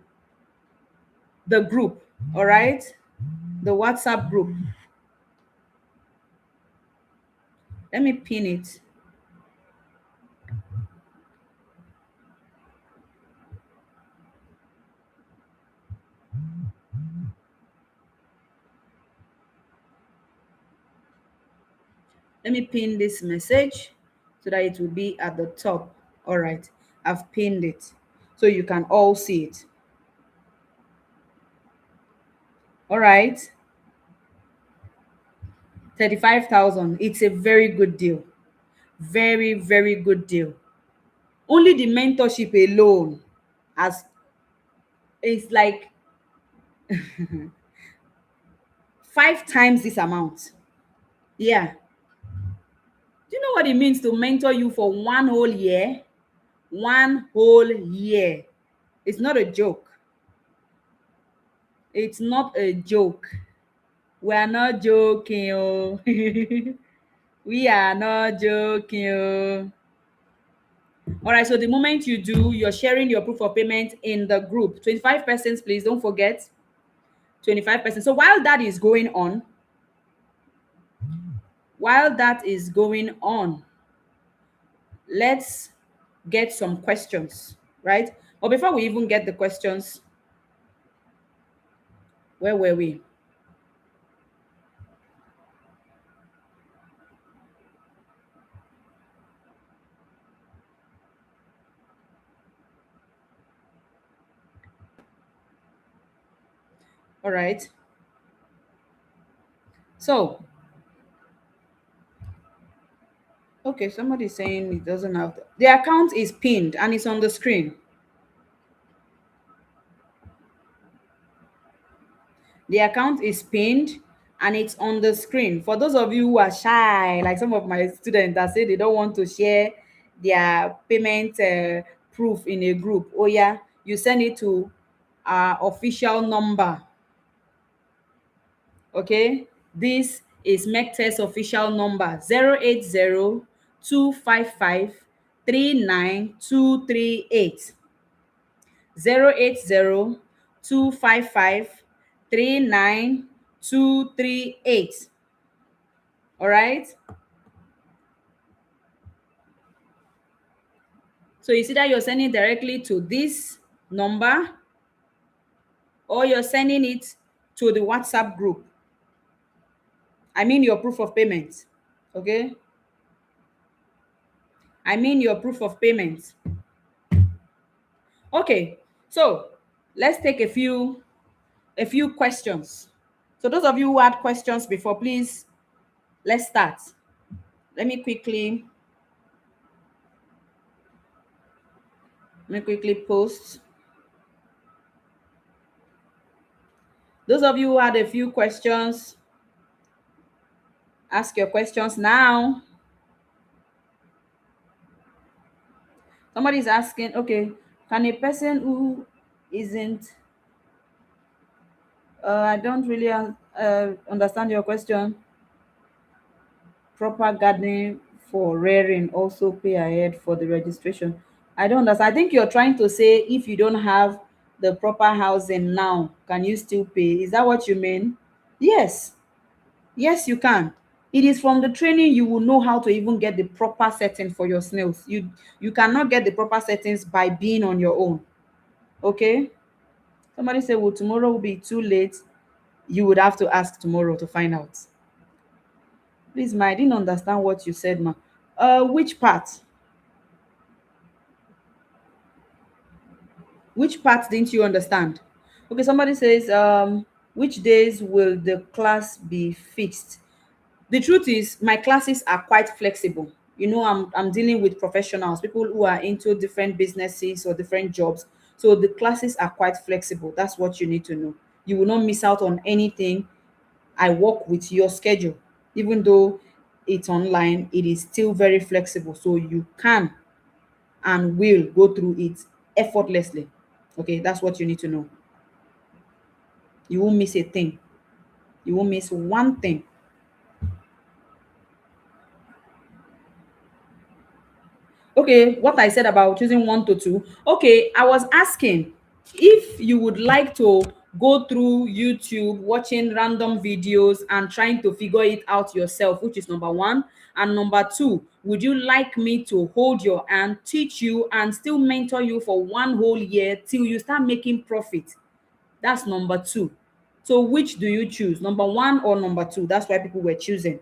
Speaker 1: the group. All right, the WhatsApp group. Let me pin it. Let me pin this message so that it will be at the top. All right, I've pinned it so you can all see it. All right, 35,000. It's a very good deal. Very, very good deal. Only the mentorship alone has, it's like 5 times this amount. Yeah. Do you know what it means to mentor you for 1 whole year? 1 whole year. It's not a joke. It's not a joke. We are not joking. Oh. We are not joking. Oh. All right. So the moment you do, you're sharing your proof of payment in the group. 25%, please don't forget. 25%. So while that is going on, let's get some questions, right? But before we even get the questions, where were we? All right. So, okay, somebody's saying it doesn't have the account is pinned and it's on the screen. The account is pinned and it's on the screen. For those of you who are shy, like some of my students that say they don't want to share their payment proof in a group, oh yeah, you send it to our official number. Okay, this is Mectest official number 080-255-39238. 080-255-39238. All right. So you see that you're sending directly to this number or you're sending it to the WhatsApp group. I mean your proof of payment. Okay. I mean your proof of payment. Okay. So let's take a few questions. So those of you who had questions before, please, let's start. Let me quickly post. Those of you who had a few questions, ask your questions now. Somebody's asking, okay, can a person who isn't, I don't really understand your question. Proper gardening for rearing also pay ahead for the registration. I don't understand. I think you're trying to say if you don't have the proper housing now, can you still pay? Is that what you mean? Yes. Yes, you can. It is from the training you will know how to even get the proper setting for your snails. You cannot get the proper settings by being on your own. Okay? Somebody say, well, tomorrow will be too late. You would have to ask tomorrow to find out. Please, ma, I didn't understand what you said, ma. Which part? Which part didn't you understand? Okay, somebody says, which days will the class be fixed? The truth is, my classes are quite flexible. You know, I'm dealing with professionals, people who are into different businesses or different jobs. So the classes are quite flexible. That's what you need to know. You will not miss out on anything. I work with your schedule. Even though it's online, it is still very flexible. So you can and will go through it effortlessly. Okay, that's what you need to know. You won't miss a thing. You won't miss one thing. Okay, what I said about choosing 1 to 2. Okay, I was asking if you would like to go through YouTube watching random videos and trying to figure it out yourself, which is number one. And number two, would you like me to hold your hand, teach you, and still mentor you for 1 whole year till you start making profit? That's number two. So which do you choose, number one or number two? That's why people were choosing.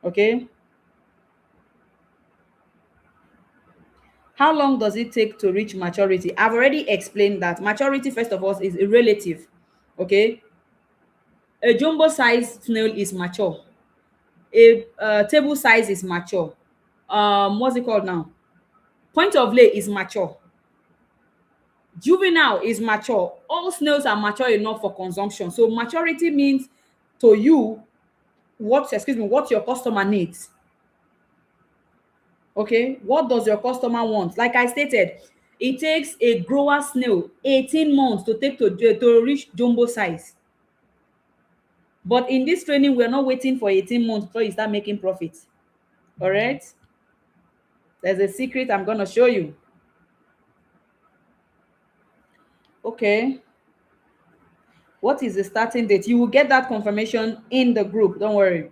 Speaker 1: Okay. How long does it take to reach maturity? I've already explained that maturity, first of all, is relative. Okay. A jumbo size snail is mature. A table size is mature. What's it called now? Point of lay is mature. Juvenile is mature. All snails are mature enough for consumption. So maturity means to you what your customer needs. Okay, what does your customer want? Like I stated, it takes a grower snail 18 months to reach jumbo size. But in this training, we're not waiting for 18 months before you start making profit. All right, there's a secret I'm going to show you. Okay, what is the starting date? You will get that confirmation in the group, don't worry.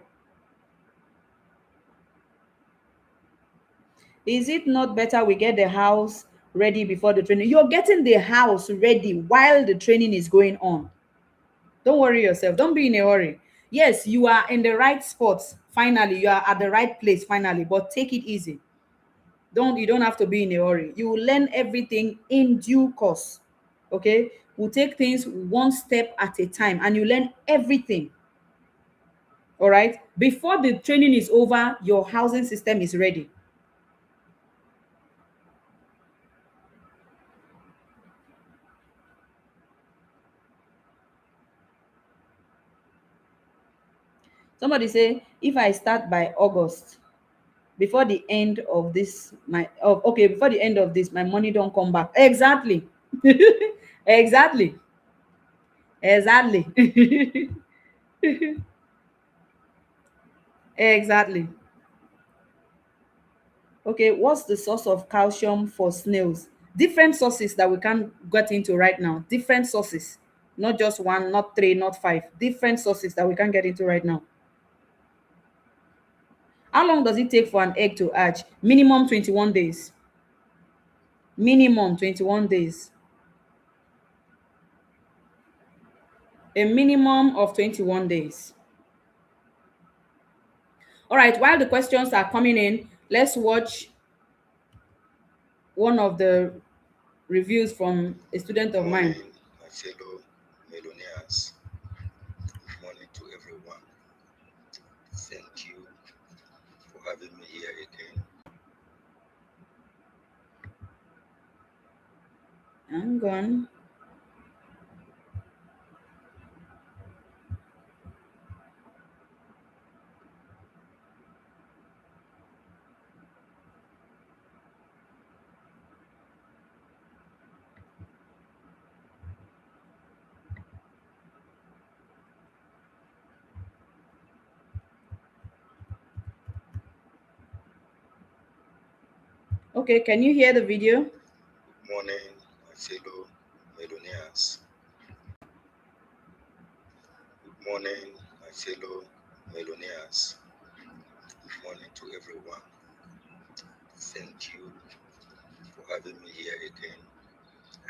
Speaker 1: Is it not better we get the house ready before the training? You're getting the house ready while the training is going on. Don't worry yourself. Don't be in a hurry. Yes, you are in the right spot. Finally, you are at the right place finally, but take it easy. You don't have to be in a hurry. You will learn everything in due course. Okay? We'll take things one step at a time and you learn everything. All right? Before the training is over, your housing system is ready. Somebody say, if I start by August, before the end of this, before the end of this, my money don't come back. Exactly. Exactly. Exactly. Exactly. Okay, what's the source of calcium for snails? Different sources that we can't get into right now. Different sources. Not just one, not three, not five. Different sources that we can't get into right now. How long does it take for an egg to hatch? Minimum 21 days. Minimum 21 days. A minimum of 21 days. All right, while the questions are coming in, let's watch one of the reviews from a student of mine.
Speaker 3: Morning, my fellow millionaires. Good morning to everyone. Thank you for having me here again.
Speaker 1: I'm gone. Okay, can you hear the video?
Speaker 3: Good morning, my fellow millionaires. Good morning, my fellow millionaires. Good morning to everyone. Thank you for having me here again.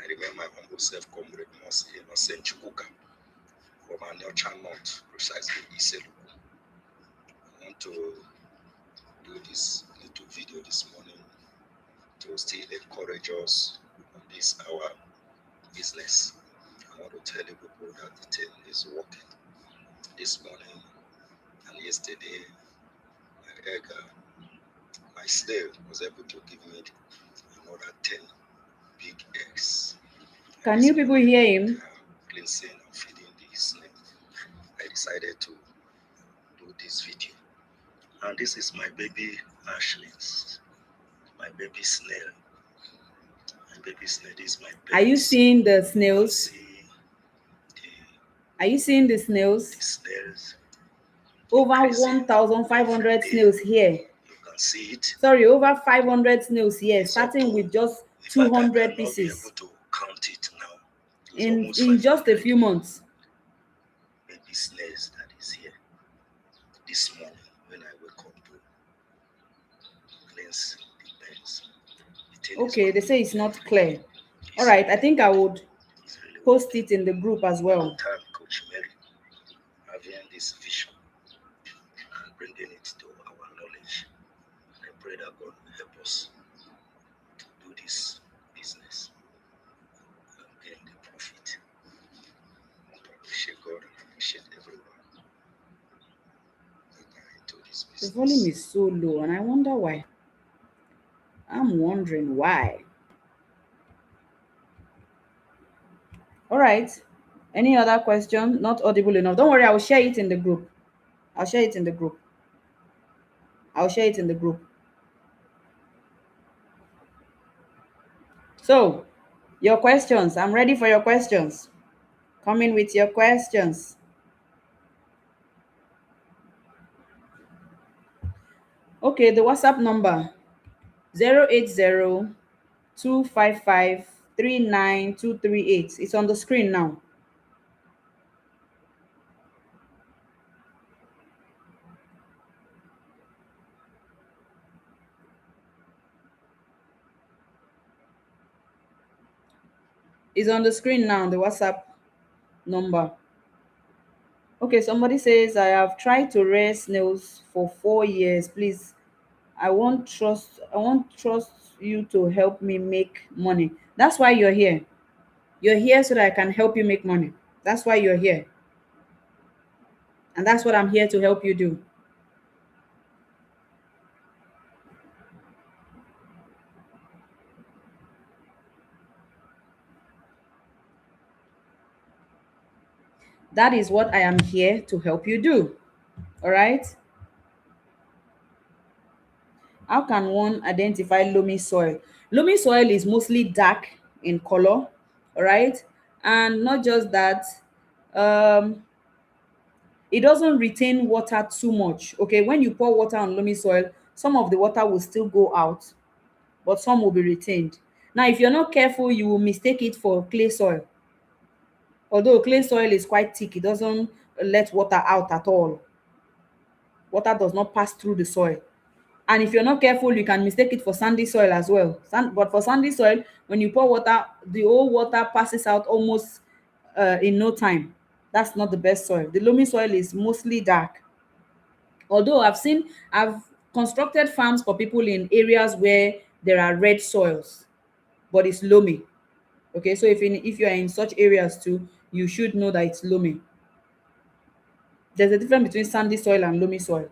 Speaker 3: I remain my humble self, Comrade Moss Innocent Chukuka from Aniocha North, precisely Iseluku. I want to do this little video this morning to still encourage us on this our business. I want to tell you people that the thing is working. This morning and yesterday, my slave was able to give me another 10 big eggs.
Speaker 1: Can you people hear him?
Speaker 3: Cleansing and feeding the snake. I decided to do this video. And this is my baby Ashley's, my baby snail. My baby snail is my baby.
Speaker 1: Are you seeing the snails? Are you seeing the snails?
Speaker 3: The snails.
Speaker 1: Over 1,500 snails here.
Speaker 3: You can see it.
Speaker 1: Sorry, over 500 snails here, starting with just 200 pieces.
Speaker 3: I cannot be able to count it now.
Speaker 1: In just a few months.
Speaker 3: Baby snails that is here this morning when I wake up to Depends. The thing is
Speaker 1: Okay, they
Speaker 3: good.
Speaker 1: say it's not clear. All
Speaker 3: It's
Speaker 1: right, I
Speaker 3: really,
Speaker 1: think I would
Speaker 3: it's really
Speaker 1: post
Speaker 3: working.
Speaker 1: it in the group as
Speaker 3: One
Speaker 1: well.
Speaker 3: time, Coach Mary having this vision and bringing it to our knowledge. I pray that God will help us to do this business and gain the profit. I appreciate God and appreciate everyone that are into this
Speaker 1: The volume
Speaker 3: business.
Speaker 1: is so low, and I wonder why. I'm wondering why. All right. Any other question? Not audible enough. Don't worry, I'll share it in the group. I'll share it in the group. I'll share it in the group. So, your questions. I'm ready for your questions. Come in with your questions. Okay, the WhatsApp number 080-255-39238. It's on the screen now. It's on the screen now, the WhatsApp number. Okay, somebody says, I have tried to raise snails for 4 years. Please, I want trust you to help me make money. That's why you're here. You're here so that I can help you make money. That's why you're here. And that's what I'm here to help you do. That is what I am here to help you do. All right? How can one identify loamy soil? Loamy soil is mostly dark in color, all right? And not just that, um, it doesn't retain water too much. Okay, when you pour water on loamy soil, some of the water will still go out, but some will be retained. Now, if you're not careful, you will mistake it for clay soil. Although clay soil is quite thick, it doesn't let water out at all. Water does not pass through the soil. And if you're not careful, you can mistake it for sandy soil as well. But for sandy soil, when you pour water, the whole water passes out almost in no time. That's not the best soil. The loamy soil is mostly dark. Although I've constructed farms for people in areas where there are red soils, but it's loamy. Okay, so if you are in such areas too, you should know that it's loamy. There's a difference between sandy soil and loamy soil,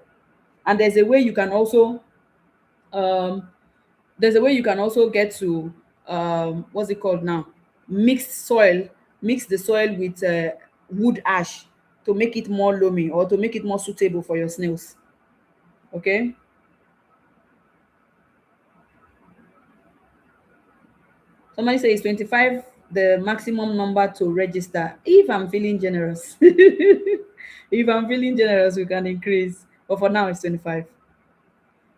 Speaker 1: and um, there's a way you can also get to what's it called now? Mixed soil, mix the soil with wood ash to make it more loamy or to make it more suitable for your snails. Okay. Somebody says 25 the maximum number to register. If I'm feeling generous, if I'm feeling generous, we can increase. But for now, it's 25.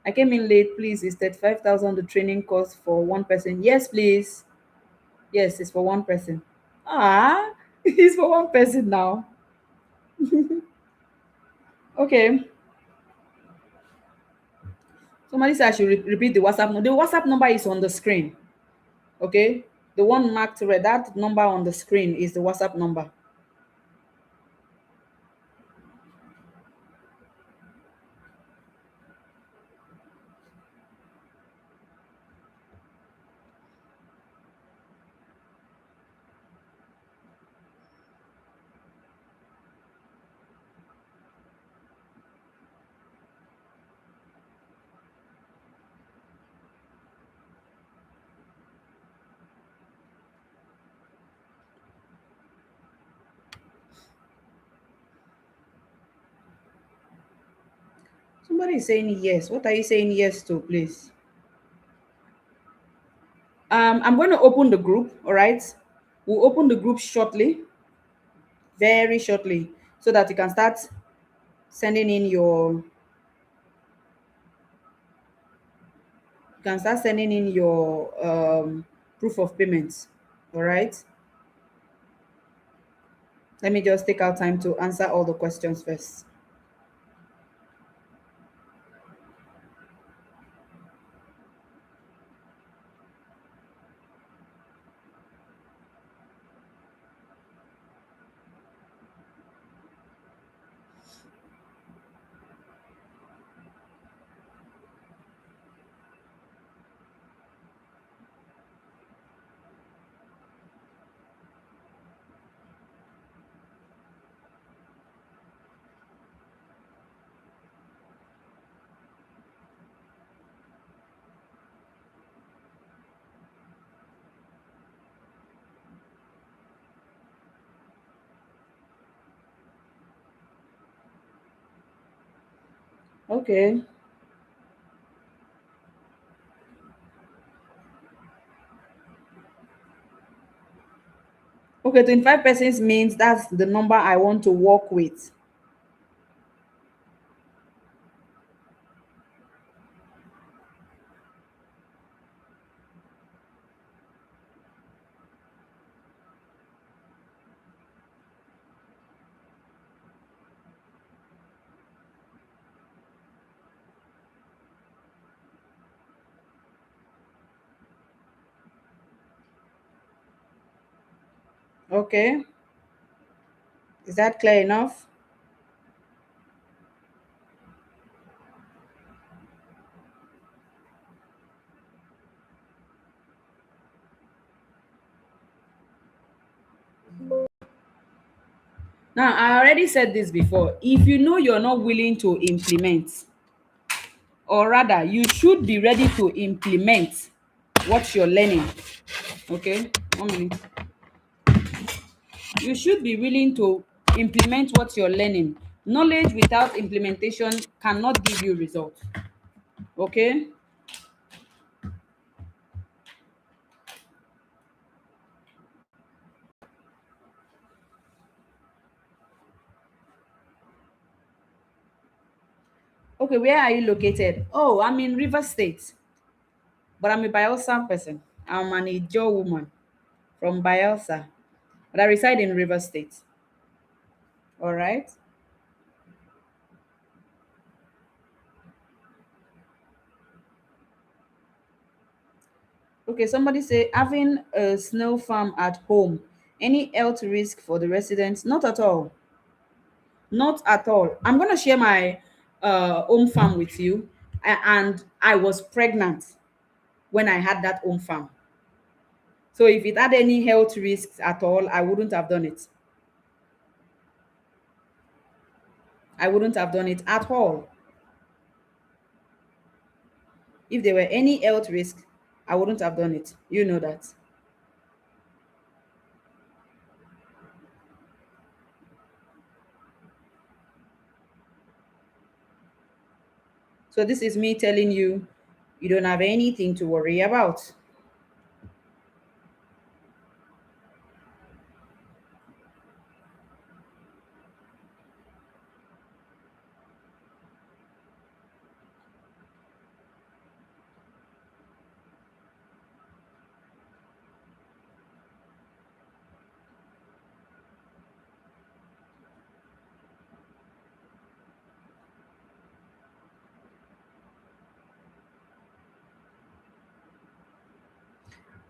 Speaker 1: I came in late. Please, is 35,000 the training cost for one person? Yes, please. Yes, it's for one person. Ah, it's for one person now. Okay. Somebody said I should repeat the WhatsApp. The WhatsApp number is on the screen. Okay. The one marked red, that number on the screen is the WhatsApp number. Somebody is saying yes. What are you saying yes to, please? I'm going to open the group. All right. We'll open the group shortly, very shortly, so that you can start sending in your proof of payments. All right. Let me just take out time to answer all the questions first. Okay. Okay, 25 persons means that's the number I want to work with. Okay. Is that clear enough? Now, I already said this before. If you know you're not willing to implement, or rather, you should be ready to implement what you're learning. Okay, 1 minute. You should be willing to implement what you're learning. Knowledge without implementation cannot give you results. Okay. Okay, where are you located? Oh, I'm in River State, but I'm a Bielsa person. I'm an Ijo woman from Bielsa, but I reside in River State. All right. Okay, somebody say having a snail farm at home. Any health risk for the residents? Not at all. Not at all. I'm gonna share my home farm with you. And I was pregnant when I had that home farm. So if it had any health risks at all, I wouldn't have done it. I wouldn't have done it at all. If there were any health risk, I wouldn't have done it. You know that. So this is me telling you, you don't have anything to worry about.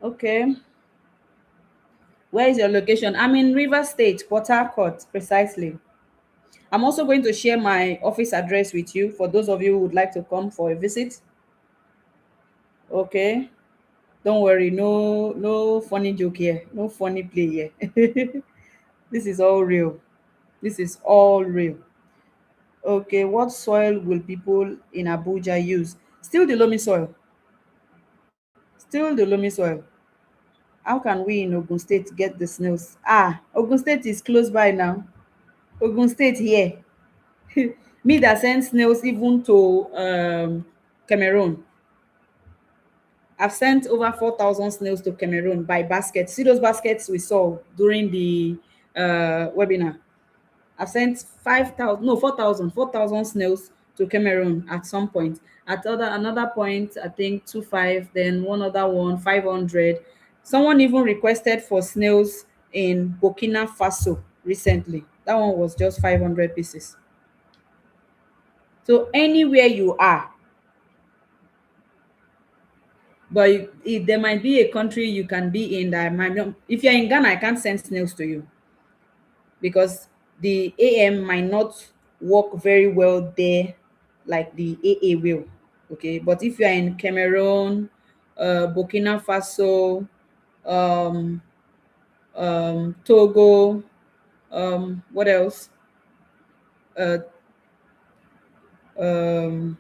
Speaker 1: Okay. Where is your location? I'm in River State, Port Harcourt, precisely. I'm also going to share my office address with you for those of you who would like to come for a visit. Okay. Don't worry, no funny joke here, no funny play here. This is all real. This is all real. Okay, what soil will people in Abuja use? Still the loamy soil. Still the loamy soil. How can we in Ogun State get the snails? Ah, Ogun State is close by now. Ogun State here. Me that send snails even to Cameroon. I've sent over 4,000 snails to Cameroon by baskets. See those baskets we saw during the webinar? I've sent 5,000, no, 4,000 snails to Cameroon at some point. At another point, I think 25, then one other one, 500. Someone even requested for snails in Burkina Faso recently. That one was just 500 pieces. So anywhere you are, but if there might be a country you can be in that might not. If you're in Ghana, I can't send snails to you because the AM might not work very well there like the AA will. Okay, but if you are in Cameroon, Burkina Faso, um, Togo, what else? Uh, um,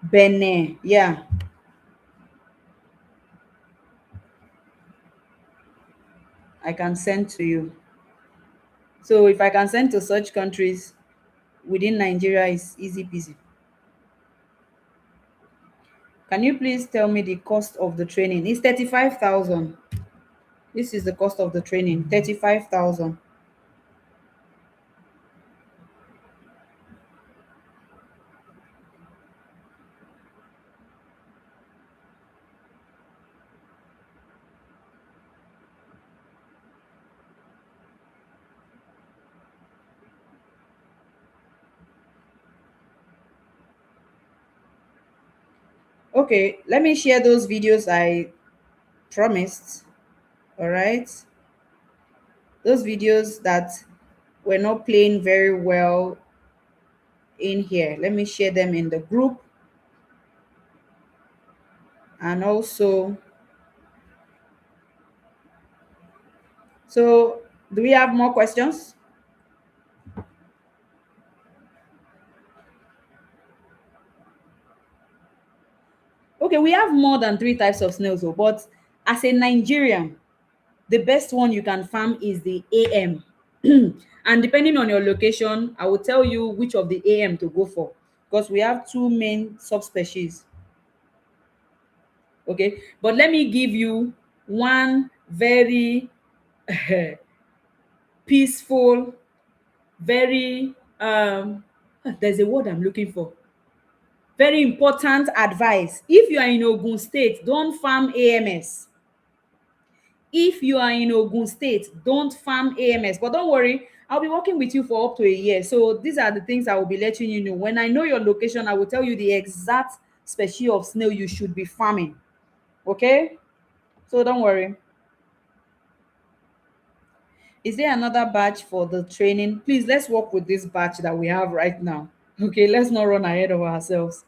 Speaker 1: Benin, yeah, I can send to you. So if I can send to such countries, within Nigeria is easy peasy. Can you please tell me the cost of the training? It's 35,000. This is the cost of the training, 35,000. Okay, let me share those videos I promised. All right. Those videos that were not playing very well in here. Let me share them in the group. And also, so do we have more questions? Okay, we have more than three types of snails, oh, but as a Nigerian, the best one you can farm is the AM. And depending on your location, I will tell you which of the AM to go for, because we have two main subspecies. Okay, but let me give you one very peaceful, very there's a word I'm looking for, very important advice. If you are in Ogun State, don't farm AMS. If you are in Ogun State, don't farm AMS. But don't worry, I'll be working with you for up to a year. So these are the things I will be letting you know. When I know your location, I will tell you the exact species of snail you should be farming. Okay? So don't worry. Is there another batch for the training? Please, let's work with this batch that we have right now. Okay, let's not run ahead of ourselves.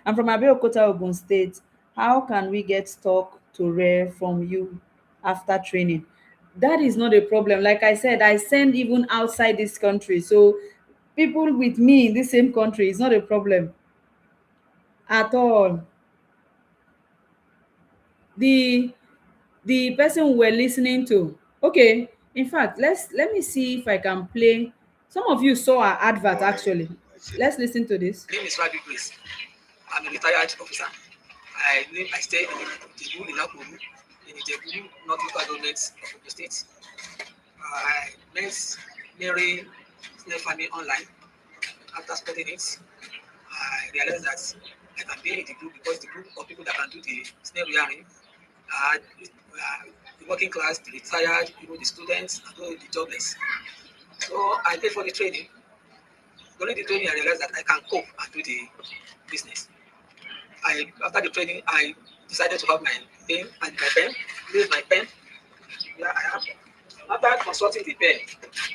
Speaker 1: I'm from Abeokuta, Ogun State. How can we get stock to rare from you after training? That is not a problem. Like I said, I send even outside this country. So people with me in the same country is not a problem at all. The the person we're listening to. Okay, in fact, let me see if I can play. Some of you saw our
Speaker 3: Good
Speaker 1: advert
Speaker 3: morning,
Speaker 1: actually.
Speaker 3: my fellow.
Speaker 1: Let's listen to this.
Speaker 4: My name is Rabi Grace. I'm a retired officer. I stay in Ijebu in Akuru, in Ijebu, North Local Government of the state. I met Mary Snail farming online. After studying it, I realized that I can be in the group because the group of people that can do the snail rearing are the working class, the retired, the students, and all the jobless. So I paid for the training. During the training, I realized that I can cope and do the business. After the training, I decided to have my pen and my pen. This is my pen. Yeah, I have. After consulting the pen,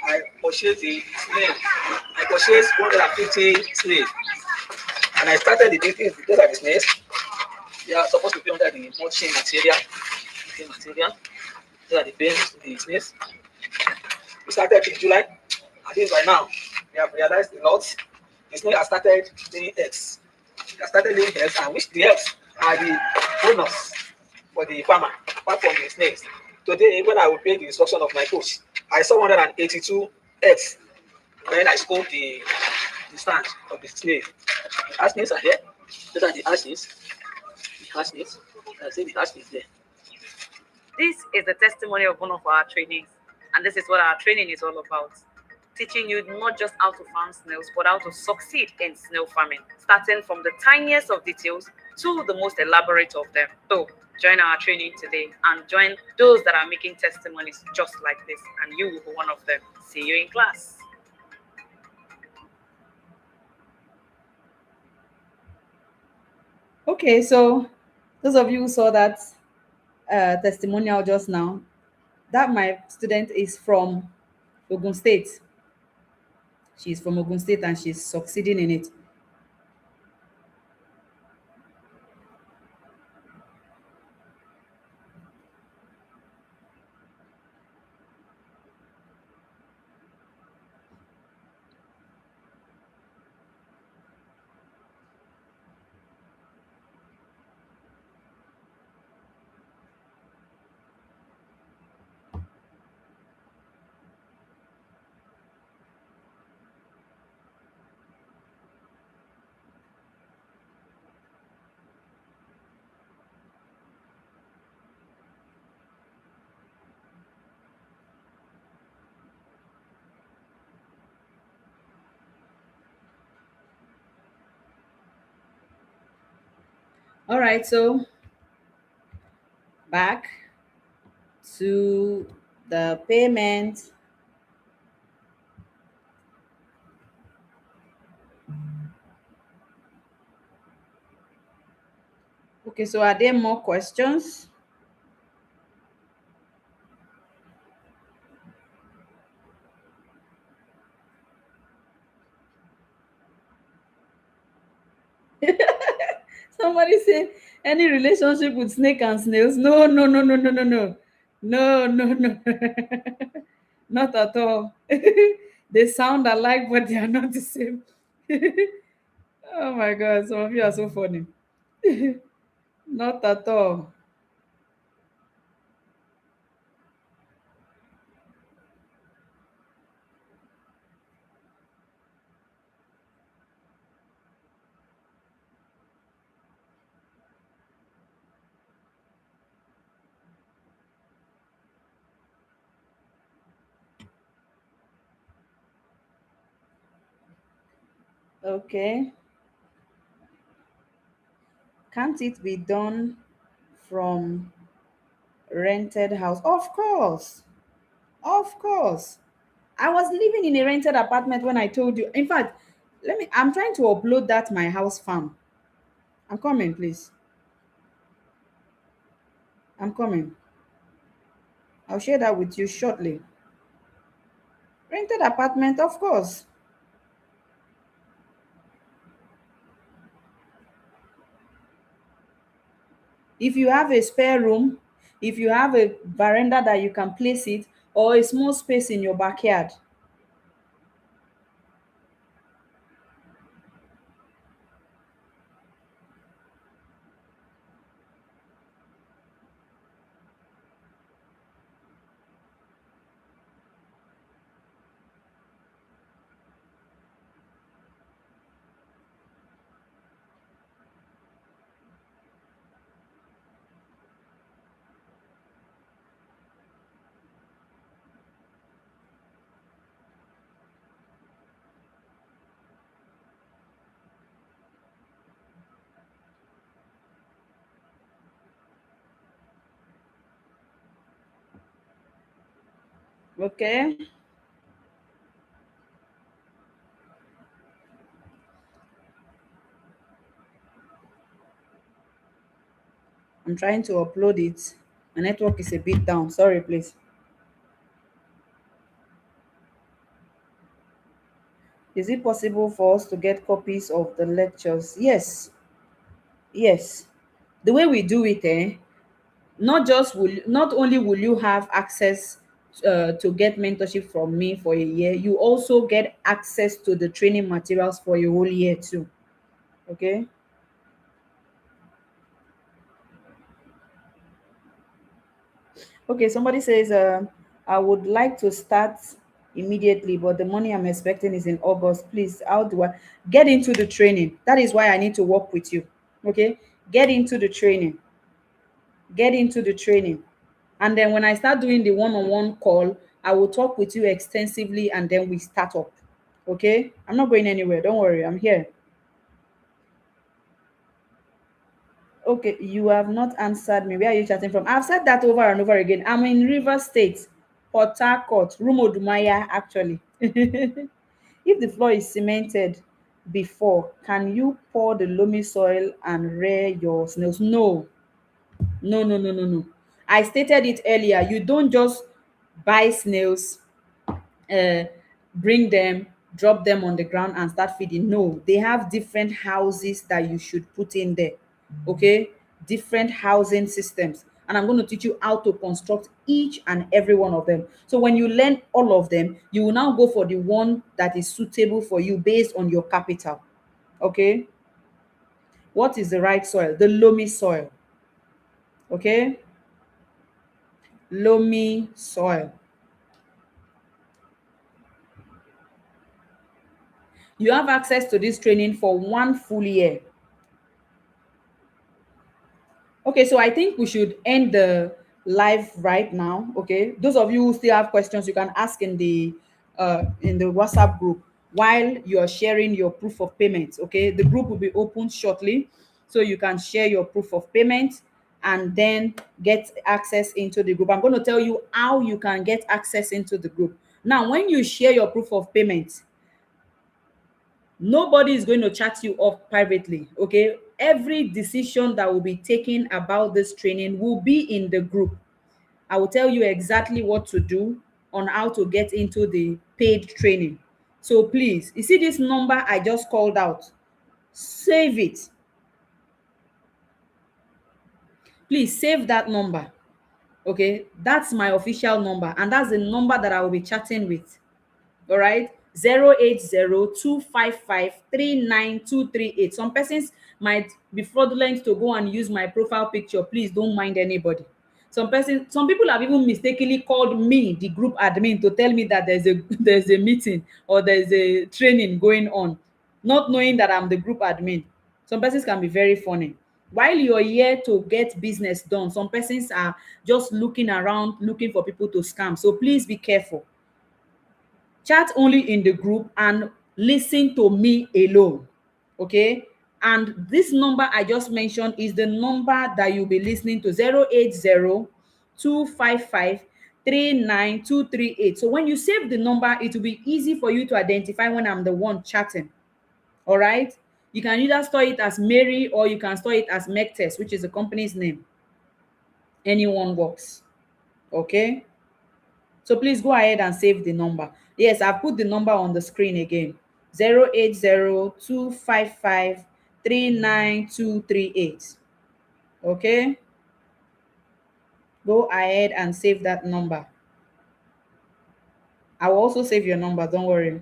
Speaker 4: I purchased the snail. I purchased 150 snail, and I started the business because of the snails. They are supposed to be under the mulching material. The material. These are the pens, the snails. We started in July. I think by now we have realized a lot. The snail has started laying eggs. They have started laying eggs, and which the eggs are the bonus for the farmer, apart from the snakes. Today, when I will pay the instruction of my coach, I saw 182 eggs when I scoped the stand of the snail. The ashes are here. These are the ashes. The ashes. I see the ashes there.
Speaker 2: This is the testimony of one of our trainees, and this is what our training is all about. Teaching you not just how to farm snails, but how to succeed in snail farming, starting from the tiniest of details to the most elaborate of them. So, join our training today and join those that are making testimonies just like this, and you will be one of them. See you in class.
Speaker 1: Okay, so those of you who saw that testimonial just now, that my student is from Ogun State. She's from Ogun State and she's succeeding in it. All right, so back to the payment. Okay, so are there more questions? Somebody say any relationship with snake and snails? No, no, no, no, no, no, no, no, no, no, not at all. They sound alike, but they are not the same. Oh my God, some of you are so funny. Not at all. Okay. Can't it be done from rented house? Of course. Of course. I was living in a rented apartment when I told you. In fact, I'm trying to upload that my house farm. I'm coming, please. I'm coming. I'll share that with you shortly. Rented apartment, of course. If you have a spare room, if you have a veranda that you can place it, or a small space in your backyard. Okay. I'm trying to upload it. My network is a bit down. Sorry, please. Is it possible for us to get copies of the lectures? Yes. Yes. The way we do it, not only will you have access to get mentorship from me for a year, you also get access to the training materials for a whole year too. Okay. Okay, somebody says, I would like to start immediately, but the money I'm expecting is in August. Please, how do I get into the training? That is why I need to work with you. Okay, get into the training. Get into the training. And then when I start doing the one-on-one call, I will talk with you extensively and then we start up. Okay, I'm not going anywhere. Don't worry, I'm here. Okay, you have not answered me. Where are you chatting from? I've said that over and over again. I'm in River State, Port Harcourt, Rumodumaya, actually. If the floor is cemented before, can you pour the loamy soil and rear your snails? No, no, no, no, no, no. I stated it earlier. You don't just buy snails, uh, bring them, drop them on the ground and start feeding. No, they have different houses that you should put in there. Okay, different housing systems. And I'm going to teach you how to construct each and every one of them. So when you learn all of them, you will now go for the one that is suitable for you based on your capital. Okay, what is the right soil? The loamy soil. Okay, loamy soil. You have access to this training for 1 full year. Okay, so I think we should end the live right now. Okay, those of you who still have questions, you can ask in the WhatsApp group while you are sharing your proof of payment. Okay, the group will be opened shortly, so you can share your proof of payment and then get access into the group. I'm going to tell you how you can get access into the group. Now, when you share your proof of payment, nobody is going to chat you up privately, okay? Every decision that will be taken about this training will be in the group. I will tell you exactly what to do on how to get into the paid training. So please, you see this number I just called out, save it. Please save that number. Okay, that's my official number, and that's the number that I will be chatting with. All right, 08025539238. Some persons might be fraudulent to go and use my profile picture. Please don't mind anybody. Some people have even mistakenly called me the group admin to tell me that there's a there's a meeting or there's a training going on, not knowing that I'm the group admin. Some persons can be very funny. While you're here to get business done, some persons are just looking around looking for people to scam. So please be careful. Chat only in the group and listen to me alone. Okay, and this number I just mentioned is the number that you'll be listening to, 08025539238. So when you save the number, it will be easy for you to identify when I'm the one chatting. All right, you can either store it as Mary or you can store it as Mectes, which is the company's name. Anyone works. Okay, so please go ahead and save the number. Yes, I've put the number on the screen again. 08025539238. Okay? Go ahead and save that number. I will also save your number, don't worry.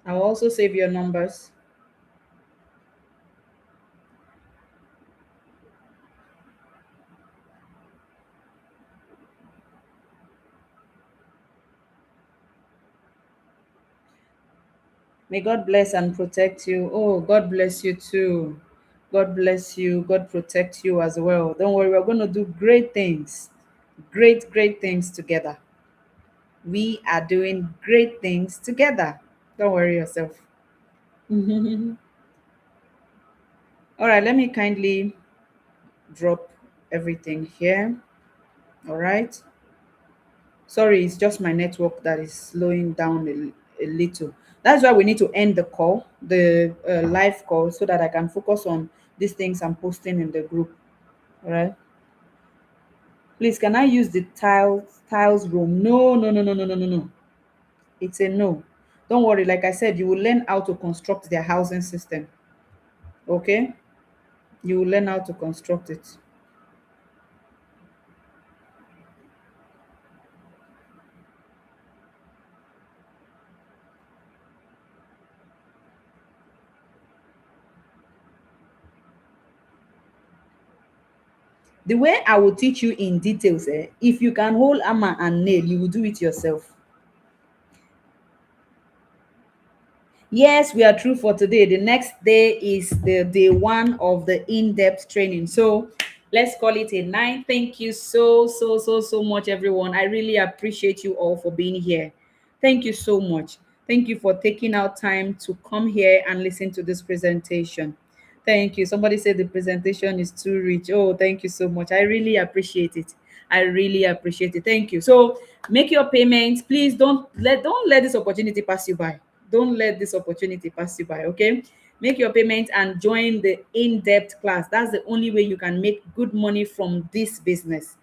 Speaker 1: I will also save your numbers. May God bless and protect you. Oh, God bless you too. God bless you. God protect you as well. Don't worry, we're going to do great things. Great things together. We are doing great things together. Don't worry yourself. All right, let me kindly drop everything here. All right. Sorry, it's just my network that is slowing down a little. That's why we need to end the call, the live call, so that I can focus on these things I'm posting in the group. All right. Please, can I use the tiles room? No. It's a no. Don't worry. Like I said, you will learn how to construct their housing system. Okay. You will learn how to construct it. The way I will teach you in details, if you can hold hammer and nail, you will do it yourself. Yes, we are through for today. The next day is the day one of the in-depth training. So let's call it a night. Thank you so much, everyone. I really appreciate you all for being here. Thank you so much. Thank you for taking out time to come here and listen to this presentation. Thank you. Somebody said the presentation is too rich. Oh, thank you so much. I really appreciate it. I really appreciate it. Thank you. So make your payments. Please don't let this opportunity pass you by. Don't let this opportunity pass you by. Okay. Make your payment and join the in-depth class. That's the only way you can make good money from this business.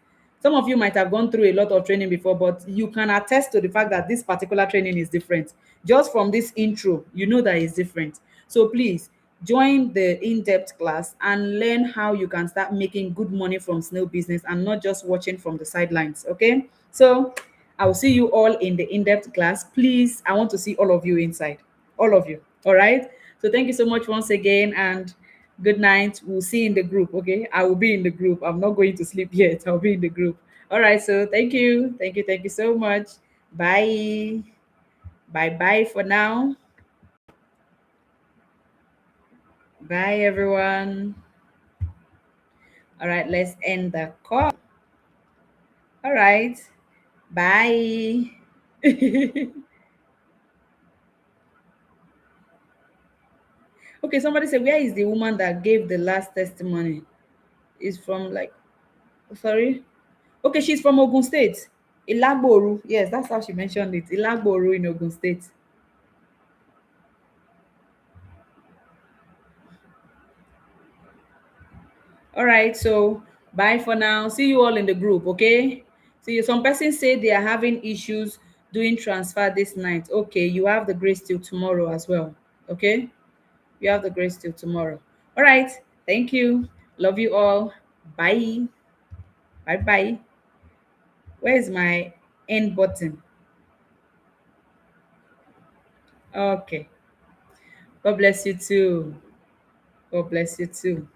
Speaker 1: Some of you might have gone through a lot of training before, but you can attest to the fact that this particular training is different. Just from this intro, you know that it's different. So please join the in-depth class and learn how you can start making good money from snail business and not just watching from the sidelines. Okay. So I will see you all in the in-depth class. Please, I want to see all of you inside. All of you. All right. So thank you so much once again and good night. We'll see you in the group. Okay. I will be in the group. I'm not going to sleep yet. I'll be in the group. All right. So thank you. Thank you so much. Bye. Bye for now. Bye everyone. All right, let's end the call. All right. Bye. Okay, somebody said, where is the woman that gave the last testimony? Is from like, sorry? Okay, she's from Ogun State. Ilagboru. Yes, that's how she mentioned it. Ilagboru in Ogun State. All right, so bye for now. See you all in the group, okay? See you. Some persons say they are having issues doing transfer this night. Okay, you have the grace till tomorrow as well. Okay? You have the grace till tomorrow. All right. Thank you. Love you all. Bye. Bye bye. Where is my end button? Okay. God bless you too. God bless you too.